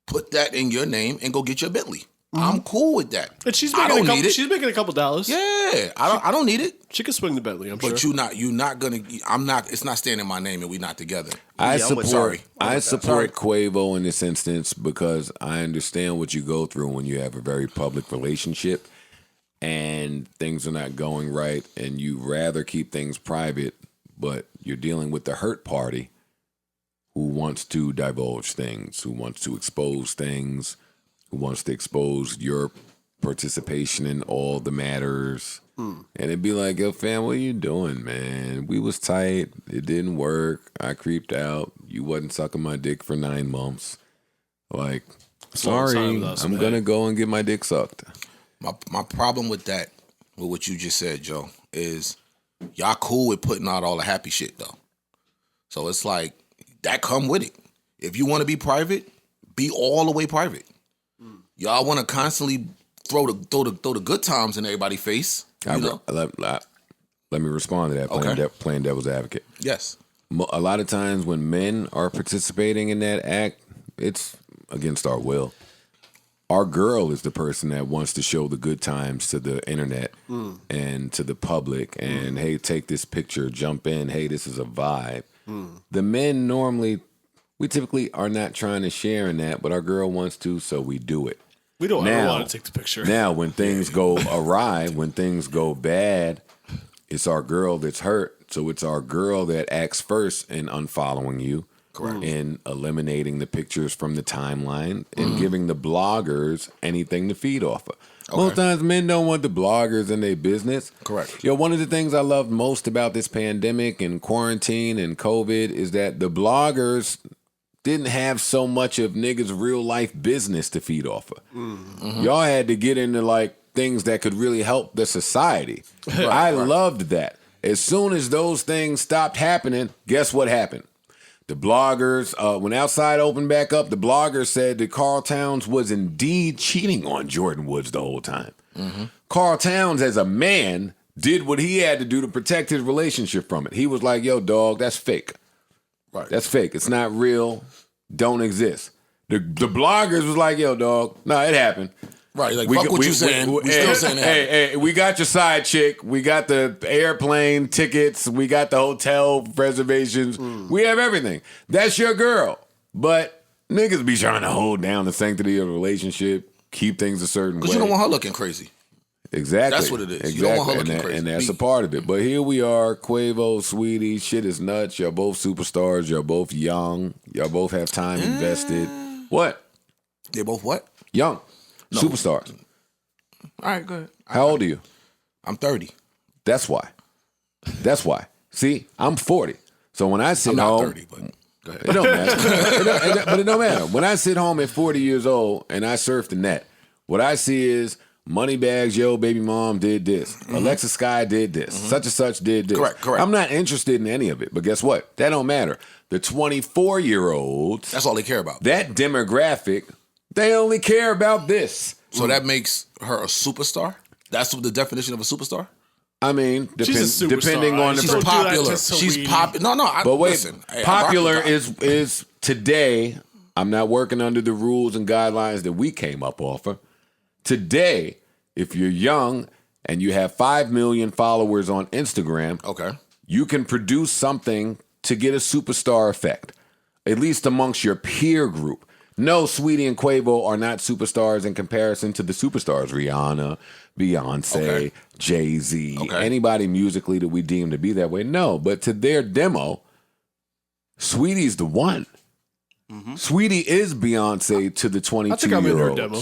put that in your name and go get your Bentley. I'm cool with that. And she's I making don't need it. She's making a couple dollars. Yeah, I don't need it. She can swing the Bentley, I'm sure. But you're not gonna. I'm not. It's not staying in my name, and we're not together. I Yeah, I'm with- support sorry. Quavo in this instance because I understand what you go through when you have a very public relationship and things are not going right, and you rather keep things private, but you're dealing with the hurt party who wants to divulge things, who wants to expose things, who wants to expose your participation in all the matters. And it'd be like, yo, fam, what you doing, man? We was tight. It didn't work. I creeped out. You wasn't sucking my dick for 9 months. Like, sorry, I'm going to go and get my dick sucked. My problem with that, with what you just said, Joe, is y'all cool with putting out all the happy shit, though. So it's like, that come with it. If you want to be private, be all the way private. Y'all want to constantly throw the good times in everybody's face. Let me respond to that, playing devil's advocate. Yes. A lot of times when men are participating in that act, it's against our will. Our girl is the person that wants to show the good times to the internet and to the public. And, hey, take this picture, jump in. Hey, this is a vibe. The men normally, we typically are not trying to share in that, but our girl wants to, so we do it. We don't ever want to take the picture. Now, when things go awry, when things go bad, it's our girl that's hurt. So it's our girl that acts first in unfollowing you. Correct. And eliminating the pictures from the timeline and giving the bloggers anything to feed off of. Okay. Most times men don't want the bloggers in their business. Correct. Yo, one of the things I loved most about this pandemic and quarantine and COVID is that the bloggers didn't have so much of niggas' real life business to feed off of. Y'all had to get into like things that could really help the society. I loved that. As soon as those things stopped happening, guess what happened? The bloggers, when Outside opened back up, the bloggers said that Carl Towns was indeed cheating on Jordan Woods the whole time. Carl Towns, as a man, did what he had to do to protect his relationship from it. He was like, yo, dog, that's fake. Right. That's fake. It's not real. Don't exist. The bloggers was like, yo, dog, no, it happened. Right, like, fuck what you saying. We still saying that. Hey, we got your side chick. We got the airplane tickets. We got the hotel reservations. We have everything. That's your girl. But niggas be trying to hold down the sanctity of the relationship, keep things a certain way. Because you don't want her looking crazy. Exactly. That's what it is. Exactly. You don't want her looking crazy. And that's a part of it. But here we are, Quavo, Sweetie, shit is nuts. Y'all both superstars. Y'all both young. Y'all both have time invested. What? They both what? Young. No. Superstars. All right, go ahead. How old are you? I'm 30. That's why. That's why. See, I'm 40. So when I sit I'm not home, 30, but go ahead. It don't matter. But it don't matter. When I sit home at 40 years old and I surf the net, what I see is Moneybags, yo, baby mom did this. Alexa Sky did this. Such and such did this. Correct. I'm not interested in any of it. But guess what? That don't matter. The 24-year-olds. That's all they care about. That demographic, they only care about this. So that makes her a superstar? That's the definition of a superstar? I mean, depending on the she's popular. She's popular. No, but wait, listen. Popular is today. I'm not working under the rules and guidelines that we came up off of. Today, if you're young and you have 5 million followers on Instagram, okay, you can produce something to get a superstar effect, at least amongst your peer group. No, Sweetie and Quavo are not superstars in comparison to the superstars. Rihanna, Beyonce, Jay-Z, anybody musically that we deem to be that way. No, but to their demo, Sweetie's the one. Sweetie is Beyonce to the 22-year-olds. I think I'm in her demo.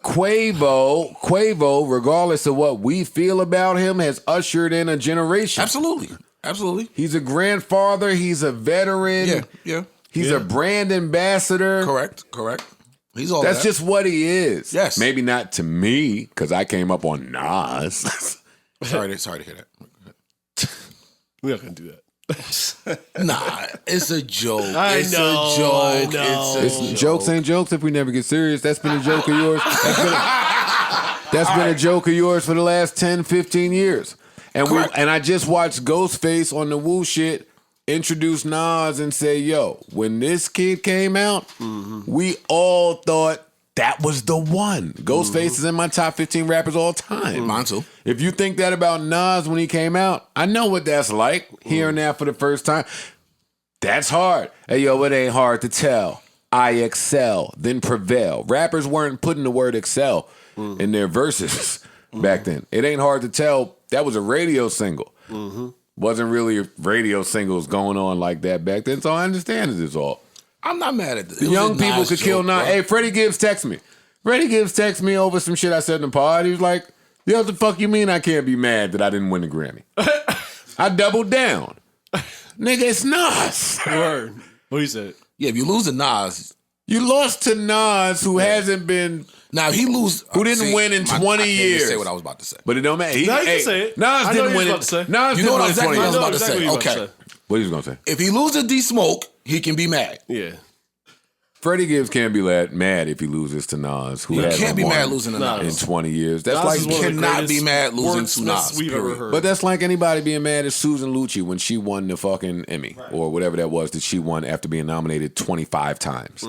Quavo, regardless of what we feel about him, has ushered in a generation. Absolutely. He's a grandfather. He's a veteran. Yeah. He's a brand ambassador. Correct. He's all That's just what he is. Yes. Maybe not to me, because I came up on Nas. Sorry to hear that. We're not going to do that. Nah, it's a joke. I know. Jokes ain't jokes if we never get serious. That's been a joke of yours. That's been a joke of yours for the last 10, 15 years. And I just watched Ghostface on the Woo shit introduce Nas and say, yo, when this kid came out, we all thought that was the one. Ghostface is in my top 15 rappers all time. Mine too. If you think that about Nas when he came out, I know what that's like, hearing that for the first time. That's hard. Hey, yo, it ain't hard to tell. I excel, then prevail. Rappers weren't putting the word excel in their verses back then. It ain't hard to tell. That was a radio single. Wasn't really radio singles going on like that back then, so I understand it's all. I'm not mad at this. Young people could kill Nas. Hey, Freddie Gibbs text me. Freddie Gibbs text me over some shit I said in the pod. He was like, "Yo, what the fuck you mean I can't be mad that I didn't win the Grammy?" I doubled down. Nigga, it's Nas. Word. What he said? Yeah, if you lose to Nas, You lost to Nas, who hasn't been. now if he lose, Who didn't win in 20 I years. can't say what I was about to say. But it don't matter. No, you can say it. Nas I know didn't you win was it. about to say. Nas You didn't know what win exactly in I was 20 about to exactly say. what you about to Okay, say. What he was gonna say? if he loses D Smoke, he can be mad. Yeah. Freddie Gibbs can't be mad if he loses to Nas, who He hasn't can't be won mad losing to Nah. Nas. in 20 years. That's Nas like is one of the cannot greatest be mad losing to wordsmiths Nas, we've ever period. heard. But that's like anybody being mad at Susan Lucci when she won the fucking Emmy or whatever that was that she won after being nominated 25 times.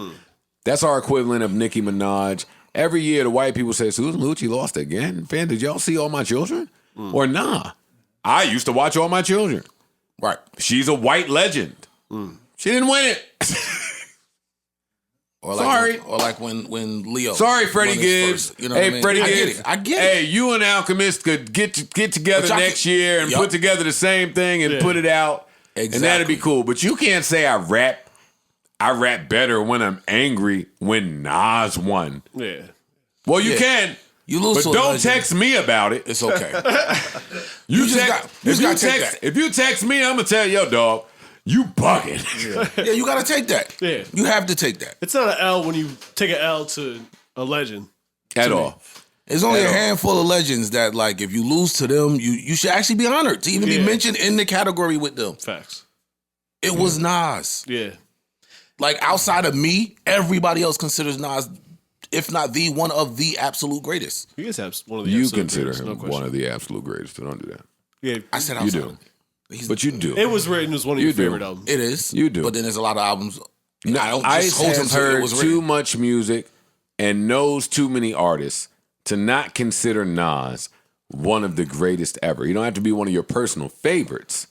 That's our equivalent of Nicki Minaj. Every year the white people say, Susan Lucci lost again. Fan, did y'all see All My Children? Or nah. I used to watch All My Children. Right. She's a white legend. She didn't win it. Or Sorry. Or like when Leo. Sorry, Freddie won his Gibbs. first, you know Hey, what I mean? Freddie I get Gibbs. it. I get Hey, it. you and Alchemist could get together But y'all next can- year and Yup. put together the same thing and put it out. And that'd be Exactly. cool. But you can't say I rap better when I'm angry when Nas won. Yeah. Well, you Yeah. can. You lose But to a don't legend. text me about it. It's okay. You just got- you just gotta take that. If you text me, I'm gonna tell you, yo, dog, you bugging. Yeah, you got to take that. Yeah. You have to take that. It's not an L when you take an L to a legend. At all. There's only At a all. handful of legends that, like, if you lose to them, you should actually be honored to even be Yeah. mentioned in the category with them. Facts. It was Nas. Yeah. Like, outside of me, everybody else considers Nas, if not the one of the absolute greatest. He is one of the You absolute consider greatest, him no one question. of the absolute greatest. So don't do that. Yeah. I said You outside do. of He's- But you do. It was written as one of You your do. favorite albums. It is. You do. But then there's a lot of albums. No, I don't Ice just hold him has to it heard was too written. much music and knows too many artists to not consider Nas one of the greatest ever. You don't have to be one of your personal favorites,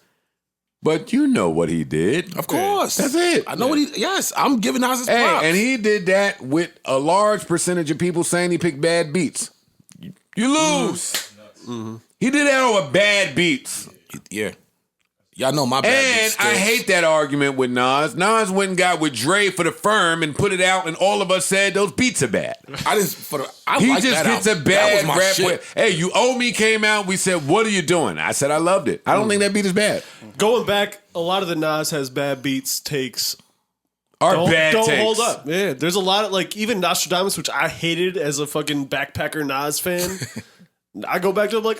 but you know what he did. Of course. That's it. I know what he, yes, I'm giving Nas his Hey, props. and he did that with a large percentage of people saying he picked bad beats. You lose. He did that over bad beats. Yeah. Y'all know my bad. And bitch I still. hate that argument with Nas. Nas went and got with Dre for the Firm and put it out, and all of us said those beats are bad. I didn't. For the, I He like just that gets album. a bad That was my rap. shit. With, hey, You Owe Me came out. We said, what are you doing? I said, I loved it. I don't think that beat is bad. Going back, a lot of the Nas has bad beats takes Or bad don't takes. hold up. Yeah, there's a lot of like even Nostradamus, which I hated as a fucking backpacker Nas fan. I go back to it like,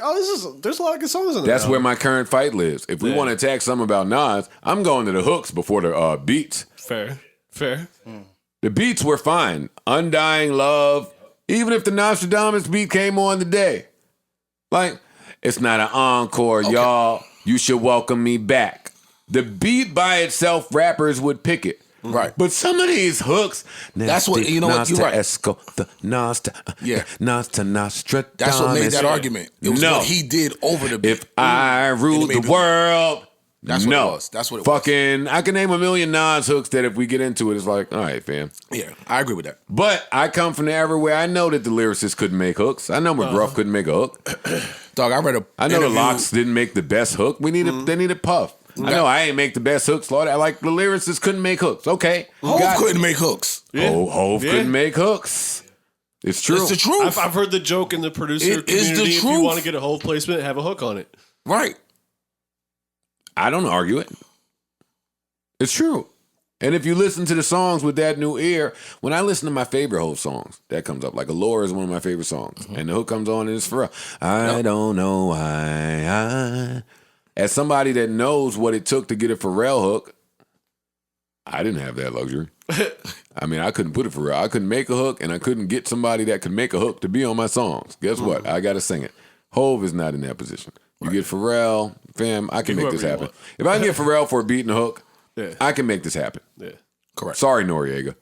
there's a lot of good songs in there. That's where my current fight lives. If we Yeah. want to attack something about Nas, I'm going to the hooks before the beats. fair. The beats were fine. Undying Love. Even if the Nostradamus beat came on today. Like, it's not an encore, y'all. You should welcome me back. The beat by itself, rappers would pick it. Right. But some of these hooks, That's what- you know what, Nas you're to right. Esco, the Nas to Yeah. Nas to Nostradamus. That's what made that argument. It was No. what he did over the beat. If I ruled made the me- world. That's what it no. was. That's what it was. Fucking, I can name a million Nas hooks that if we get into it, it's like, all right, fam. Yeah, I agree with that. But I come from the era where I know that the lyricists couldn't make hooks. I know McGruff couldn't make a hook. Dog, I read a. I know the interview- Locks didn't make the best hook. They needed Puff. I know I ain't make the best hooks, Lord. I like the lyricists couldn't make hooks. Okay. Hov got it. couldn't make hooks. Hov Yeah. couldn't make hooks. It's true. It's the truth. I've heard the joke in the producer It is the community. If you truth. want to get a whole placement, have a hook on it. Right. I don't argue it. It's true. And if you listen to the songs with that new ear, when I listen to my favorite Hov songs, that comes up. Like Allure is one of my favorite songs. And the hook comes on and it's for real. I don't know why. As somebody that knows what it took to get a Pharrell hook, I didn't have that luxury. I mean, I couldn't put it for real. I couldn't make a hook, and I couldn't get somebody that could make a hook to be on my songs. Guess what? I got to sing it. Hov is not in that position. You get Pharrell, fam, I can Get make this whoever you happen. want. If I can get Pharrell for a beat and a hook, Yeah. I can make this happen. Yeah. Correct. Sorry, Noriega.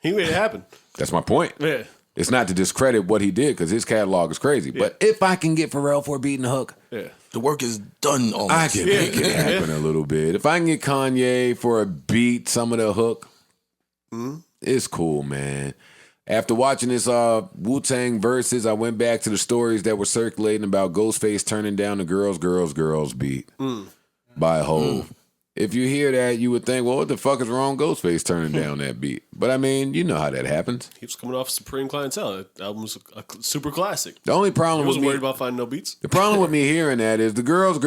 He made it happen. That's my point. Yeah. It's not to discredit what he did because his catalog is crazy. But if I can get Pharrell for a beat and a hook, Yeah. The work is done almost. I can make it happen a little bit. If I can get Kanye for a beat, some of the hook, it's cool, man. After watching this Wu-Tang Versus, I went back to the stories that were circulating about Ghostface turning down the girls beat. by Hove. If you hear that, you would think, well, what the fuck is wrong? Ghostface turning down that beat. But I mean, you know how that happens. He was coming off Supreme Clientele. That album was a super classic. The only problem He with wasn't me, worried about finding no beats. the problem with me hearing that is the girls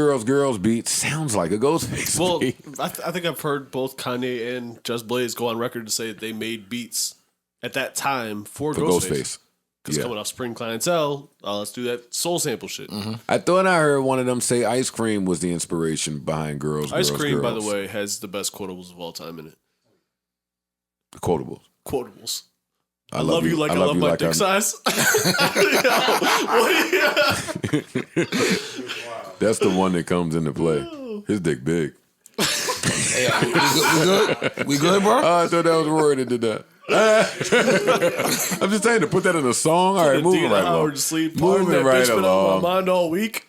beat sounds like a Ghostface Well, beat. I think I've heard both Kanye and Just Blaze go on record to say that they made beats at that time for Ghostface. Because coming off Supreme Clientele, let's do that soul sample shit. I thought I heard one of them say Ice Cream was the inspiration behind Girls, Ice Girls, Cream, Girls. by the way, has the best quotables of all time in it. The quotables. Quotables. I love you like I love my dick size. That's the one that comes into play. His dick big. Hey, we good, bro? Oh, I thought that was Rory that did that. I'm just saying to put that in a song. All right, moving right along. To sleep. Moving That right bitch been along. on my mind all week.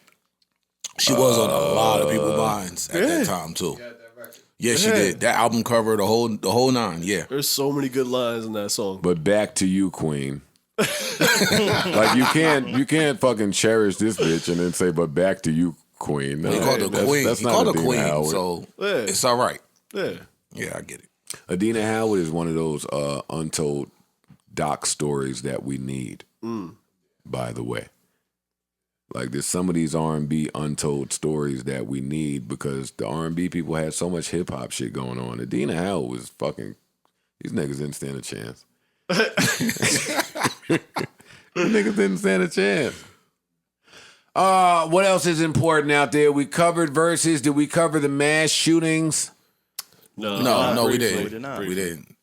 She was on a lot of people's minds at that time too. Yeah, she did. That album cover, the whole nine. Yeah, There's so many good lines in that song. But back to you, Queen. Like you can't fucking cherish this bitch and then say, "But back to you, Queen." No, he called her queen. That's He not called her Adina queen, Howard. so Yeah. it's all right. Yeah. Yeah, I get it. Adina Howard is one of those untold doc stories that we need. By the way, like there's some of these R&B untold stories that we need because the R&B people had so much hip hop shit going on. Adina Howard was fucking. These niggas didn't stand a chance. These niggas didn't stand a chance. What else is important out there? We covered verses. Did we cover the mass shootings? No, we briefly. didn't. We didn't.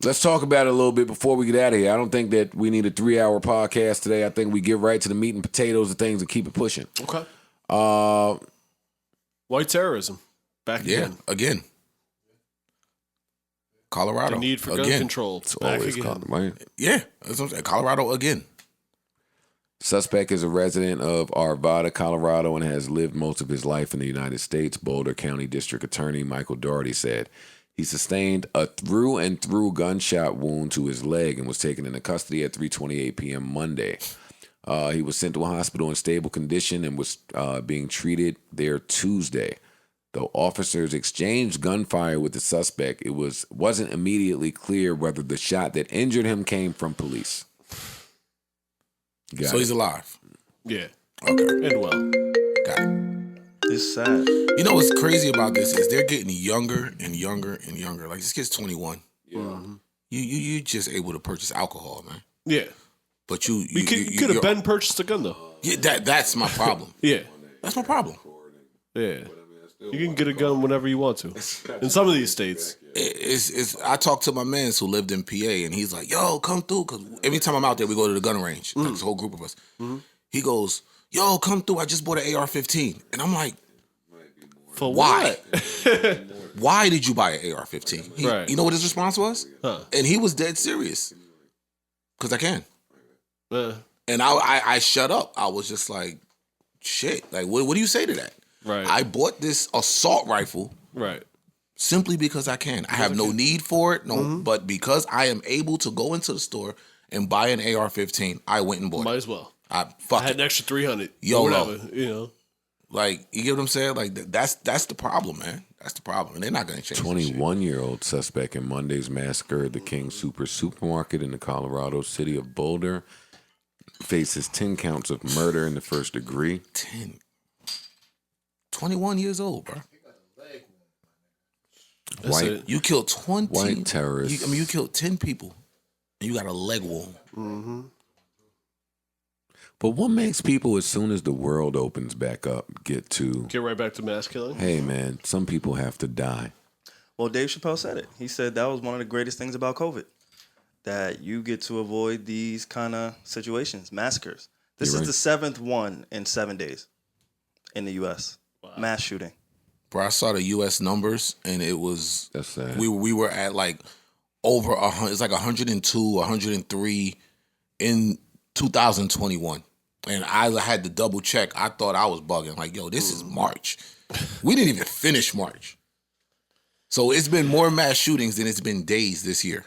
Let's talk about it a little bit before we get out of here. I don't think that we need a 3-hour podcast today. I think we get right to the meat and potatoes of things and keep it pushing. Okay. White terrorism. Back again. Colorado. The need for gun control. It's Back always again. called, right? Yeah, that's what I'm saying. Colorado again. Suspect is a resident of Arvada, Colorado, and has lived most of his life in the United States, Boulder County District Attorney Michael Doherty said. He sustained a through-and-through gunshot wound to his leg and was taken into custody at 3:28 p.m. Monday. He was sent to a hospital in stable condition and was being treated there Tuesday. Though officers exchanged gunfire with the suspect, it wasn't immediately clear whether the shot that injured him came from police. So he's alive. Yeah. Okay. And well. Got it. It's sad. You know what's crazy about this is they're getting younger and younger and younger. Like this kid's 21. Yeah. You just able to purchase alcohol, man. Yeah. But you could have been purchased a gun though. Yeah, that's my problem. Yeah. That's my problem. Yeah. You can get a gun whenever you want to. In some of these states. I talked to my man who lived in PA, and he's like, "Yo, come through." Because every time I'm out there, we go to the gun range. Like this whole group of us. He goes, "Yo, come through. I just bought an AR-15," and I'm like, For "Why? what? Why did you buy an AR-15?" Right. You know what his response was? And he was dead serious. Because I can. And I shut up. I was just like, "Shit. Like, what do you say to that?" Right. I bought this assault rifle. Right. Simply because I can. I have no need for it, but because I am able to go into the store and buy an AR-15, I went and bought Might it. as well. I had an extra 300. YOLO. Or whatever, you know. Like, you get what I'm saying? Like, that's the problem, man. That's the problem. And they're not going to change 21-year-old suspect in Monday's massacre at the King Supermarket in the Colorado city of Boulder faces 10 counts of murder in the first degree. 10. 21 years old, bro. You killed 20. White terrorists. You killed 10 people. And you got a leg wound. Mm-hmm. But what makes people, as soon as the world opens back up, get right back to mass killing? Hey, man, some people have to die. Well, Dave Chappelle said it. He said that was one of the greatest things about COVID, that you get to avoid these kind of situations, massacres. This is the 7th one in 7 days in the U.S. Wow. Mass shooting. Bro, I saw the U.S. numbers, and it was... That's sad. We were at like over 100. It's like 102, 103 in 2021. And I had to double check. I thought I was bugging. Like, yo, this is March. We didn't even finish March. So it's been more mass shootings than it's been days this year.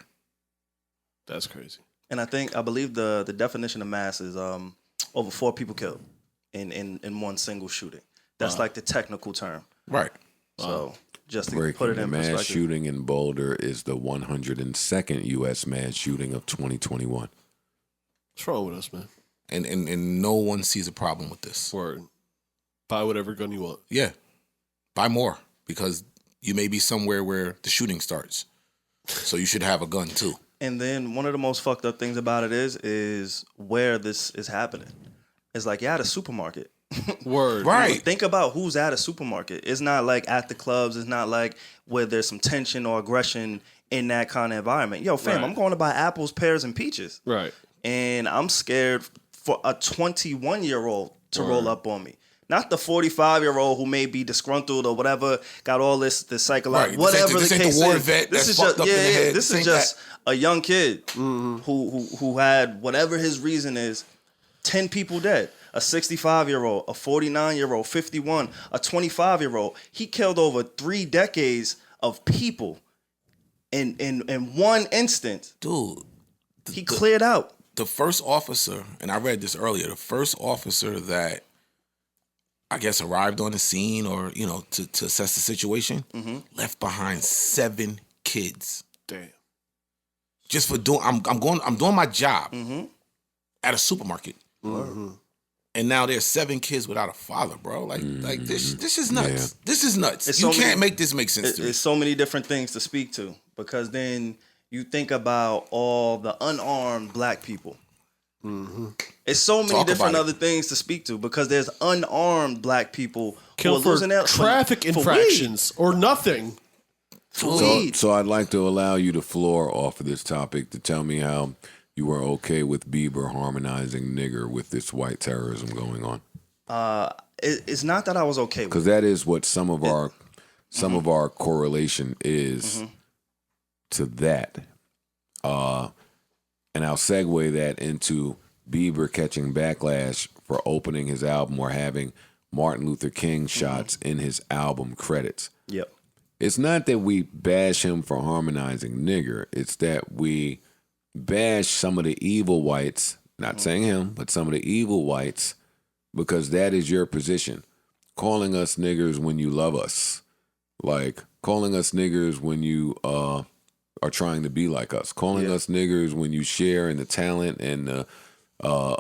That's crazy. And I believe the definition of mass is over 4 people killed in one single shooting. That's like the technical term. Right. So just to Breaking, put it the in mass perspective. shooting in Boulder is the 102nd U.S. mass shooting of 2021. What's wrong with us, man? And no one sees a problem with this. Word. Buy whatever gun you want. Yeah. Buy more because you may be somewhere where the shooting starts. So you should have a gun too. And then one of the most fucked up things about it is where this is happening. It's like you're at a supermarket. Word. Right. Think about who's at a supermarket. It's not like at the clubs. It's not like where there's some tension or aggression in that kind of environment. Yo, fam, Right. I'm going to buy apples, pears, and peaches. Right. And I'm scared for a 21-year-old to roll up on me. Not the 45-year-old who may be disgruntled or whatever, got all this psychological, Right. whatever This the ain't the case war is. vet This that's is fucked just up in the head. This This is ain't just a young kid who had whatever his reason is. 10 people dead. A 65-year-old, a 49-year-old, 51, a 25-year-old. He killed over 3 decades of people in one instant. Dude. He cleared out. The first officer, and I read this earlier, the first officer that I guess arrived on the scene or, to assess the situation, left behind 7 kids. Damn. Just for doing I'm doing my job at a supermarket. And now there's 7 kids without a father, bro. Like this is nuts. Yeah. This is nuts. It's You so can't many- make this make sense to me. It's so many different things to speak to because then you think about all the unarmed black people. It's so many Talk different about other things to speak to because there's unarmed black people who Killed are for losing their traffic for weed. infractions or nothing. For So, weed. so I'd like to allow you the floor off of this topic to tell me how you are okay with Bieber harmonizing nigger with this white terrorism going on. It's not that I was okay with Because it. that is what some of our correlation is to that. And I'll segue that into Bieber catching backlash for opening his album or having Martin Luther King shots in his album credits. Yep. It's not that we bash him for harmonizing nigger. It's that we bash some of the evil whites, not saying him, but some of the evil whites, because that is your position. Calling us niggers when you love us. Like calling us niggers when you are trying to be like us. Calling us niggers when you share in the talent and the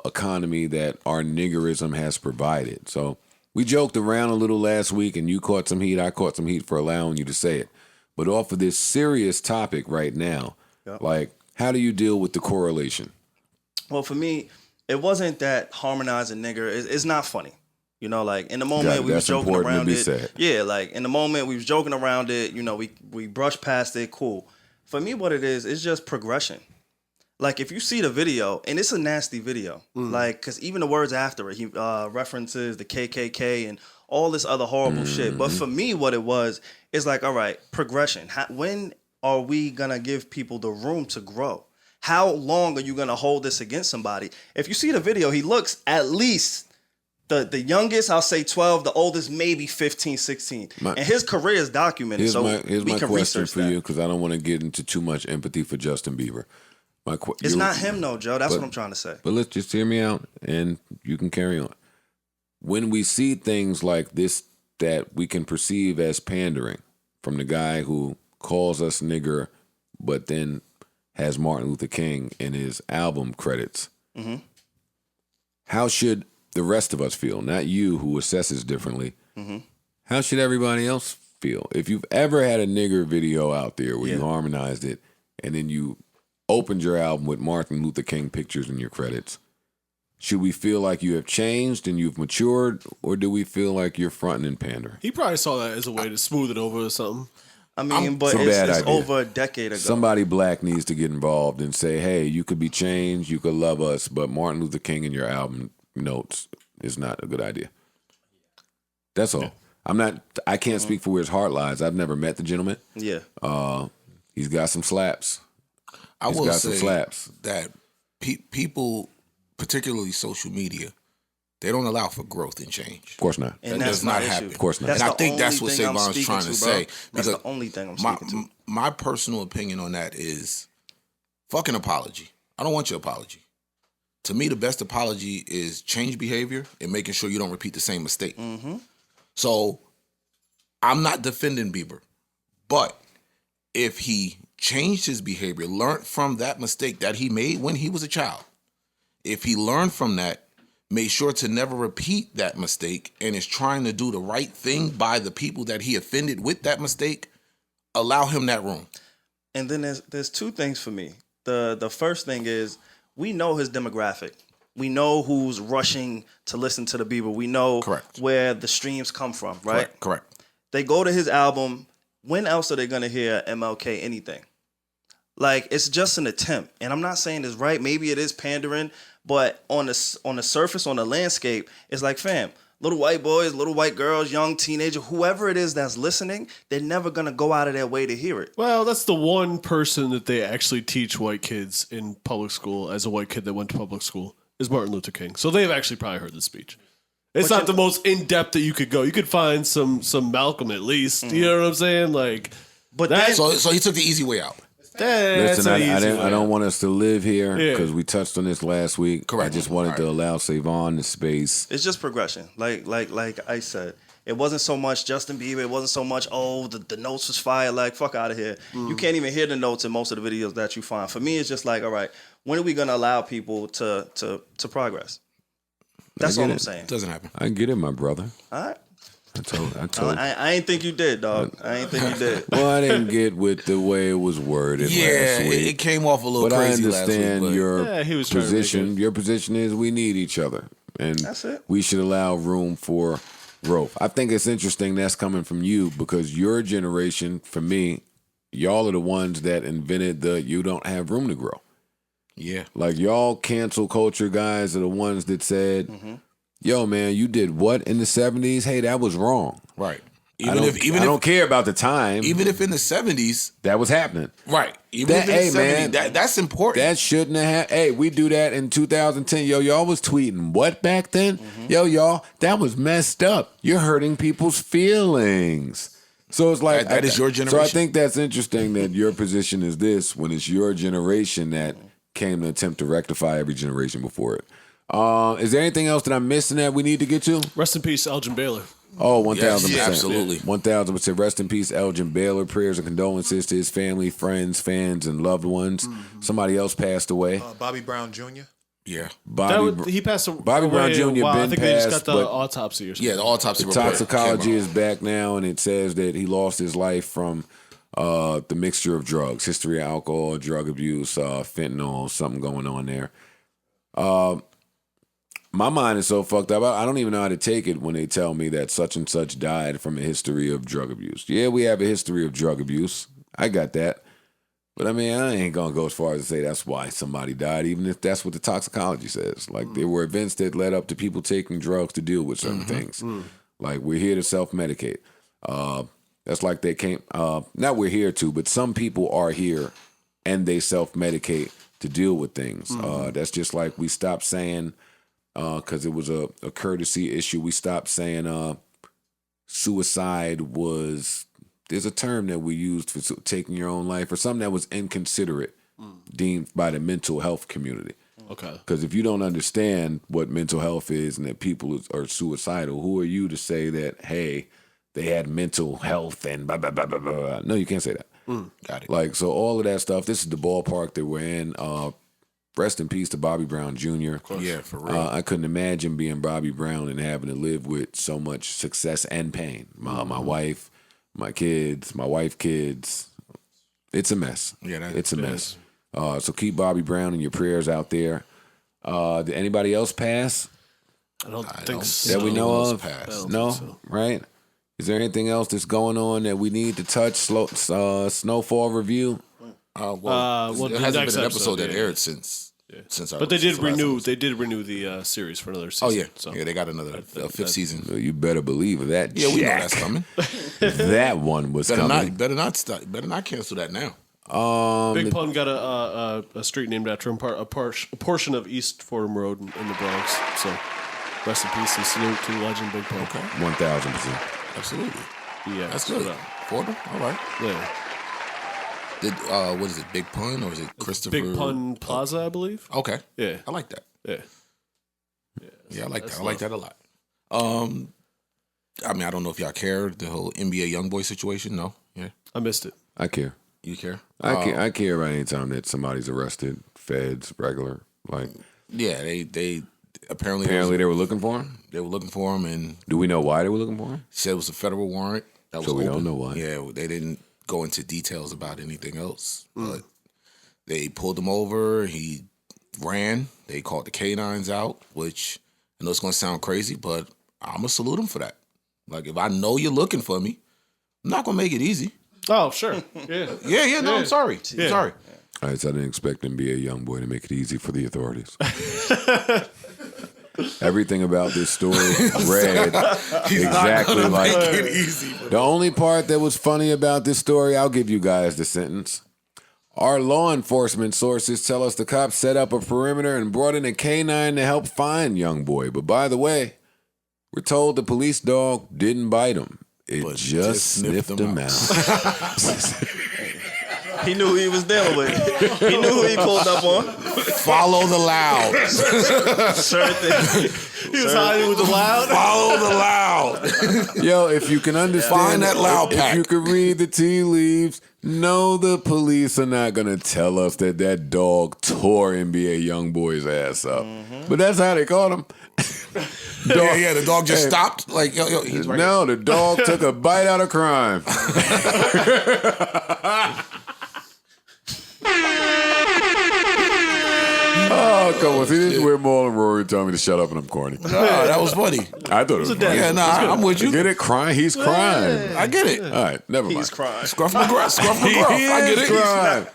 economy that our niggerism has provided. So we joked around a little last week and you caught some heat. I caught some heat for allowing you to say it. But off of this serious topic right now, like, how do you deal with the correlation? Well, for me, it wasn't that harmonizing nigger. It's not funny. You know, like in the moment we was that's joking important to around be it. said. Yeah, like in the moment we was joking around it. You know, we brushed past it. Cool. For me, what it is, it's just progression. Like if you see the video, and it's a nasty video, like because even the words after it, he references the KKK and all this other horrible shit. But for me, what it was is like, all right, progression. When are we gonna give people the room to grow? How long are you gonna hold this against somebody? If you see the video, he looks at least the youngest, I'll say 12, the oldest maybe 15, 16. And his career is documented. Here's we my can question research for that. you, because I don't want to get into too much empathy for Justin Bieber. It's not him though, Joe. That's what I'm trying to say. But let's just hear me out and you can carry on. When we see things like this that we can perceive as pandering from the guy who calls us nigger but then has Martin Luther King in his album credits, how should the rest of us feel? Not you, who assesses differently. How should everybody else feel? If you've ever had a nigger video out there where you harmonized it and then you opened your album with Martin Luther King pictures in your credits, should we feel like you have changed and you've matured, or do we feel like you're fronting and pandering? He probably saw that as a way to smooth it over or something. I mean, but It's a bad it's idea. over a decade ago. Somebody black needs to get involved and say, hey, you could be changed, you could love us, but Martin Luther King in your album notes is not a good idea. That's all. I can't speak for where his heart lies. I've never met the gentleman. Yeah. He's got some slaps. I He's will got some say slaps. that people, particularly social media, they don't allow for growth and change. Of course not. And That that's does my not issue. happen. Of course not. That's And I the think that's only what thing I'm Savon's speaking trying to bro. say. That's Because the only thing I'm my, speaking to. my personal opinion on that is fuck an apology. I don't want your apology. To me, the best apology is change behavior and making sure you don't repeat the same mistake. So I'm not defending Bieber, but if he changed his behavior, learned from that mistake that he made when he was a child, if he learned from that, made sure to never repeat that mistake, and is trying to do the right thing by the people that he offended with that mistake, allow him that room. And then there's two things for me. The first thing is we know his demographic. We know who's rushing to listen to the Bieber. We know where the streams come from, right? Correct. They go to his album. When else are they going to hear MLK anything? Like, it's just an attempt. And I'm not saying it's right. Maybe it is pandering. But on the surface, on the landscape, it's like, fam, little white boys, little white girls, young teenager, whoever it is that's listening, they're never going to go out of their way to hear it. Well, that's the one person that they actually teach white kids in public school as a white kid that went to public school is Martin Luther King. So they've actually probably heard the speech. It's not the most in-depth that you could go. You could find some Malcolm at least. You know what I'm saying? Like, but so he took the easy way out. Listen, I don't want us to live here because we touched on this last week. Correct. I just wanted to allow Savon the space. It's just progression. Like I said, it wasn't so much Justin Bieber. It wasn't so much, the notes was fire. Like, fuck out of here. You can't even hear the notes in most of the videos that you find. For me, it's just like, all right, when are we going to allow people to progress? That's all I'm saying. It doesn't happen. I get it, my brother. All right. I told. I ain't think you did, dog. I ain't think you did. Well, I didn't get with the way it was worded last week. It came off a little crazy last week. But I understand your position. Your position is we need each other. And that's it. We should allow room for growth. I think it's interesting that's coming from you because your generation, for me, y'all are the ones that invented the you don't have room to grow. Yeah. Like y'all cancel culture guys are the ones that said, yo, man, you did what in the 70s? Hey, that was wrong. Right. I don't care about the time. Even if in the 70s. That was happening. Right. Even if in the 70s, that's important. That shouldn't have happened. Hey, we do that in 2010. Yo, y'all was tweeting what back then? Yo, y'all, that was messed up. You're hurting people's feelings. So it's like. That is your generation. So I think that's interesting that your position is this when it's your generation that came to attempt to rectify every generation before it. Is there anything else that I'm missing that we need to get to? Rest in peace, Elgin Baylor. Oh, 1,000%. Yes, absolutely. 1,000%. Rest in peace, Elgin Baylor. Prayers and condolences to his family, friends, fans, and loved ones. Somebody else passed away. Bobby Brown Jr. Yeah. He passed away. Bobby Brown Jr. been I think they just passed, got the autopsy or something. Yeah, the autopsy report. Toxicology is back now, and it says that he lost his life from the mixture of drugs, history of alcohol, drug abuse, fentanyl, something going on there. My mind is so fucked up. I don't even know how to take it when they tell me that such and such died from a history of drug abuse. Yeah, we have a history of drug abuse. I got that. But I mean, I ain't going to go as far as to say that's why somebody died, even if that's what the toxicology says. Like, there were events that led up to people taking drugs to deal with certain things. Like, we're here to self-medicate. That's like they came, not we're here to, but some people are here and they self-medicate to deal with things. That's just like we stopped saying, because it was a courtesy issue, we stopped saying suicide was, there's a term that we used for taking your own life or something that was inconsiderate deemed by the mental health community. Okay. Because if you don't understand what mental health is and that people are suicidal, who are you to say that, hey, they had mental health and blah, blah, blah, blah, blah. No, you can't say that. Got it. Like, so all of that stuff, this is the ballpark that we're in. Rest in peace to Bobby Brown Jr. Yeah, for real. I couldn't imagine being Bobby Brown and having to live with so much success and pain. My wife, my kids, my wife's kids. It's a mess. Yeah, it's a mess. So keep Bobby Brown in your prayers out there. Did anybody else pass? I don't think so. That we know of? No? So. Right? Is there anything else that's going on that we need to touch? Snowfall review? Well, it hasn't been an episode that aired since our. But they did renew. They did renew the series for another season. Oh yeah, so. yeah. They got another fifth season. Well, you better believe that. Yeah, we know that's coming. That one was coming. Better not cancel that now. Big Pun got a street named after him, a portion of East Fordham Road in the Bronx. So rest in peace and salute to the legend Big Pun. Okay, 1,000%. Absolutely. Yeah, that's good. Fordham, all right. Yeah. Did what is it? Big Pun or is it Christopher? Big Pun Plaza, I believe. Okay. Yeah, I like that. Yeah. Yeah, I like that. I like that a lot. I mean, I don't know if y'all care, the whole NBA YoungBoy situation. No? Yeah. I missed it. I care. You care? I care about any time that somebody's arrested, feds, regular. Like, yeah, they apparently they were looking for him. They were looking for him, and Do we know why they were looking for him? said it was a federal warrant. That was So we open. don't know why. Yeah, they didn't go into details about anything else. But they pulled him over. He ran. They called the canines out, which I know it's going to sound crazy, but I'm going to salute him for that. Like, if I know you're looking for me, I'm not going to make it easy. Oh, sure. Yeah. Yeah, no, I'm sorry. I'm sorry. All right, so I didn't expect NBA YoungBoy to make it easy for the authorities. Everything about this story read exactly like Make it easy. The only part that was funny about this story, I'll give you guys the sentence. Our law enforcement sources tell us the cops set up a perimeter and brought in a canine to help find young boy. But by the way, we're told the police dog didn't bite him. It just sniffed him out. He knew who he was dealing with. He knew who he pulled up on. Follow the loud. Certain thing. He was hiding with the loud. Follow the loud. Yo, if you can understand, Find that loud if pack. you can read the tea leaves, no, the police are not going to tell us that dog tore NBA YoungBoy's ass up. But that's how they caught him. Yeah, the dog just stopped. Like, yo, he's right No, the dog took a bite out of crime. Oh, come on. See, this is where Maul and Rory tell me to shut up and I'm corny. here. Nah, that was funny. I thought it was funny. Yeah, I'm with you. Get it? Crying? He's crying. I get it. All right, never mind. He's crying. Scruff McGruff. I get it. Crying.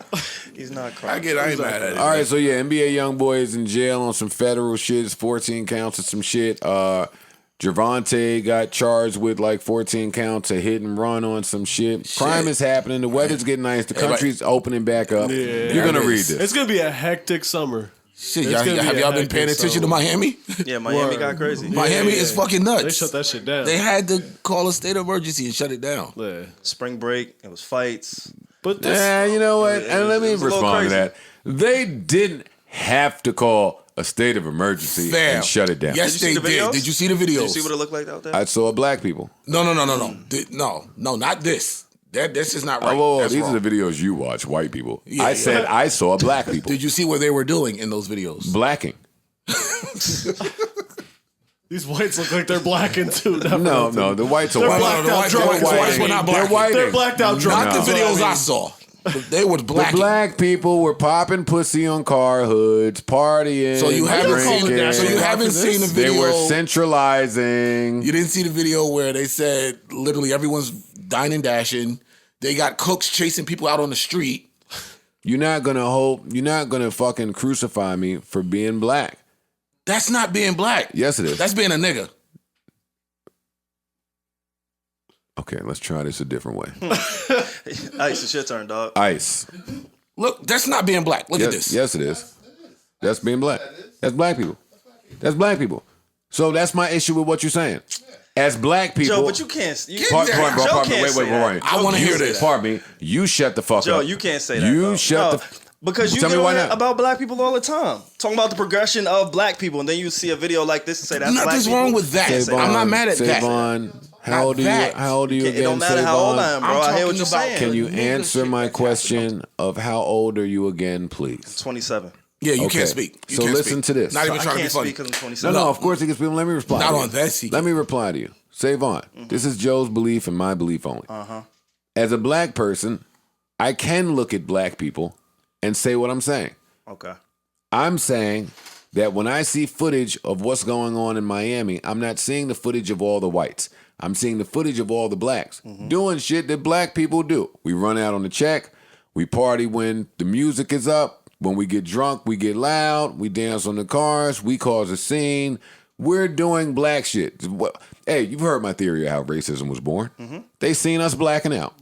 He's not I crying. get it. I ain't mad at it. All right, so yeah, NBA YoungBoy is in jail on some federal shit. It's 14 counts of some shit. Javante got charged with like 14 counts of hit and run on some shit. Crime is happening. The weather's getting nice. The country's opening back up. Yeah. You're gonna read this. It's gonna be a hectic summer. Shit, It's gonna be have a y'all been hectic paying attention to summer. Miami? Yeah, Miami got crazy. Miami is fucking nuts. They shut that shit down. They had to call a state of emergency and shut it down. Yeah. Spring break, it was fights. But this, Yeah, you know what? And let me was a little respond to crazy. that. They didn't have to call a state of emergency Fam. and shut it down. Yes, Did you see they the did. videos? Did you see the videos? Did you see what it looked like out there? I saw black people. No, not this. This is not right. Oh, That's these wrong. are the videos you watch, white people. Yeah, I yeah. said I saw black people. Did you see what they were doing in those videos? Blacking. these whites look like they're blacking too. No, the whites are They're white. blacked out the drunk. whites were not They're black. white. They're blacked out drunk. Not No. the videos I saw. They were The black. black people were popping pussy on car hoods, partying. So you haven't seen. drinking. So you haven't seen the video. They were centralizing. You didn't see the video where they said literally everyone's dining dashing. They got cooks chasing people out on the street. You're not gonna fucking crucify me for being black. That's not being black. Yes, it is. That's being a nigga. Okay, let's try this a different way. Ice, it's your turn, dog. Ice. Look, that's not being black. Look at this. Yes, it is. That's being black. That's black people. That's black people. So that's my issue with what you're saying. As black people, Joe, but you can't. You, Pardon me, Joe pardon me. can't Wait, say that. wait. I want to Joe hear can't say this. that. Pardon me. You shut the fuck Joe, up. you can't say that. You though. shut No, the. Because you Tell get me why on not. about black people all the time. Talking about the progression of black people, and then you see a video like this and say that's black Nothing's people. wrong with that. Savon, I'm not mad at that. Savon, how Not old are you? that. How old are you It again? don't matter how old I am, bro. I'm I hear what talking you're about- saying. Can you Nigga answer shit my that's question of how old are you again, please? 27. Yeah, you Okay. can't speak. You So can't listen speak. to this. Not even I trying to be can't funny. speak because I'm No, 27. no, of course he can speak. Let me reply. Not to you. on that, he Let me reply to you. Savon, this is Joe's belief and my belief only. As a black person, I can look at black people and say what I'm saying. Okay. I'm saying that when I see footage of what's going on in Miami, I'm not seeing the footage of all the whites. I'm seeing the footage of all the blacks doing shit that black people do. We run out on the check. We party when the music is up. When we get drunk, we get loud. We dance on the cars. We cause a scene. We're doing black shit. Hey, you've heard my theory of how racism was born. They seen us blacking out.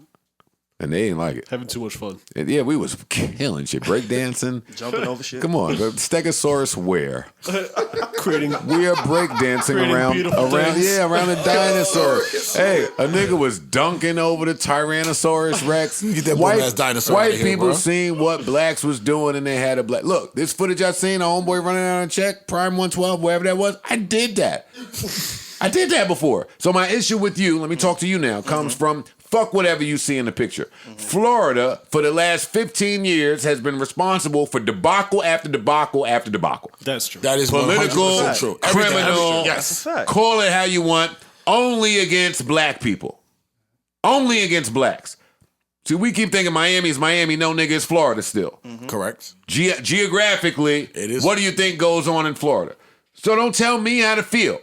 And they didn't like it. having too much fun. And yeah, we was killing shit. Breakdancing. Jumping over shit. Come on, the Stegosaurus where? Creating We are breakdancing Creating around beautiful things. around a dinosaur. Hey, a nigga was dunking over the Tyrannosaurus Rex. Get that bum-ass dinosaur white outta here, people bro. seen what blacks was doing and they had a black. Look, this footage I seen, a homeboy running out on check, Prime 112, wherever that was, I did that. I did that before. So my issue with you, let me talk to you now, comes from fuck whatever you see in the picture. Florida, for the last 15 years, has been responsible for debacle after debacle after debacle. That's true. That is Political, 100% true. Everything, criminal, yes. That's a fact. call it how you want, only against black people. Only against blacks. See, we keep thinking Miami's Miami. No, nigga, it's Florida still. Correct. Geographically, It is. what do you think goes on in Florida? So don't tell me how to feel.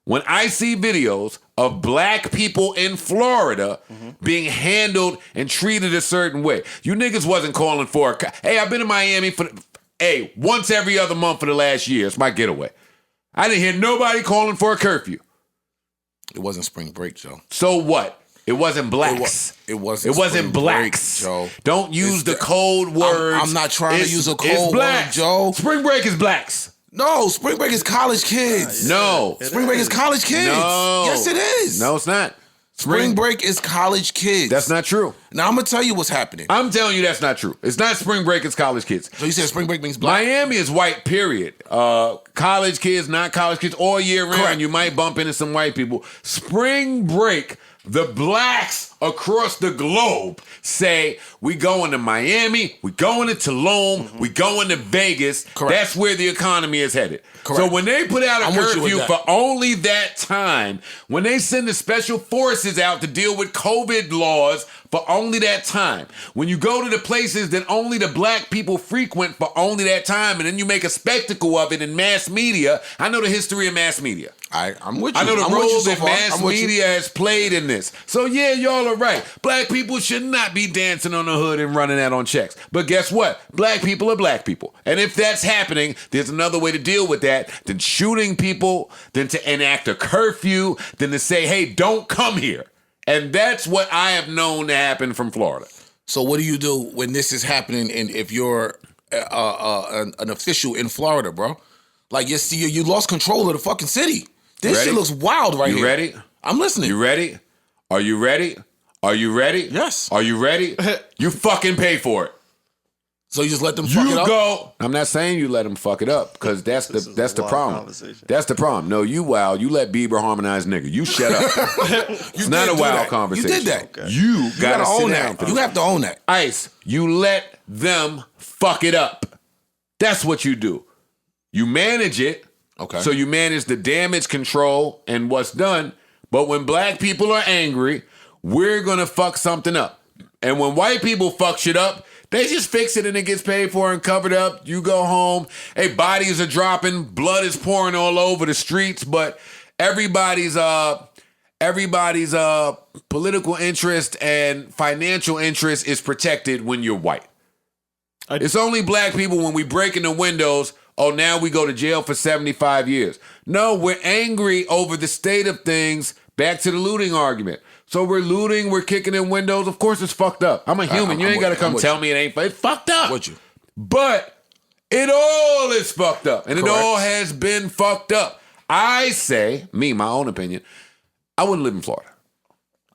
When I see videos of black people in Florida being handled and treated a certain way, you niggas wasn't calling for hey, I've been in Miami for once every other month for the last year. It's my getaway. I didn't hear nobody calling for a curfew. It wasn't spring break, Joe. So what? It wasn't blacks. It wasn't spring break, blacks. Joe. Don't use the cold words. I'm not trying to use a cold it's word, blacks. Joe. Spring break is blacks. No, spring break is college kids. No. Spring break is college kids. No. Yes, it is. No, it's not. Spring break is college kids. That's not true. Now, I'm going to tell you what's happening. I'm telling you that's not true. It's not spring break, it's college kids. So you said spring break means black? Miami is white, period. College kids, not college kids, all year round. Correct. You might bump into some white people. Spring break, the blacks across the globe say, we going to Miami, we going to Tulum, we going to Vegas. Correct. That's where the economy is headed. Correct. So when they put out a I'm with you with curfew that. for only that time, when they send the special forces out to deal with COVID laws for only that time, when you go to the places that only the black people frequent for only that time, and then you make a spectacle of it in mass media, I know the history of mass media. I'm with you. I know the I'm with you role so that far. mass I'm with you. media has played in this. So yeah, y'all are right. Black people should not be dancing on the hood and running out on checks. But guess what? Black people are black people. And if that's happening, there's another way to deal with that than shooting people, than to enact a curfew, than to say, hey, don't come here. And that's what I have known to happen from Florida. So what do you do when this is happening and if you're an official in Florida, bro? Like, you lost control of the fucking city. This Ready? shit looks wild right here. You ready? I'm listening. You ready? Are you ready? Are you ready? Yes. Are you ready? You fucking pay for it. So you just let them fuck it You up? go. I'm not saying you let them fuck it up because that's the wild problem. conversation. That's the problem. No, you wild. You let Bieber harmonize nigga. You shut up. It's not a did do wild that. conversation. You did that. Okay. You gotta sit own down. that. You have to own that. Ice. You let them fuck it up. That's what you do. You manage it. Okay. So you manage the damage control and what's done. But when black people are angry, we're gonna fuck something up. And when white people fuck shit up, they just fix it and it gets paid for and covered up. You go home. Hey, bodies are dropping. Blood is pouring all over the streets. But everybody's political interest and financial interest is protected when you're white. It's only black people when we break in the windows. Oh, now we go to jail for 75 years. No, we're angry over the state of things. Back to the looting argument. So we're looting, we're kicking in windows. Of course it's fucked up. I'm a human. You ain't got to come tell me it ain't. It's fucked up. Would you? But it all is fucked up. And Correct. it all has been fucked up. I say, my own opinion, I wouldn't live in Florida.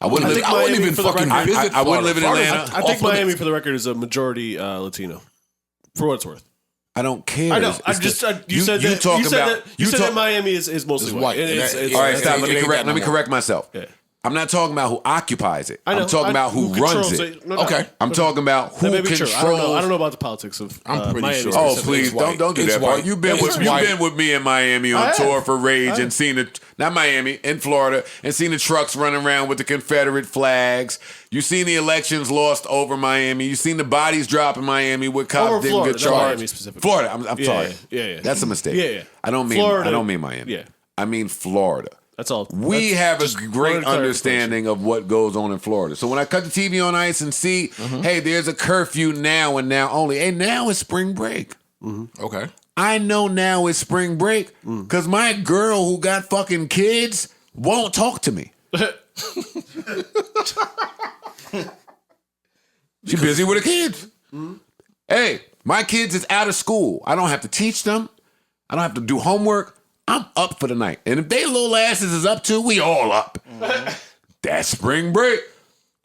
I wouldn't live. think I wouldn't Miami, even for the fucking record, visit I wouldn't live in Florida. Atlanta. I think Off Miami, limits. for the record, is a majority Latino. For what it's worth. I don't care. I know. It's You said that Miami is mostly It's white. white. And It's- All right, stop. It Let me ain't correct. that Let me no more. correct myself. Yeah. I'm not talking about who occupies it. I know. I'm talking about who runs controls it. No doubt. Okay. I'm talking about who That may be true. controls. I don't know about the politics of I'm pretty Miami. sure. Oh, specifically. please It's white. don't do It's that, bro. white. You've been It's with white. me in Miami I on have. tour for Rage I and have. seen the not Miami in Florida and seen the trucks running around with the Confederate flags. You seen the elections lost over Miami. You seen the bodies drop in Miami with cops Over didn't Florida, get not charged. Miami specifically. Florida. I'm Yeah, sorry. yeah. That's a mistake. Yeah, yeah. I don't mean Miami. Yeah. I mean Florida. That's all. We That's have a just great wanted clarification. understanding of what goes on in Florida. So when I cut the TV on ice and see, hey, there's a curfew now and now only. Hey, now it's spring break. Okay. I know now it's spring break because my girl who got fucking kids won't talk to me. She's busy with her kids. Hey, my kids is out of school. I don't have to teach them. I don't have to do homework. I'm up for the night. And if they little asses is up too, we all up. That's spring break.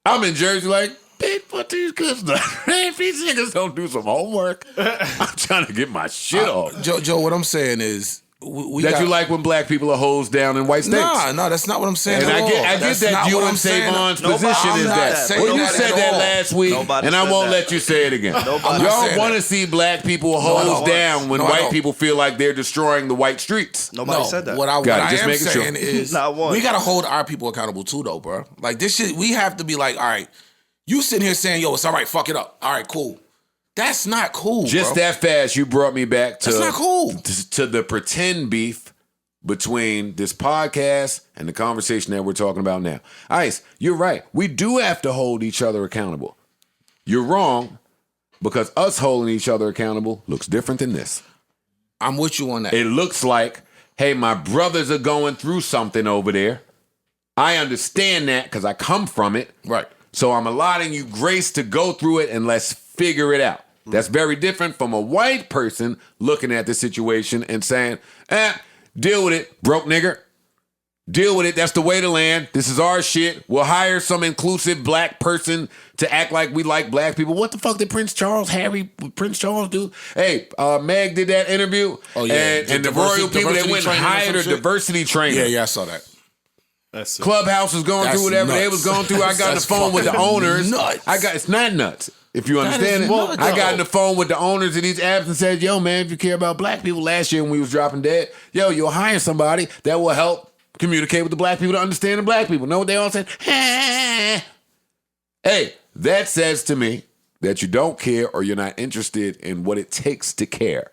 I'm in Jersey like, bitch, what these kids do? If these niggas don't do some homework, I'm trying to get my shit off. Joe, what I'm saying is you like when black people are hosed down in white states. No, that's not what I'm saying. And at I all. get That's that not you what and I'm saying. Savon's position is that. Well, you said that last week, and I won't let you say it again. Y'all want to see black people hosed down when white people feel like they're destroying the white streets. Nobody said that. What I am saying sure. is we got to hold our people accountable too, though, bro. Like this shit, we have to be like, all right, you sitting here saying, yo, it's all right, fuck it up. All right, cool. That's not cool, Just bro. that fast, you brought me back to, that's not cool. to the pretend beef between this podcast and the conversation that we're talking about now. Ice, you're right. We do have to hold each other accountable. You're wrong because us holding each other accountable looks different than this. I'm with you on that. It looks like, hey, my brothers are going through something over there. I understand that because I come from it. Right. So I'm allotting you grace to go through it and let's figure it out. That's very different from a white person looking at the situation and saying, deal with it, broke nigger. Deal with it. That's the way of the land. This is our shit. We'll hire some inclusive black person to act like we like black people. What the fuck did Prince Charles do? Hey, Meg did that interview. Oh, yeah. And the royal people that went and hired a diversity trainer. Yeah, I saw that. That's Clubhouse was going through whatever they was going through. I got on the phone with the owners. Nuts. It's not nuts. If you understand it, nuts, I got though. on the phone with the owners of these apps and said, yo, man, if you care about black people, last year when we was dropping dead, yo, you'll hire somebody that will help communicate with the black people to understand the black people. Know what they all said? Hey, that says to me that you don't care or you're not interested in what it takes to care.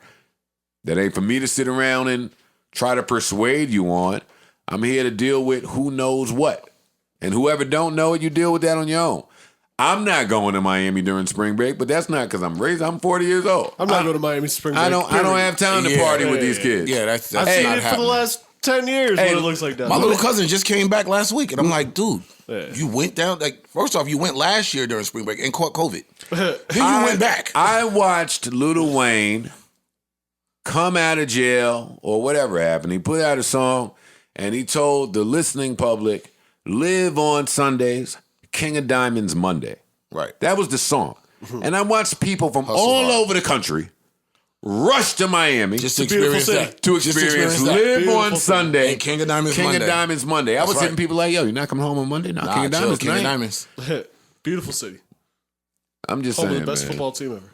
That ain't for me to sit around and try to persuade you on. I'm here to deal with who knows what. And whoever don't know it, you deal with that on your own. I'm not going to Miami during spring break, but that's not because I'm raised. I'm 40 years old. I'm not going to Miami spring break. I don't have time to party with these kids. Yeah, that's I've not seen it happening. for the last 10 years. What it looks like down My there. little cousin just came back last week, and I'm like, dude, Yeah. you went down. Like, first off, you went last year during spring break and caught COVID. Then you went back. I watched Lil Wayne come out of jail or whatever happened. He put out a song, and he told the listening public, live on Sundays, King of Diamonds Monday. Right. That was the song. And I watched people from all hard. over the country rush to Miami Just to It's a beautiful experience that. city. to Just experience that. Live Beautiful on city. Sunday. And King of Diamonds King Monday. of Diamonds Monday. I was That's hitting right. people like, yo, you're not coming home on Monday? No, Nah, King of chill, Diamonds King of tonight. Diamonds. Beautiful city. I'm just Home saying, of the best man. football team ever.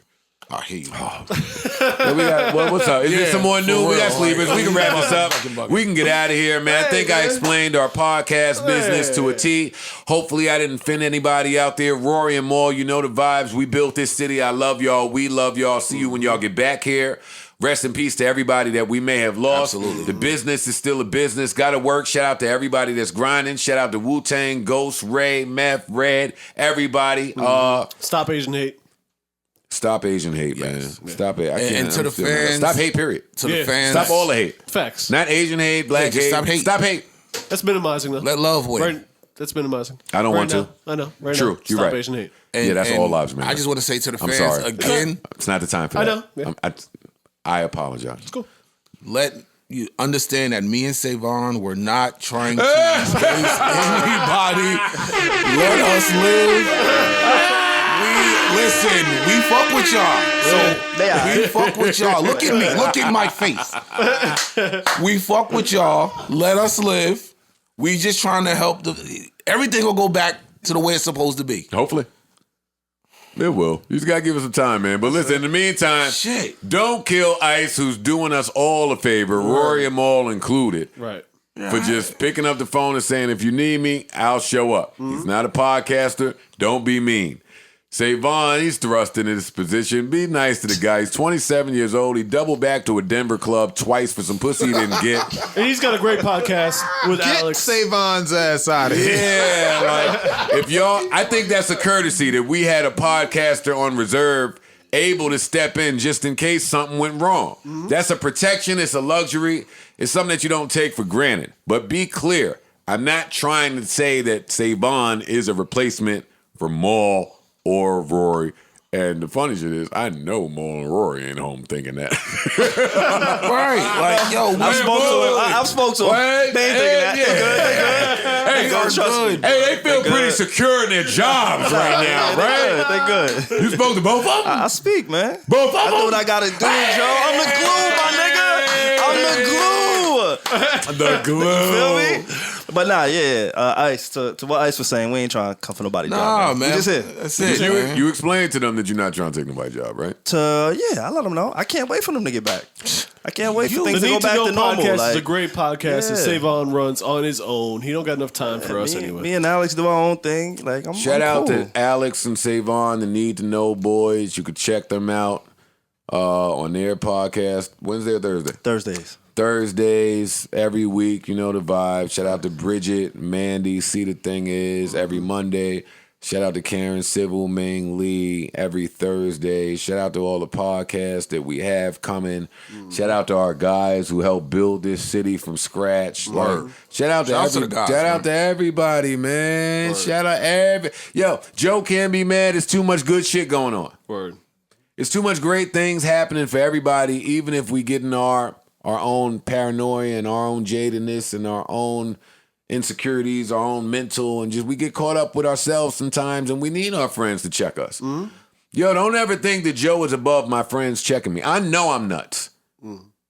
I hear you. Yeah, we got, well, what's up? Is there some more for news? We got real. sleepers. We can wrap this Fucking up. bugging. We can get out of here, man. I think I explained our podcast business to a T. Hopefully, I didn't offend anybody out there. Rory and Maul, you know the vibes. We built this city. I love y'all. We love y'all. See you when y'all get back here. Rest in peace to everybody that we may have lost. Absolutely. The business is still a business. Got to work. Shout out to everybody that's grinding. Shout out to Wu-Tang, Ghost, Ray, Meth, Red, everybody. Stop Asian hate. Stop Asian hate, man. Stop it. I can't. and to I'm the still- fans- Stop hate, period. To the Yeah. fans. Stop all the hate. Facts. Not Asian hate, black just hate. stop hate. Stop hate. That's minimizing though. Let love win. Right. That's minimizing. I don't Right want to. now. I know. Right True. now. You're Stop right. Asian hate. Yeah, that's all lives matter. I just want to say to the I'm fans sorry. again, It's not the time for I that. know, yeah. I apologize. It's cool. let you understand that me and Savon were not trying to displace anybody. Let us live. Listen, we fuck with y'all. So we fuck with y'all. Look at me. Look at my face. We fuck with y'all. Let us live. We just trying to help. Everything will go back to the way it's supposed to be. Hopefully. It will. You just got to give us some time, man. But listen, in the meantime, Shit. don't kill Ice, who's doing us all a favor, Rory and Maul included, Right. for just picking up the phone and saying, if you need me, I'll show up. He's not a podcaster. Don't be mean. Savon, he's thrust into this position. Be nice to the guy. He's 27 years old. He doubled back to a Denver club twice for some pussy he didn't get. And he's got a great podcast with Get Alex. Savon's ass out of here. Yeah, like if y'all, I think that's a courtesy that we had a podcaster on reserve able to step in just in case something went wrong. That's a protection. It's a luxury. It's something that you don't take for granted. But be clear, I'm not trying to say that Savon is a replacement for Maul or Rory. And the funny shit is, I know Maul and Rory ain't home thinking that. Right. Like, yo, I've spoke to them. They ain't thinking that. Hey, Trust me. Hey, they feel pretty secure in their jobs right now, right? They good. You spoke to both of them? I speak, man. Both of I them? do what I gotta do, Joe. I'm the glue, my nigga. I'm the glue. The glue. Feel me? But nah, Ice, to what Ice was saying, we ain't trying to come for nobody's job. Man. We just here. That's it, man. You explained to them that you're not trying to take nobody's job, right? I let them know. I can't wait for them to get back. I can't wait for things The to go Need to back Know to normal. podcast Like, is a great podcast that Savon runs on his own. He don't got enough time for us anyway. Me and Alex do our own thing. Like, Shout I'm out cool. to Alex and Savon, the Need to Know boys. You could check them out on their podcast. Wednesday or Thursday? Thursdays every week. You know the vibe. Shout out to Bridget, Mandy. See, the thing is every Monday. Shout out to Karen, Civil, Ming, Lee every Thursday. Shout out to all the podcasts that we have coming. Shout out to our guys who helped build this city from scratch. Like, shout out to everybody, man. Word. Shout out Yo, Joe can't be mad. There's too much good shit going on. Word. It's too much great things happening for everybody, even if we get in our own paranoia and our own jadedness and our own insecurities, our own mental, and just we get caught up with ourselves sometimes, and we need our friends to check us. Mm-hmm. Yo, don't ever think that Joe is above my friends checking me. I know I'm nuts.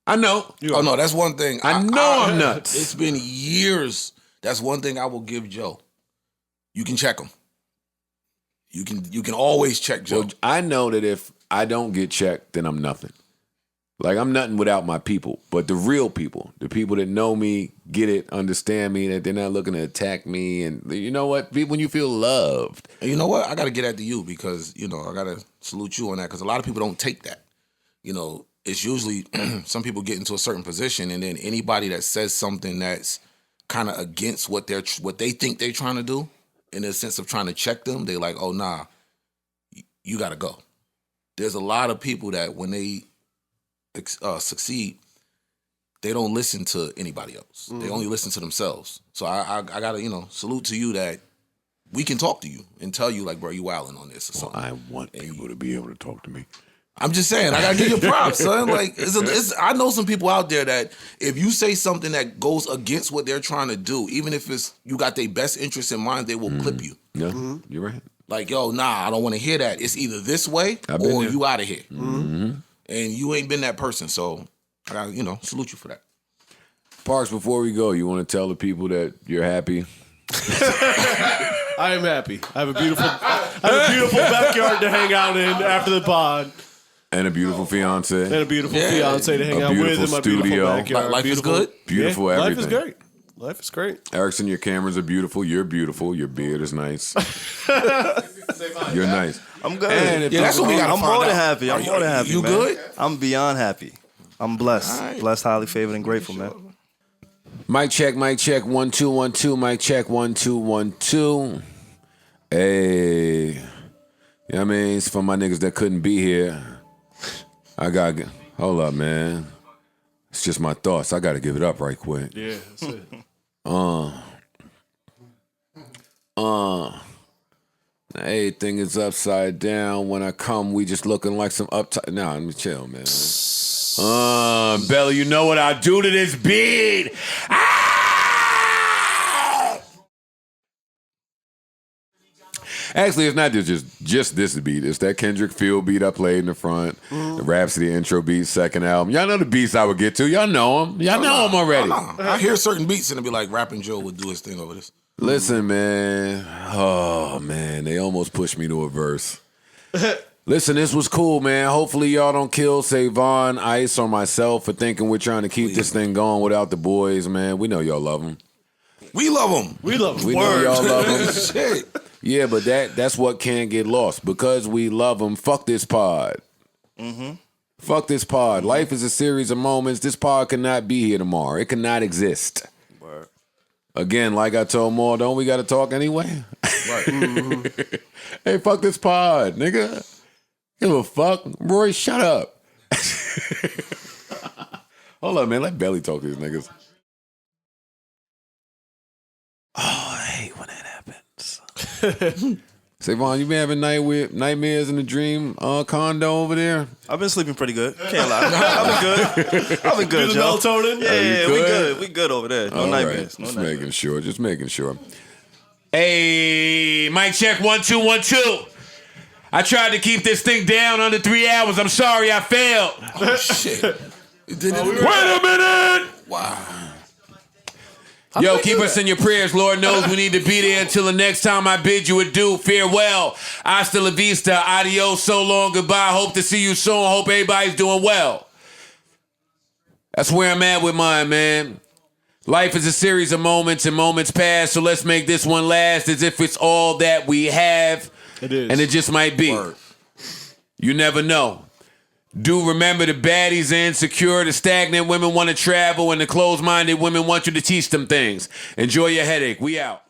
I know. Oh no, that's one thing. I'm nuts. It's been years. That's one thing I will give Joe. You can check him. You can always check Joe. Well, I know that if I don't get checked, then I'm nothing. Like, I'm nothing without my people. But the real people, the people that know me, get it, understand me, that they're not looking to attack me. And you know what? When you feel loved. And you know what? I got to get at you because, I got to salute you on that because a lot of people don't take that. It's usually some people get into a certain position and then anybody that says something that's kind of against what they think they're trying to do, in the sense of trying to check them, they like, oh, nah, you got to go. There's a lot of people that when they succeed, they don't listen to anybody else. They only listen to themselves. So I gotta, salute to you that we can talk to you and tell you like, bro, you wilding on this or something. I want people to be able to talk to me. I'm just saying, I gotta give you props, son. Like, I know some people out there that if you say something that goes against what they're trying to do, even if it's you got their best interest in mind, they will clip you. Yeah, you're right. Like, yo, nah, I don't want to hear that. It's either this way or you out of here. And you ain't been that person, so I gotta, salute you for that. Parks, before we go, you want to tell the people that you're happy? I am happy. I have a beautiful backyard to hang out in after the pod. And a beautiful fiance. And a beautiful fiance to hang out with in my beautiful backyard. Life is good. Beautiful everything. Life is great. Life is great. Erickson, your cameras are beautiful. You're beautiful. Your beard is nice. You're nice. I'm good. And that's what we got to I'm find more than out. happy. I'm more than happy, You man. good? I'm beyond happy. I'm blessed. All right. Blessed, highly favored, and grateful, man. Mic check, 1 2 1 2. Mic check, 1 2 1 2. Hey. You know what I mean? It's for my niggas that couldn't be here. Hold up, man. It's just my thoughts. I got to give it up right quick. Yeah, that's it. Everything is upside down. When I come, we just looking like some uptight. Nah, let me chill, man. Bella, you know what I do to this beat? Ah! Actually, it's not just this beat. It's that Kendrick Field beat I played in the front. The Rhapsody intro beat, second album. Y'all know the beats I would get to. Y'all know them. Y'all know them already. I hear certain beats and it'll be like Rapping Joe would do his thing over this. Listen, man. Oh, man. They almost pushed me to a verse. Listen, this was cool, man. Hopefully y'all don't kill Savon, Ice, or myself for thinking we're trying to keep this thing going without the boys, man. We know y'all love them. We love them. We love them. We know y'all love them. Shit. Yeah, but that's what can't get lost. Because we love them, fuck this pod. Fuck this pod. Life is a series of moments. This pod cannot be here tomorrow. It cannot exist. Again, like I told Maul, don't we got to talk anyway? Right. Hey, fuck this pod, nigga. Give a fuck. Roy, shut up. Hold up, man. Let Belly talk to these niggas. Oh, I hate when that happens. Savon, you been having nightmares in the dream condo over there? I've been sleeping pretty good. Can't lie. I've been good. I've been good, Do the Joe. melatonin? Yeah, we good. We good over there. No All nightmares. right. No Just nightmares. making sure. Hey, mic check, 1 2 1 2. I tried to keep this thing down under 3 hours. I'm sorry I failed. Oh, shit. Wait a minute. Wow. Yo, keep us in your prayers. Lord knows we need to be there. Until the next time I bid you adieu. Farewell. Hasta la vista. Adios. So long. Goodbye. Hope to see you soon. Hope everybody's doing well. That's where I'm at with mine, man. Life is a series of moments and moments pass, so let's make this one last as if it's all that we have. It is. And it just might be. Word. You never know. Do remember the baddies are insecure, the stagnant women want to travel, and the closed-minded women want you to teach them things. Enjoy your headache. We out.